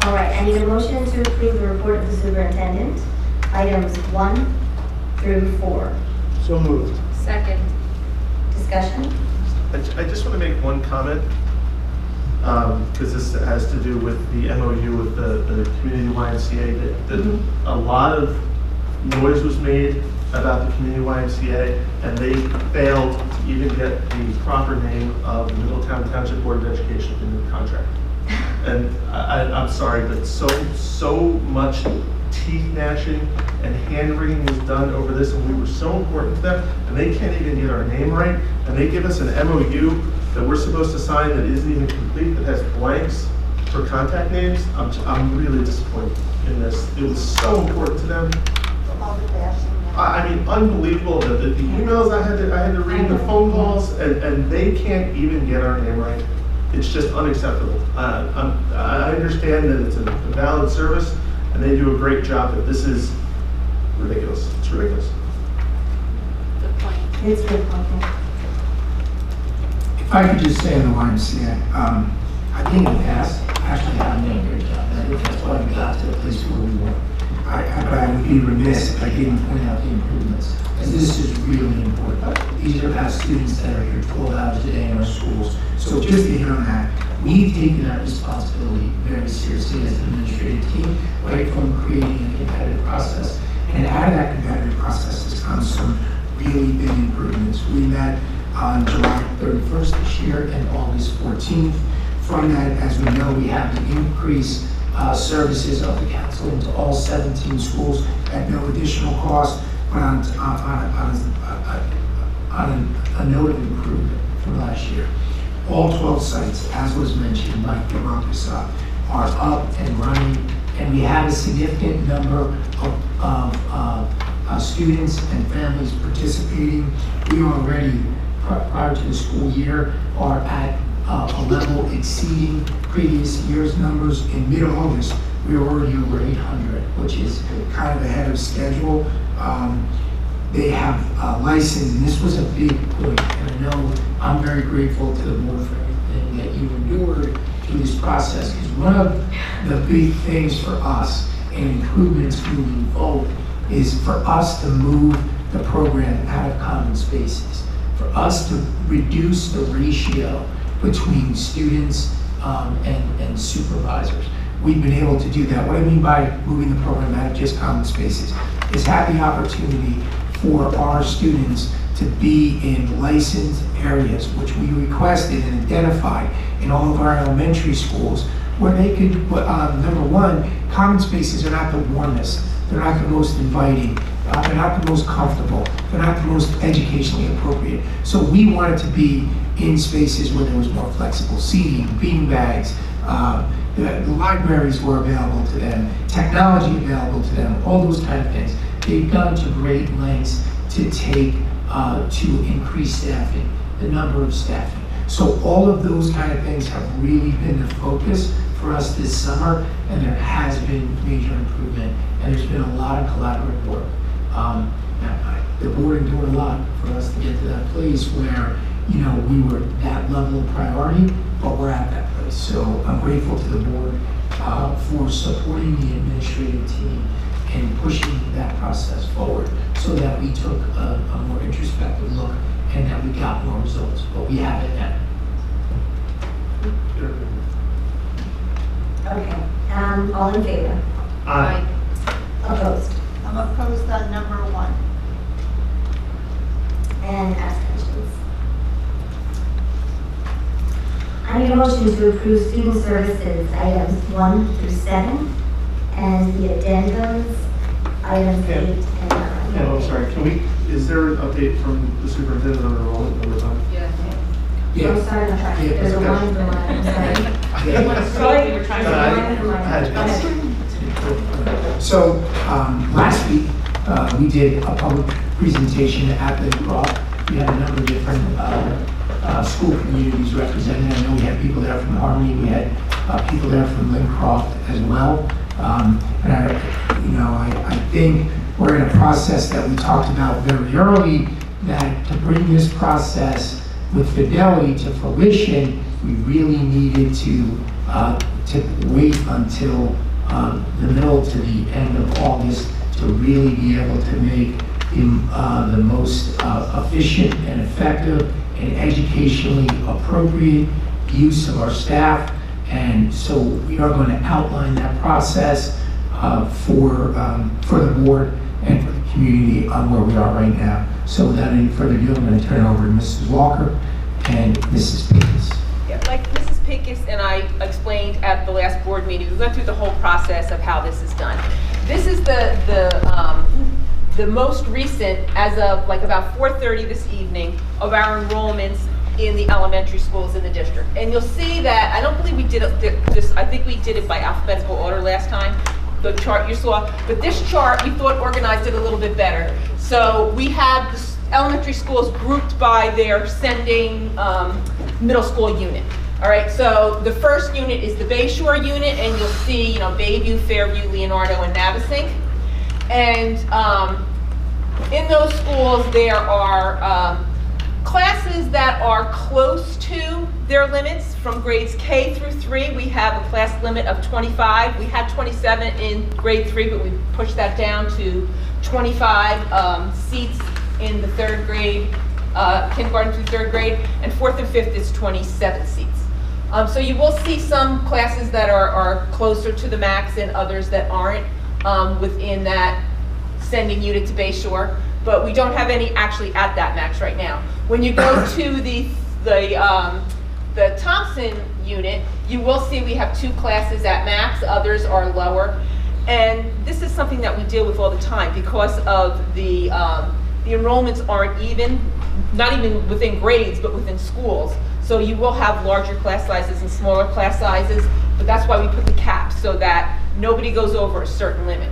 All right, I need a motion to approve the report of the superintendent, items 1 through 4. So moved. Second. Discussion? I just want to make one comment, because this has to do with the MOU with the community YMCA, that a lot of noise was made about the community YMCA, and they failed to even get the proper name of the Middletown Township Board of Education in the contract. And I'm sorry, but so much teeth gnashing and hand-wringing was done over this, and we were so important to them, and they can't even get our name right, and they give us an MOU that we're supposed to sign that isn't even complete, that has blanks for contact names. I'm really disappointed in this. It was so important to them. I mean, unbelievable, the emails I had to read, the phone calls, and they can't even get our name right. It's just unacceptable. I understand that it's a valid service, and they do a great job, but this is ridiculous. It's ridiculous. Good point. It's good point. If I could just say on the YMCA, I think in the past, actually haven't done a great job. I think that's why we got to the place where we were. But I would be remiss if I didn't point out the improvements, because this is really important. These are past students that are here 12 hours a day in our schools. So just to hit on that, we've taken that responsibility very seriously as an administrative team, right from creating a competitive process. And out of that competitive process has come some really big improvements. We met on July 31st this year and August 14th. From that, as we know, we have to increase services of the council into all 17 schools at no additional cost, but on a note of improvement from last year. All 12 sites, as was mentioned, Mike brought this up, are up and running, and we have a significant number of students and families participating. We already, prior to the school year, are at a level exceeding previous year's numbers. In mid-August, we were already over 800, which is kind of ahead of schedule. They have licensed, and this was a big point, and I know I'm very grateful to the board for everything that you endured through this process, because one of the big things for us and improvements moving forward is for us to move the program out of common spaces, for us to reduce the ratio between students and supervisors. We've been able to do that. What I mean by moving the program out of just common spaces is have the opportunity for our students to be in licensed areas, which we requested and identified in all of our elementary schools, where they could, number one, common spaces are not the warmest, they're not the most inviting, they're not the most comfortable, they're not the most educationally appropriate. So we wanted to be in spaces where there was more flexible seating, bean bags, the libraries were available to them, technology available to them, all those kind of things. They've gone to great lengths to take, to increase staffing, the number of staffing. So all of those kind of things have really been the focus for us this summer, and there has been major improvement, and there's been a lot of collaborative work. The board endured a lot for us to get to that place where, you know, we were that level of priority, but we're at that place. So I'm grateful to the board for supporting the administrative team and pushing that process forward so that we took a more introspective look and that we got more results, but we have it now. Okay, all in favor? Aye. Opposed? I'm opposed on number 1. And abstentions. I need a motion to approve student services items 1 through 7 and the addendums, items 8 and 9. Yeah, I'm sorry, is there an update from the superintendent on enrollment number 5? Yeah. I'm sorry, I'm trying. There's a line for line, I'm sorry. We were trying to- Go ahead. So last week, we did a public presentation at the Croft. We had a number of different school communities represented. I know we had people there from Harmony, we had people there from Lincroft as well. And I think we're in a process that we talked about very early, that to bring this process with fidelity to fruition, we really needed to wait until the middle to the end of August to really be able to make the most efficient and effective and educationally appropriate use of our staff. And so we are going to outline that process for the board and for the community on where we are right now. So without any further ado, I'm going to turn it over to Mrs. Walker and Mrs. Pincus. Yeah, like Mrs. Pincus and I explained at the last board meeting, we went through the whole process of how this is done. This is the most recent, as of like about 4:30 this evening, of our enrollments in the elementary schools in the district. And you'll see that, I don't believe we did this, I think we did it by alphabetical order last time, the chart you saw, but this chart, we thought organized it a little bit better. So we have the elementary schools grouped by their sending middle school unit. All right, so the first unit is the Bayshore unit, and you'll see, Bayview, Fairview, Leonardo, and Navesink. And in those schools, there are classes that are close to their limits. From grades K through 3, we have a class limit of 25. We had 27 in grade 3, but we pushed that down to 25 seats in the 3rd grade, kindergarten through 3rd grade, and 4th and 5th is 27 seats. So you will see some classes that are closer to the max and others that aren't within that sending unit to Bayshore, but we don't have any actually at that max right now. When you go to the Thompson unit, you will see we have 2 classes at max, others are lower. And this is something that we deal with all the time because of the enrollments aren't even, not even within grades, but within schools. So you will have larger class sizes and smaller class sizes, but that's why we put the cap so that nobody goes over a certain limit.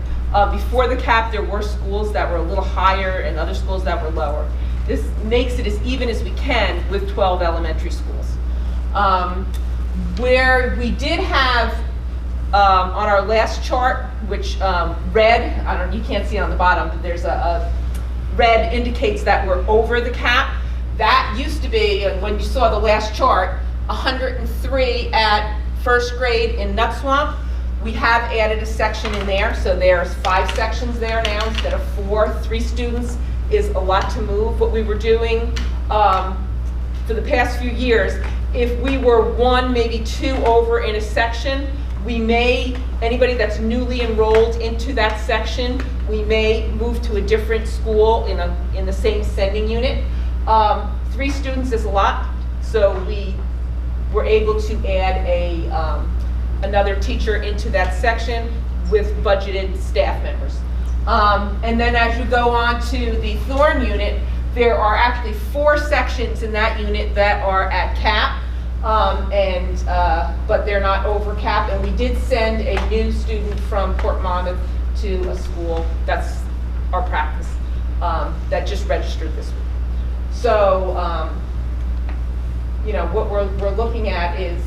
Before the cap, there were schools that were a little higher and other schools that were lower. This makes it as even as we can with 12 elementary schools. Where we did have, on our last chart, which red, you can't see it on the bottom, but there's a red indicates that we're over the cap. That used to be, when you saw the last chart, 103 at 1st grade in Nut Swamp. We have added a section in there, so there's 5 sections there now instead of 4. 3 students is a lot to move. What we were doing for the past few years, if we were 1, maybe 2 over in a section, we may, anybody that's newly enrolled into that section, we may move to a different school in the same sending unit. 3 students is a lot, so we were able to add another teacher into that section with budgeted staff members. And then as you go on to the Thorn unit, there are actually 4 sections in that unit that are at cap, but they're not over cap. And we did send a new student from Port Monmouth to a school, that's our practice, that just registered this week. So, what we're looking at is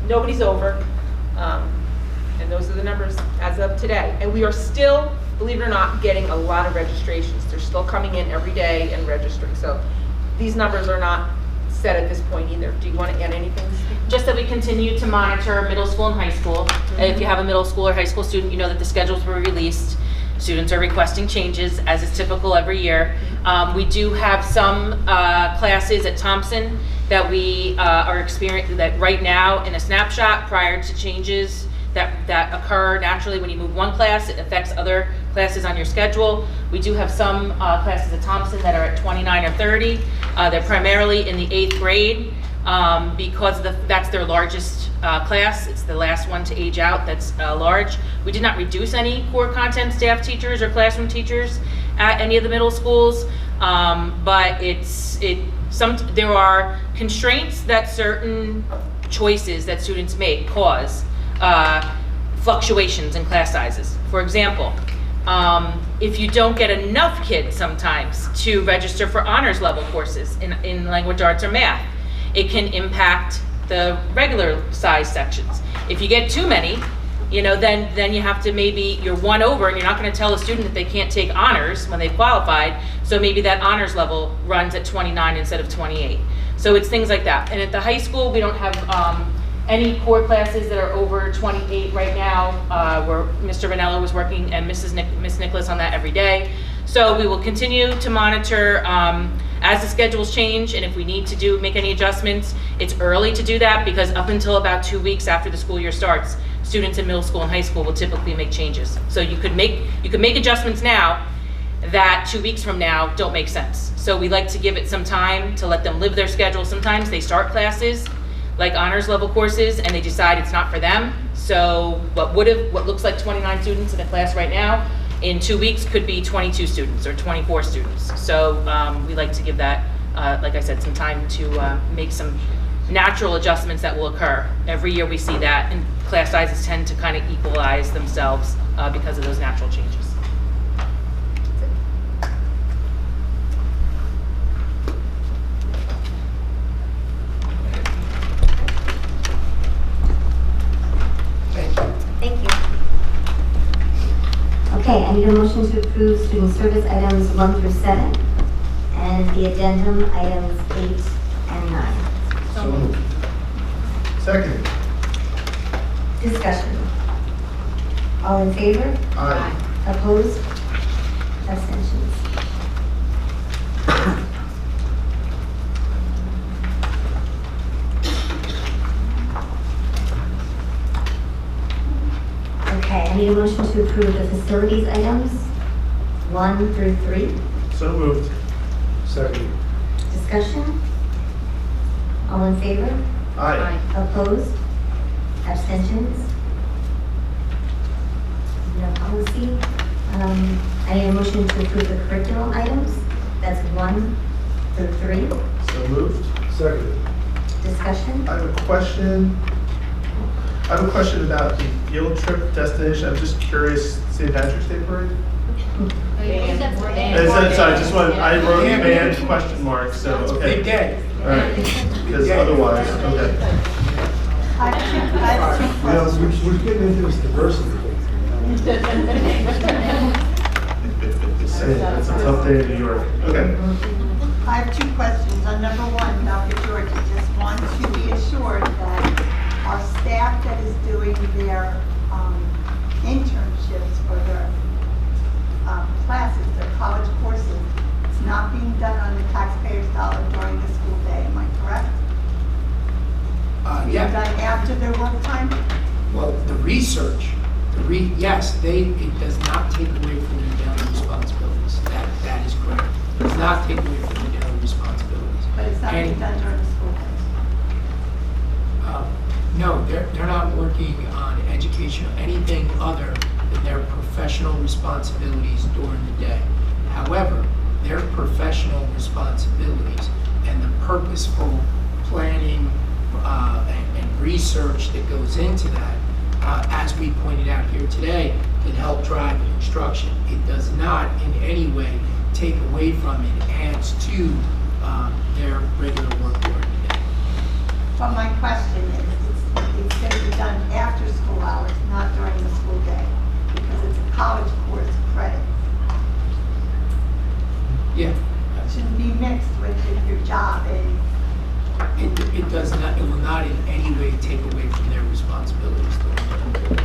nobody's over, and those are the numbers as of today. And we are still, believe it or not, getting a lot of registrations. They're still coming in every day and registering. So these numbers are not set at this point either. Do you want to add anything? Just that we continue to monitor middle school and high school. If you have a middle school or high school student, you know that the schedules were released. Students are requesting changes, as is typical every year. We do have some classes at Thompson that we are experiencing that right now in a snapshot prior to changes that occur naturally when you move one class. It affects other classes on your schedule. We do have some classes at Thompson that are at 29 or 30. They're primarily in the 8th grade because that's their largest class. It's the last one to age out that's large. We did not reduce any core content staff teachers or classroom teachers at any of the middle schools, but there are constraints that certain choices that students make cause fluctuations in class sizes. For example, if you don't get enough kids sometimes to register for honors level courses in language arts or math, it can impact the regular size sections. If you get too many, then you have to you're 1 over and you're not going to tell a student that they can't take honors when they've qualified, so maybe that honors level runs at 29 instead of 28. So it's things like that. And at the high school, we don't have Any core classes that are over 28 right now, where Mr. Vanello was working and Miss Nicholas on that every day. So we will continue to monitor as the schedules change, and if we need to make any adjustments. It's early to do that because up until about 2 weeks after the school year starts, students in middle school and high school will typically make changes. So you could make adjustments now that 2 weeks from now don't make sense. So we like to give it some time to let them live their schedule. Sometimes they start classes like honors level courses and they decide it's not for them. So what looks like 29 students in a class right now, in 2 weeks could be 22 students or 24 students. So we like to give that, like I said, some time to make some natural adjustments that will occur. Every year we see that, and class sizes tend to kind of equalize themselves because of those natural changes. Thank you. Okay, I need a motion to approve student service items 1 through 7 and the addendum items 8 and 9. So moved. Second. Discussion. All in favor? Aye. Opposed? Abstentions? Okay, I need a motion to approve the facilities items 1 through 3. So moved. Second. Discussion? All in favor? Aye. Opposed? Abstentions? No policy. I need a motion to approve the curriculum items. That's 1 through 3. So moved. Second. Discussion? I have a question. About the field trip destination. I'm just curious, St. Patrick's Day parade? I wrote band question mark, so, It's a okay. big day. All right, because otherwise, okay. We're getting into this diversity Just saying, it's a tough day in New York. Okay. I have 2 questions. On number 1, Dr. George, I just want to be assured that our staff that is doing their internships or their classes, their college courses, it's not being done on the taxpayer's dollar during the school day. Am I correct? Yeah. Done after their work time? Well, the research, yes, it does not take away from their daily responsibilities. That is correct. It does not take away from their daily responsibilities. But it's not being done during the school days. No, they're not working on education or anything other than their professional responsibilities during the day. However, their professional responsibilities and the purposeful planning and research that goes into that, as we pointed out here today, can help drive instruction. It does not in any way take away from it, adds to their regular work during the day. But my question is, it's going to be done after school hours, not during the school day, because it's a college course credit. Yeah. It shouldn't be mixed with your job and It does not, it will not in any way take away from their responsibilities during the day.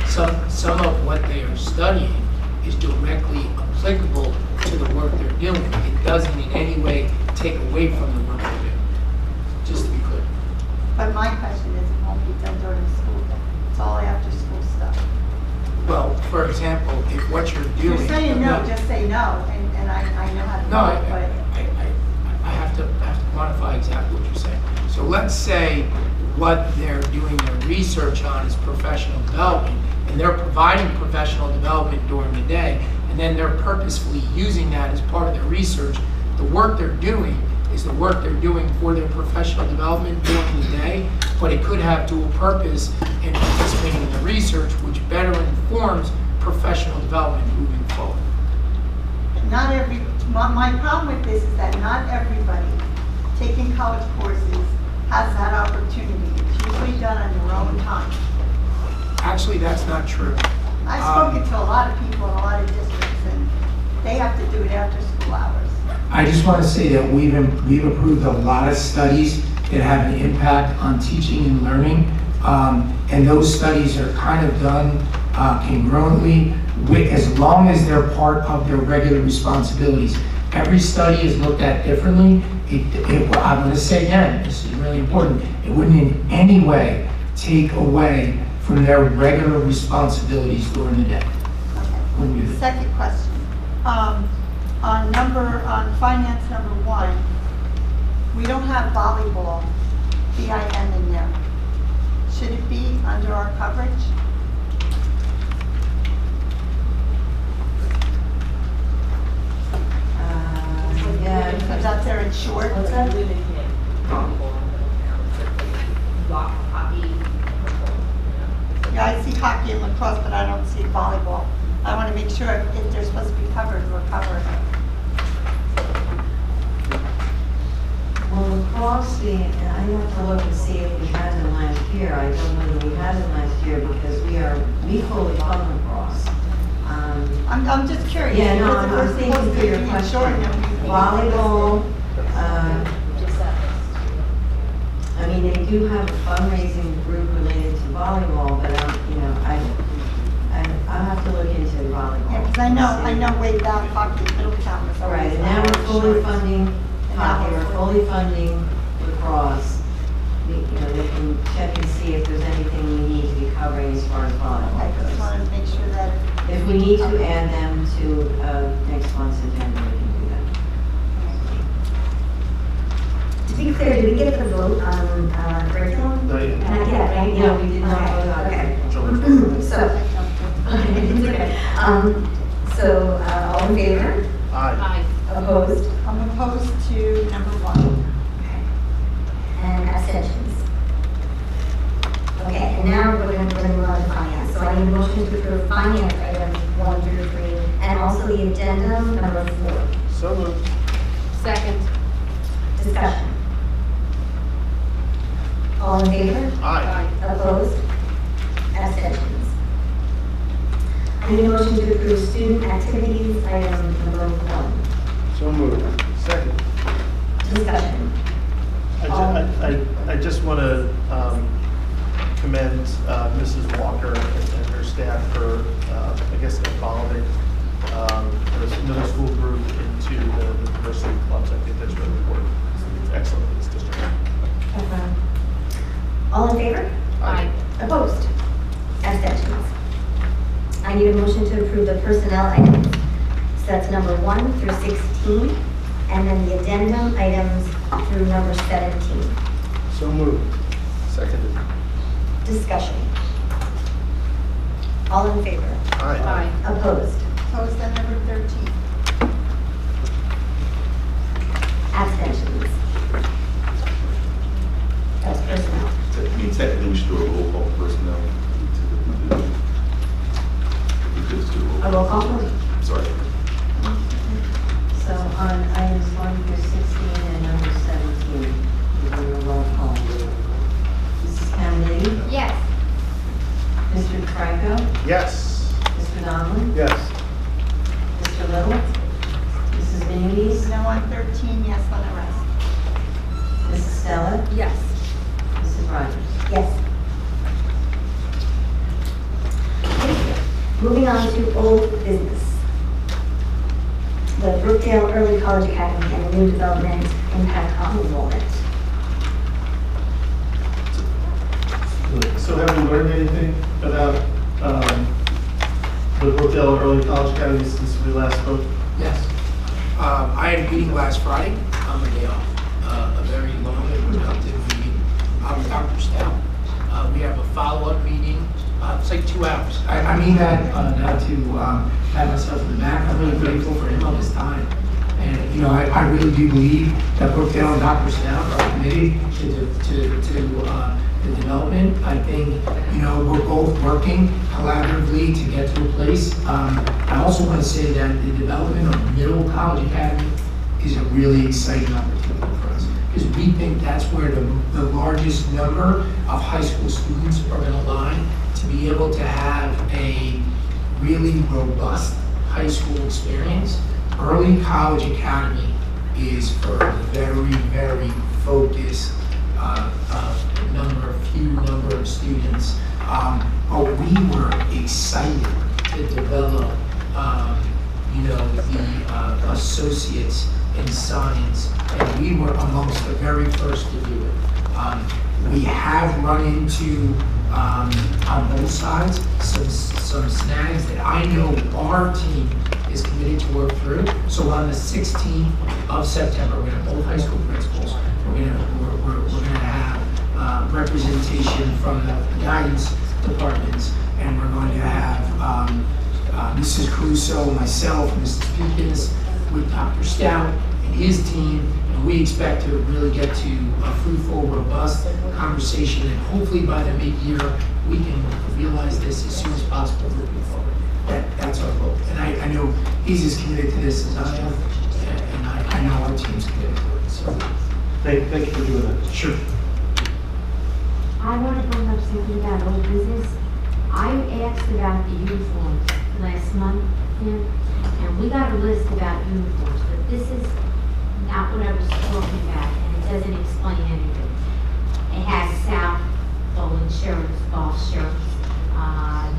Some of what they are studying is directly applicable to the work they're doing. It doesn't in any way take away from the work they're doing, just to be clear. But my question is, it won't be done during the school day. It's all after school stuff. Well, for example, if what you're doing. You're saying no, just say no, and I know how to No, do it, I have to quantify exactly what you're saying. So let's say what they're doing their research on is professional development, and they're providing professional development during the day, and then they're purposefully using that as part of their research. The work they're doing is the work they're doing for their professional development during the day, but it could have dual purpose in participating in the research, which better informs professional development moving forward. Not every, my problem with this is that not everybody taking college courses has that opportunity. It's usually done on your own time. Actually, that's not true. I've spoken to a lot of people in a lot of districts, and they have to do it after school hours. I just want to say that we've approved a lot of studies that have an impact on teaching and learning. And those studies are kind of done congruently with, as long as they're part of their regular responsibilities. Every study is looked at differently. I'm going to say again, this is really important, it wouldn't in any way take away from their regular responsibilities during the day. Wouldn't do that. Second question. On finance number 1, we don't have volleyball, VIN in there. Should it be under our coverage? Yeah. It comes out there in short. What's that? Yeah, I see hockey and lacrosse, but I don't see volleyball. I want to make sure if they're supposed to be covered, we're covered. Well, lacrosse, I have to look and see if we had them last year. I don't know that we had them last year because we fully fund lacrosse. I'm just curious. Yeah, no, because if we're I'm thinking supposed to for your be question. insuring them, we need to Volleyball, I mean, they do have a fundraising group related to volleyball, but, I'll have to look into volleyball. Yeah, because I know way back hockey at Middletown was All always. right, and now we're fully funding hockey, now we're fully funding lacrosse. They can check and see if there's anything we need to be covering as far as volleyball I just goes. wanted to make sure that. If we need to add them to next month's agenda, we can do that. To be clear, did we get the vote on curriculum? Not yet. Not yet, right? No, we did not vote on Okay. it. So, it's okay. So, all in favor? Aye. Opposed? I'm opposed to number 1. And abstentions? Okay, and now we're going to move on to finance. So I need a motion to approve finance items 1 through 3, and also the addendum number 4. So moved. Second. Discussion. All in favor? Aye. Opposed? Abstentions? I need a motion to approve student activities item number 1. So moved. Second. Discussion. I just want to commend Mrs. Walker and her staff for, involving the middle school group into the diversity clubs. I think that's really important. It's excellent in this district. All in favor? Aye. Opposed? Abstentions? I need a motion to approve the personnel items. So that's number 1 through 16, and then the addendum items through number 17. So moved. Seconded. Discussion. All in favor? Aye. Opposed? So is that number 13? Abstentions? That's personnel. I mean, technically, we should do a roll call for personnel. We could just do A roll call, please. Sorry. So on items 1 through 16 and number 17, we're doing a roll call. Mrs. Kennedy? Yes. Mr. Franco? Yes. Mr. Donlin? Yes. Mr. Little? Mrs. Benitez? No on 13, yes on the rest. Mrs. Stella? Yes. Mrs. Rogers? Yes. Moving on to old business. The Brookdale Early College Academy and new development impact on enrollment. So have we learned anything about the Brookdale Early College Academy since we last spoke? Yes. I had a meeting last Friday on my day off, a very long and productive meeting with Dr. Stout. We have a follow-up meeting. It's like 2 hours. I mean that not to pat myself in the back. I'm really grateful for him on his time. And, I really do believe that Brookdale and Dr. Stout are committed to the development. I think, we're both working collaboratively to get to a place. I also want to say that the development of Middle College Academy is a really exciting opportunity for us, because we think that's where the largest number of high school students are going to lie, to be able to have a really robust high school experience. Early College Academy is for very, very focused number of students. But we were excited to develop, the associates in science, and we were amongst the very first to do it. We have run into, on both sides, some snags that I know our team is committed to work through. So on the 16th of September, we're gonna have both high school principals. We're gonna have representation from the guidance departments, and we're going to have Mrs. Caruso, myself, Mrs. Peekins, with Dr. Stout and his team, and we expect to really get to a fruitful, robust conversation, and hopefully by the mid-year, we can realize this as soon as possible moving forward. That's our goal. And I know he's as committed to this as I am, and I know our team's committed to it. So Thank you for doing that. Sure. I want to bring up something about old business. I asked about the uniforms last month, and we got a list about uniforms, but this is not what I was talking about, and it doesn't explain anything. It has South bowling shirts, golf shirts,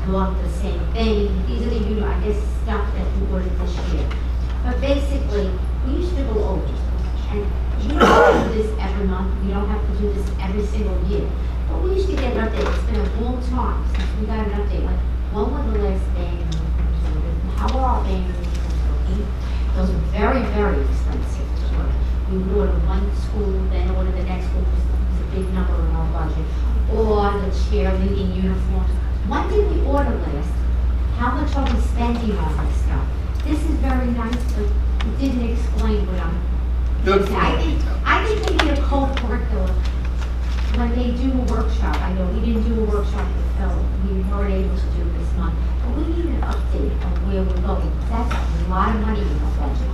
look the same thing. These are the I guess stuff that we ordered this year. But basically, we used to go over, and we don't do this every month. We don't have to do this every single year. But we used to get an update. It's been a long time since we got an update. Like, when were the last band uniforms? How are our band uniforms looking? Those are very, very expensive to order. We would order one school, then order the next school, because it's a big number in our budget. Or the cheerleading uniforms. When did we order last? How much are we spending on this stuff? This is very nice, but it didn't explain what I'm... I think we need a co-curriculum. When they do a workshop, I know we didn't do a workshop with Phil, we weren't able to do this month, but we need an update on where we're going. That's a lot of money in the budget.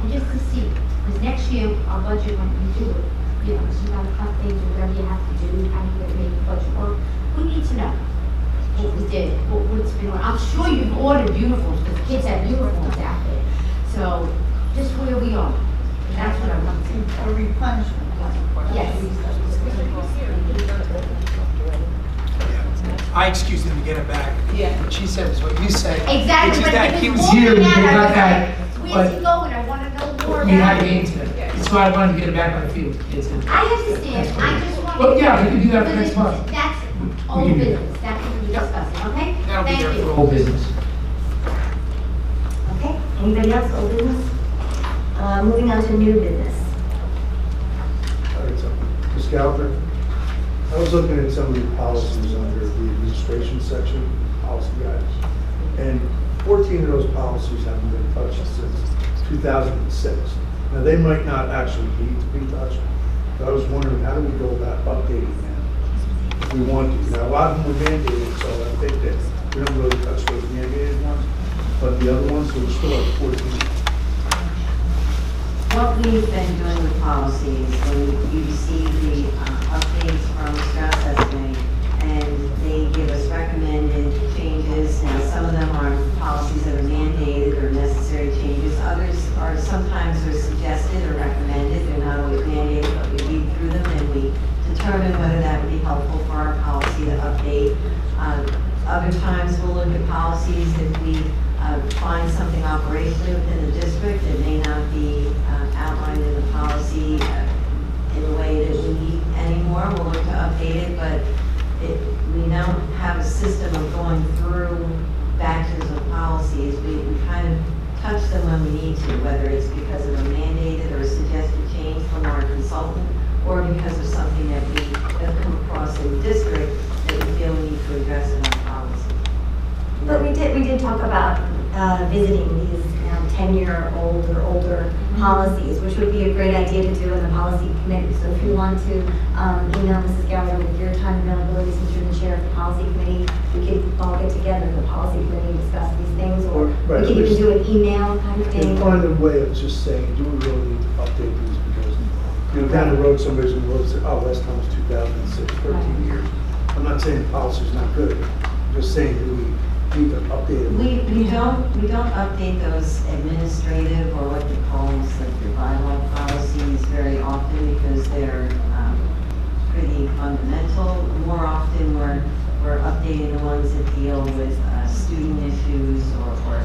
And just to see, because next year, our budget, when we do it, you gotta cut things, whatever you have to do, how you gonna make the budget work. We need to know what we did, what's been, I'm sure you've ordered uniforms, because kids have uniforms out there. So, just where we are. And that's what I want to see. A replenishment. Yes. I excused him to get it back. Yeah. What she said was what you said. Exactly, Which is but that he it was was here, more we than that. got I that. was like, But where's he going? I want to know more we had about games it. today. That's why I wanted to get it back on the field. I understand, I just want to. Well, yeah, we can do that for But next month. That's We old can do that. business, that's what we're discussing, okay? That'll be Thank there you. for whole business. Okay, anybody else, old business? Moving on to new business. All right, so, Ms. Gallagher, I was looking at some of the policies under the administration section, policy guidance, and 14 of those policies haven't been touched since 2006. Now, they might not actually need to be touched, but I was wondering, how do we go about updating them if we want to? Now, a lot of them were mandated, so I think that we don't really touch those mandated ones, but the other ones, so we're still at 14. What we've been doing with policies, when you receive the updates from Strauss Esme, and they give us recommended changes. Now, some of them are policies that are mandated or necessary changes. Others are sometimes they're suggested or recommended. They're not always mandated, but we read through them and we determine whether that would be helpful for our policy to update. Other times we'll look at policies if we find something operationally within the district that may not be outlined in the policy in the way that we need anymore. We'll look to update it, but we don't have a system of going through batches of policies. We kind of touch them when we need to, whether it's because of a mandated or a suggested change from our consultant, or because of something that we have come across in the district that we feel we need to address in our policy. But we did talk about visiting these 10-year-old or older policies, which would be a great idea to do in the policy committee. So if you want to email Mrs. Gallagher with your time availability, since you're the chair of the policy committee, we could all get together in the policy committee and discuss these things, or Right, we could even do an email kind of thing. And find a way of just saying, do we really need to update these? Because, down the road, somebody's going to look and say, oh, last time was 2006, 13 years. I'm not saying the policy's not good. I'm just saying, do we need to update them? We don't update those administrative or what they call like the bylaw policies very often because they're pretty fundamental. More often, we're updating the ones that deal with student issues or for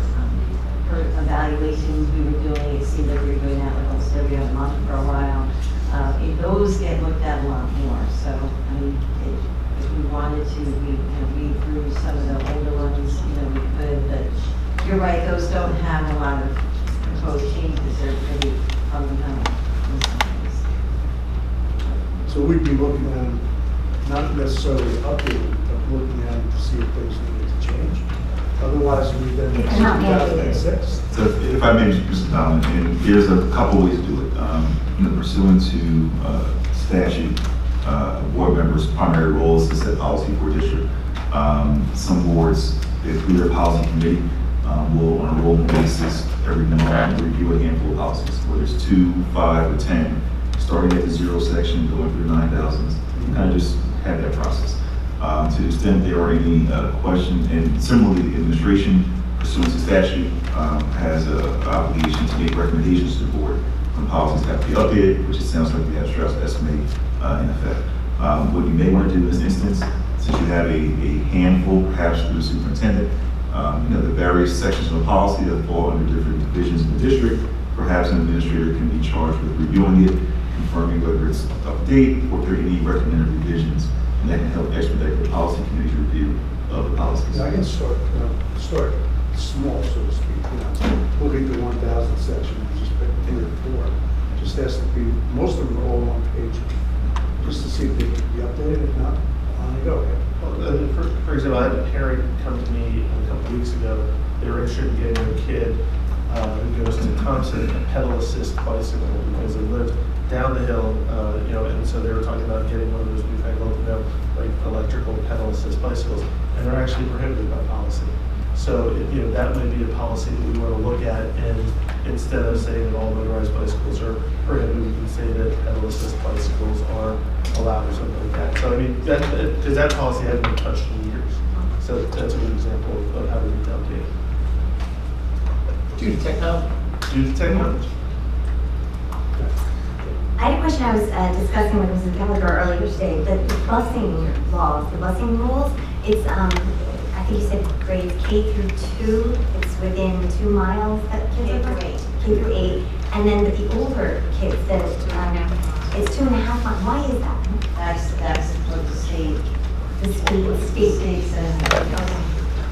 evaluations we were doing. It seemed like we were doing that like almost every other month for a while. Those get looked at a lot more. So, I mean, if we wanted to, we read through some of the older ones, we could. But you're right; those don't have a lot of proposed changes. They're pretty fundamental in some ways. So we'd be looking at them, not necessarily updated, but looking at them to see if things needed to change. Otherwise, we've been in 2006. So if I may, Mr. Donlin, and there's a couple ways to do it. Pursuant to statute, board members' primary role is to set policy for a district. Some boards, through their policy committee, will on a rolling basis every month review a handful of policies, whether it's 2, 5, or 10, starting at the 0 section, going through 9,000s. You kind of just have that process. To the extent there are any questions, and similarly, the administration, pursuant to statute, has an obligation to make recommendations to the board when policies have to be updated, which it sounds like we have stress estimate in effect. What you may want to do in this instance, since you have a handful, perhaps through the superintendent, the various sections of the policy that fall under different divisions of the district, perhaps an administrator can be charged with reviewing it, confirming whether it's up to date or if there are any recommended revisions, and that can help expedite the policy committee's review of the policies. I can start small, so to speak. Look at the 1,000 section and just pick 3 or 4. Just ask the people. Most of them are all on page, just to see if they can be updated. If not, on they go. Well, for example, I had a parent come to me a couple of weeks ago. They were interested in getting their kid who goes to Thompson a pedal assist bicycle because they lived down the hill, and so they were talking about getting one of those newfangled, like electrical pedal assist bicycles, and they're actually prohibited by policy. So, that may be a policy that we want to look at, and instead of saying that all motorized bicycles are prohibited, we can say that pedal assist bicycles are allowed or something like that. So, I mean, because that policy hasn't been touched in years. So that's a good example of how we need to update. Due to technology. Due to technology. I had a question I was discussing with Mrs. Gallagher earlier today. The busing laws, the busing rules, it's, I think you said grades K through 2, it's within 2 miles that kids are bused? K through 8. And then with the older kids, that it's 2.5 miles. Why is that? That's what the state says.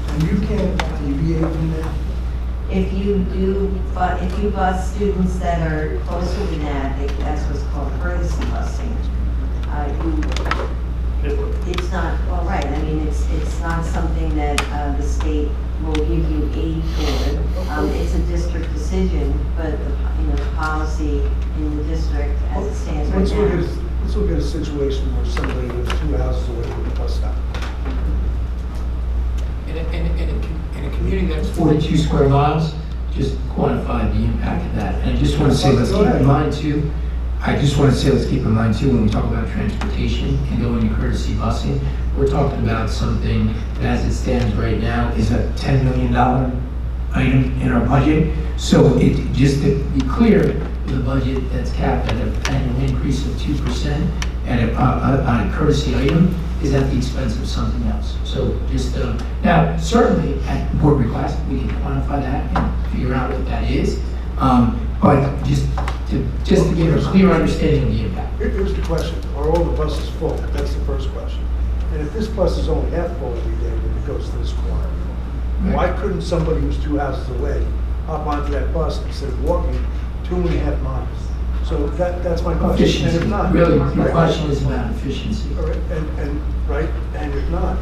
And you can't deviate from that. If you bus students that are closer to that, that's what's called courtesy busing. It's not, well, right, I mean, it's not something that the state will give you aid for. It's a district decision, but the policy in the district as it stands right now. Let's look at a situation where somebody lives 2 houses away from the bus stop. In a community that's 42 square miles, just quantify the impact of that. And I just want to say, let's keep in mind too, when we talk about transportation and going to courtesy busing, we're talking about something that as it stands right now is a $10 million item in our budget. So just to be clear, with a budget that's capped at an annual increase of 2% and on a courtesy item is at the expense of something else. So just, now certainly at board request, we can quantify that and figure out what that is. But just to get a clear understanding of the impact. Here's the question, are all the buses full? That's the first question. And if this bus is only half full every day when it goes to this corner, why couldn't somebody who's 2 houses away hop onto that bus instead of walking 2.5 miles? So that's my question. Efficiency. And if not, really, your question is about efficiency. All right, and if not,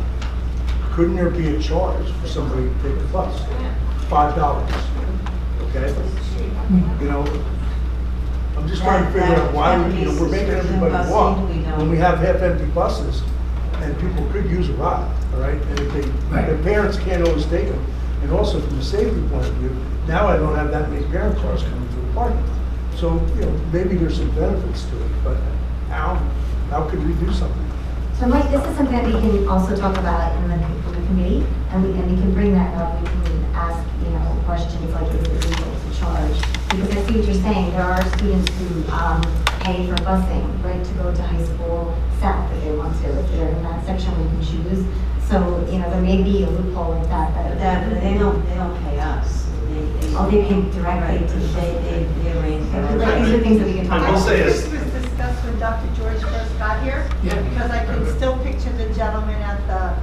couldn't there be a charge for somebody to take the bus? $5, okay? I'm just trying to figure out why we're making everybody walk when we have half-empty buses and people could use a ride, all right? And if their parents can't always take them, and also from a safety point of view, now I don't have that many parent cars coming through the parking lot. So, maybe there's some benefits to it, but how could we do something? So Mike, this is something that we can also talk about in the committee, and we can bring that up. We can ask, questions like, is it legal to charge Because I see what you're saying, there are students who pay for busing, right, to go to high school south if they want to, if they're in that section we can choose. So, you know, there may be a loophole like that, But they don't pay us. oh, they pay directly to the They arrange Like, that. these are things that we can talk I will about. say This is, was discussed when Dr. George first got here, Yeah. because I can still picture the gentleman at the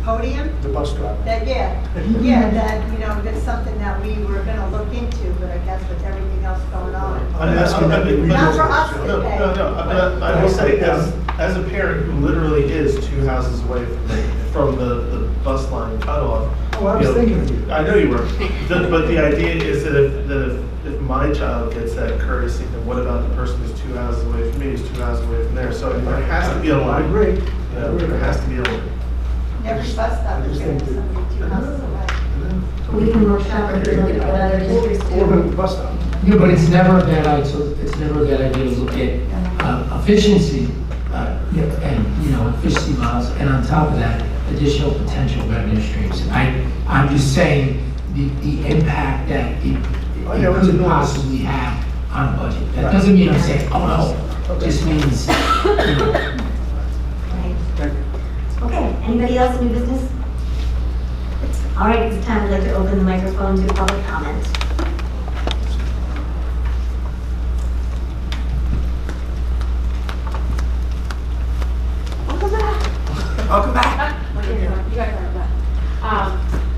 podium. The bus driver. That, that, you know, that's something that we were gonna look into, but I guess with everything else going on. I'm asking that we Not for us to No, pay. no, I will say, as a parent who literally is 2 houses away from the bus line cutoff. Oh, I was you know, thinking of you. I know you were. But the idea is that if my child gets that courtesy, then what about the person who's 2 houses away from me, who's 2 houses away from there? So I mean, there has to be a line. I agree. You know, there has to be a line. Every bus stop is gonna be somebody 2 houses away. We can workshop it, look at what other districts Or do. the bus stop. Yeah, but it's never a bad idea, so it's never a bad idea to look at efficiency, and efficiency models, and on top of that, additional potential revenue streams. I'm just saying the impact that it could possibly have on a budget. That doesn't mean I'm saying, oh no, it just means, Right. Okay, anybody else in new business? All right, it's time I'd like to open the microphone to public comment. Welcome back. You guys aren't back.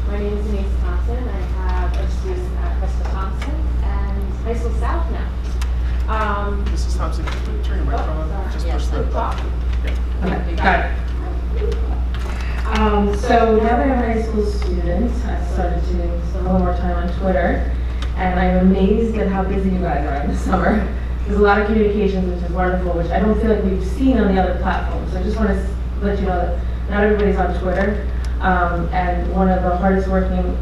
My name is Denise Thompson. I have a student at Crystal Thompson and High School South now. Mrs. Thompson, can you turn your microphone on? Just push the button. Okay, Got it. So now that I'm a high school student, I started to spend a little more time on Twitter, and I'm amazed at how busy you guys are in the summer. There's a lot of communications, which is wonderful, which I don't feel like we've seen on the other platforms. So I just want to let you know that not everybody's on Twitter, and one of the hardest working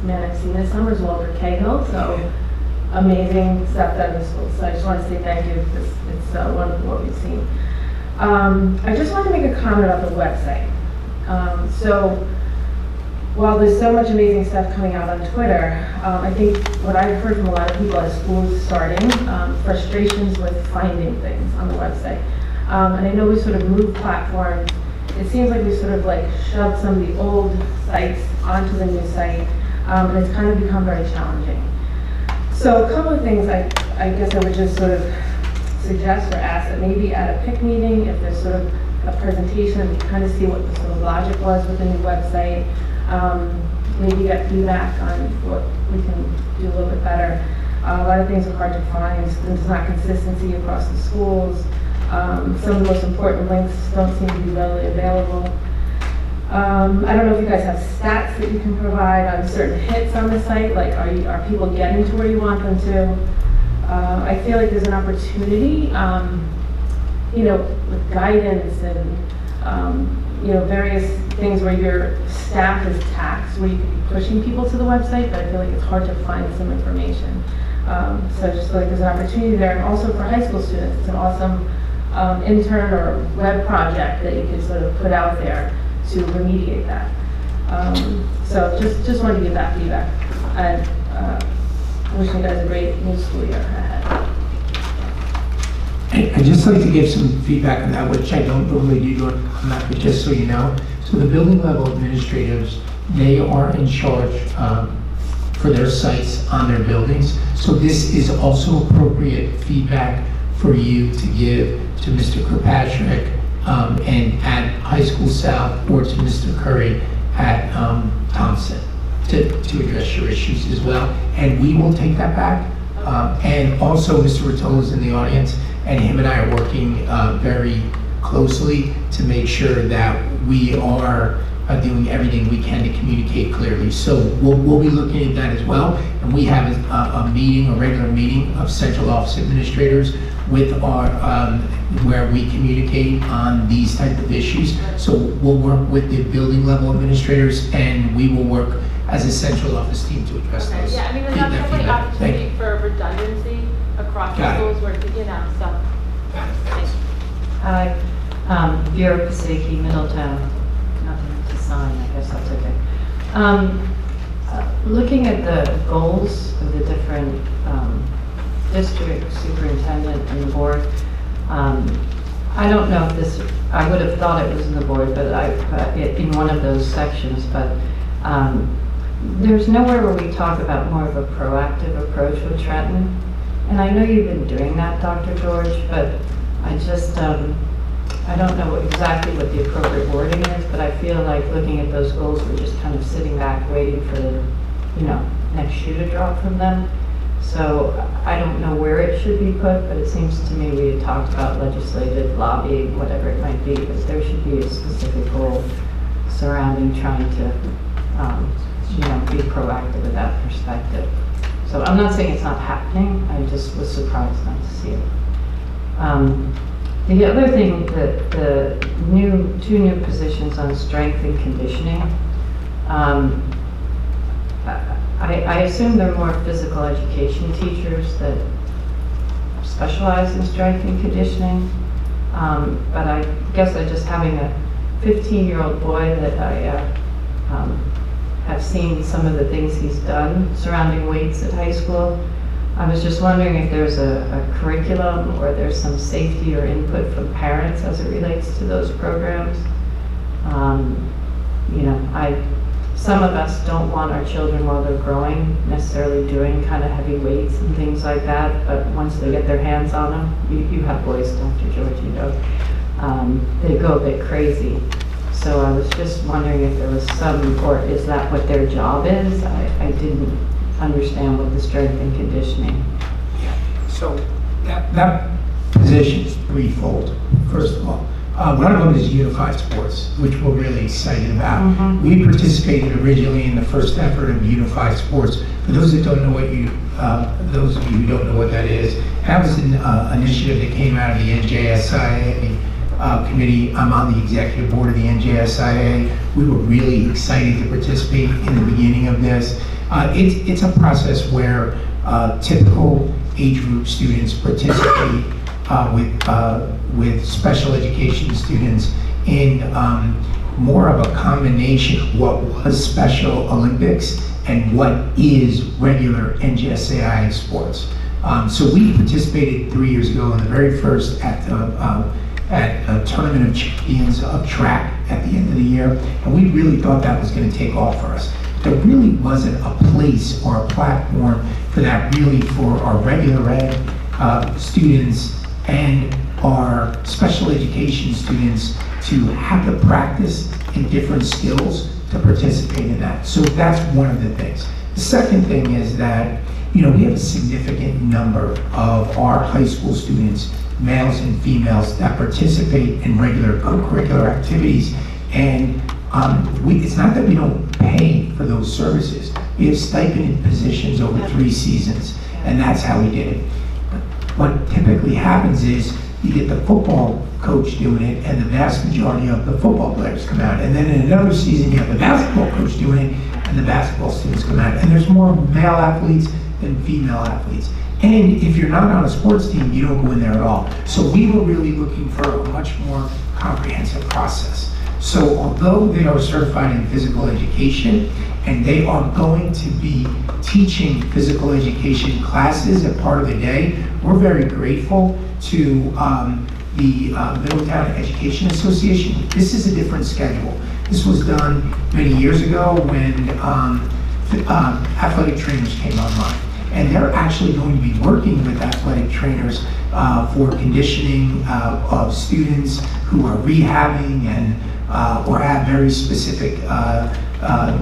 men I've seen this summer is Walter Cahill, so amazing stuff done in the school. So I just want to say thank you, because it's wonderful what we've seen. I just want to make a comment about the website. So while there's so much amazing stuff coming out on Twitter, I think what I've heard from a lot of people as schools starting, frustrations with finding things on the website. And I know we sort of moved platforms. It seems like we sort of like shoved some of the old sites onto the new site, and it's kind of become very challenging. So a couple of things I guess I would just sort of suggest or ask that maybe at a PIC meeting, if there's sort of a presentation, we kind of see what the sort of logic was with the new website, maybe get feedback on what we can do a little bit better. A lot of things are hard to find. There's not consistency across the schools. Some of the most important links don't seem to be readily available. I don't know if you guys have stats that you can provide on certain hits on the site, like are people getting to where you want them to? I feel like there's an opportunity, with guidance and, various things where your staff is taxed, where you could be pushing people to the website, but I feel like it's hard to find some information. So I just feel like there's an opportunity there. And also for high school students, it's an awesome intern or web project that you could sort of put out there to remediate that. So just wanted to give that feedback. And wishing you guys a great new school year ahead. I'd just like to give some feedback on that, which I don't normally do on that, but just so you know. So the building level administrators, they are in charge for their sites on their buildings. So this is also appropriate feedback for you to give to Mr. Kirkpatrick and at High School South, or to Mr. Curry at Thompson to address your issues as well. And we will take that back. And also Mr. Rotolo is in the audience, and him and I are working very closely to make sure that we are doing everything we can to communicate clearly. So we'll be looking at that as well. And we have a meeting, a regular meeting of central office administrators with our, where we communicate on these type of issues. So we'll work with the building level administrators, and we will work as a central office team to address those. Yeah, I mean, there's that definitely feedback. opportunity for redundancy across the schools where, so. Hi, Vera Pasicki, Middletown. Nothing to sign, I guess that's okay. Looking at the goals of the different district superintendent and the board, I don't know if this, I would have thought it was in the board, but in one of those sections, but there's nowhere where we talk about more of a proactive approach with Trenton. And I know you've been doing that, Dr. George, but I just, I don't know exactly what the appropriate wording is, but I feel like looking at those goals, we're just kind of sitting back waiting for the, next shoe to drop from them. So I don't know where it should be put, but it seems to me we had talked about legislative lobbying, whatever it might be, but there should be a specific goal surrounding trying to, be proactive with that perspective. So I'm not saying it's not happening, I just was surprised not to see it. The other thing, the two new positions on strength and conditioning, I assume they're more physical education teachers that specialize in strength and conditioning. But I guess just having a 15-year-old boy that I have seen some of the things he's done surrounding weights at high school. I was just wondering if there's a curriculum or there's some safety or input from parents as it relates to those programs. Some of us don't want our children while they're growing necessarily doing kind of heavy weights and things like that, but once they get their hands on them, you have boys, Dr. George, they go a bit crazy. So I was just wondering if there was some, or is that what their job is? I didn't understand what the strength and conditioning. So That position is threefold, first of all. One of them is unified sports, which we're really excited about. We participated originally in the first effort of unified sports. For those that don't know those of you who don't know what that is, that was an initiative that came out of the NJSIA committee. I'm on the executive board of the NJSIA. We were really excited to participate in the beginning of this. It's a process where typical age group students participate with special education students in more of a combination of what was Special Olympics and what is regular NJSAI sports. So we participated 3 years ago in the very first at a tournament of champions of track at the end of the year, and we really thought that was going to take off for us. There really wasn't a place or a platform for that really for our regular ed students and our special education students to have the practice in different skills to participate in that. So that's one of the things. The second thing is that, we have a significant number of our high school students, males and females, that participate in regular co-curricular activities. And it's not that we don't pay for those services. We have stipended positions over 3 seasons, and that's how we did it. What typically happens is you get the football coach doing it, and the vast majority of the football players come out. And then in another season, you have the basketball coach doing it, and the basketball students come out. And there's more male athletes than female athletes. And if you're not on a sports team, you don't go in there at all. So we were really looking for a much more comprehensive process. So although they are certified in physical education, and they are going to be teaching physical education classes as part of the day, we're very grateful to the Middletown Education Association. This is a different schedule. This was done many years ago when athletic trainers came online. And they're actually going to be working with athletic trainers for conditioning of students who are rehabbing and or have very specific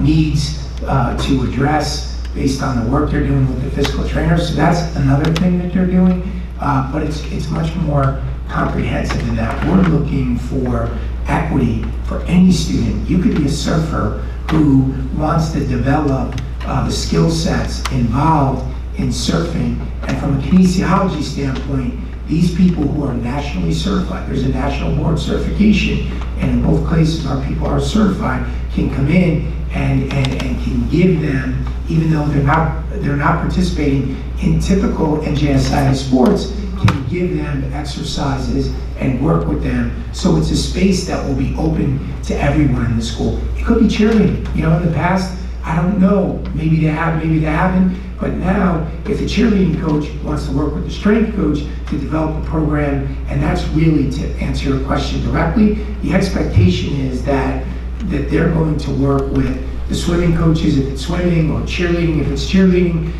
needs to address based on the work they're doing with the physical trainers. So that's another thing that they're doing, but it's much more comprehensive than that. We're looking for equity for any student. You could be a surfer who wants to develop the skill sets involved in surfing, and from a kinesiology standpoint, these people who are nationally certified, there's a national board certification, and in both places our people are certified, can come in and can give them, even though they're not participating in typical NJSI sports, can give them exercises and work with them. So it's a space that will be open to everyone in the school. It could be cheerleading. In the past, I don't know, maybe they have, maybe they haven't, but now, if the cheerleading coach wants to work with the strength coach to develop a program, and that's really to answer your question directly, the expectation is that they're going to work with the swimming coaches if it's swimming, or cheerleading if it's cheerleading,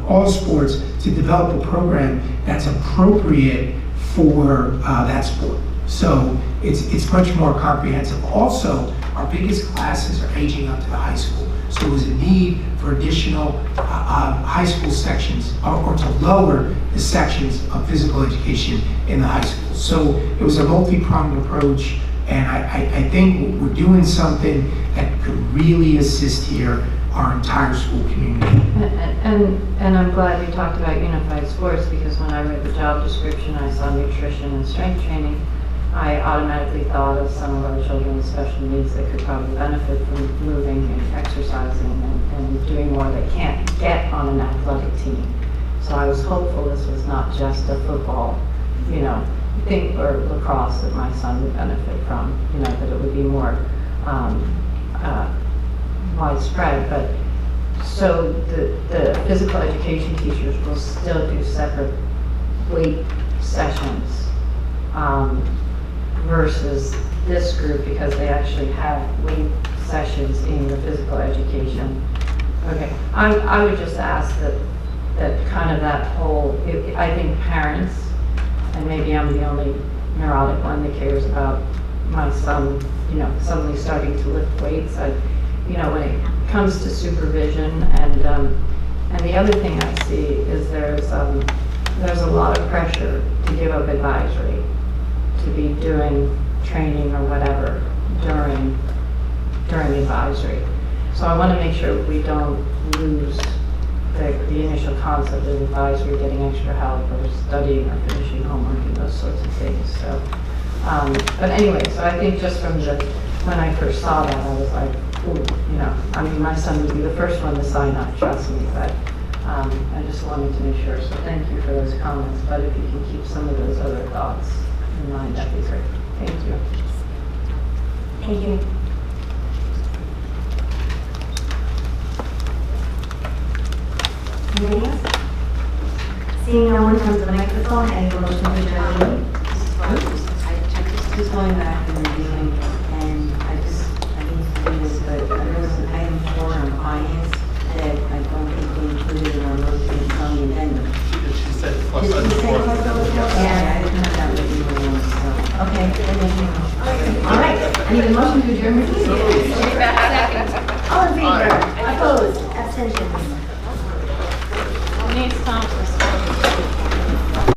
all sports, to develop a program that's appropriate for that sport. So it's much more comprehensive. Also, our biggest classes are aging up to the high school. So there's a need for additional high school sections, or to lower the sections of physical education in the high school. So it was a multi-pronged approach, and I think we're doing something that could really assist here our entire school community. And I'm glad you talked about unified sports, because when I read the job description, I saw nutrition and strength training. I automatically thought of some of our children with special needs that could probably benefit from moving and exercising and doing more they can't get on an athletic team. So I was hopeful this was not just a football, thing, or lacrosse that my son would benefit from, that it would be more widespread. But so the physical education teachers will still do separate weight sessions versus this group, because they actually have weight sessions in the physical education. Okay, I would just ask that kind of that whole, I think parents, and maybe I'm the only neurotic one that cares about my son, suddenly starting to lift weights. When it comes to supervision, and the other thing I see is there's a lot of pressure to give up advisory, to be doing training or whatever during advisory. So I want to make sure we don't lose the initial concept of advisory, getting extra help, or studying or finishing homework and those sorts of things. So, but anyway, so I think just from when I first saw that, I was like, ooh, my son would be the first one to sign up, trust me, but I just wanted to make sure. So thank you for those comments, but if you can keep some of those other thoughts in mind, that'd be great. Thank you. Thank you. Anybody else? Seeing no one comes to the microphone, I have a motion to adjourn the meeting. Just going back and reviewing, and I need to do this, but there was an item 4 on finance that I don't think we included in our motion on the addendum. She said plus Did she say under plus four. over? Yeah, I didn't have that with you anymore, so. Okay. All right, I need a motion to adjourn the meeting. All in favor? Opposed? Abstentions? Denise Thompson.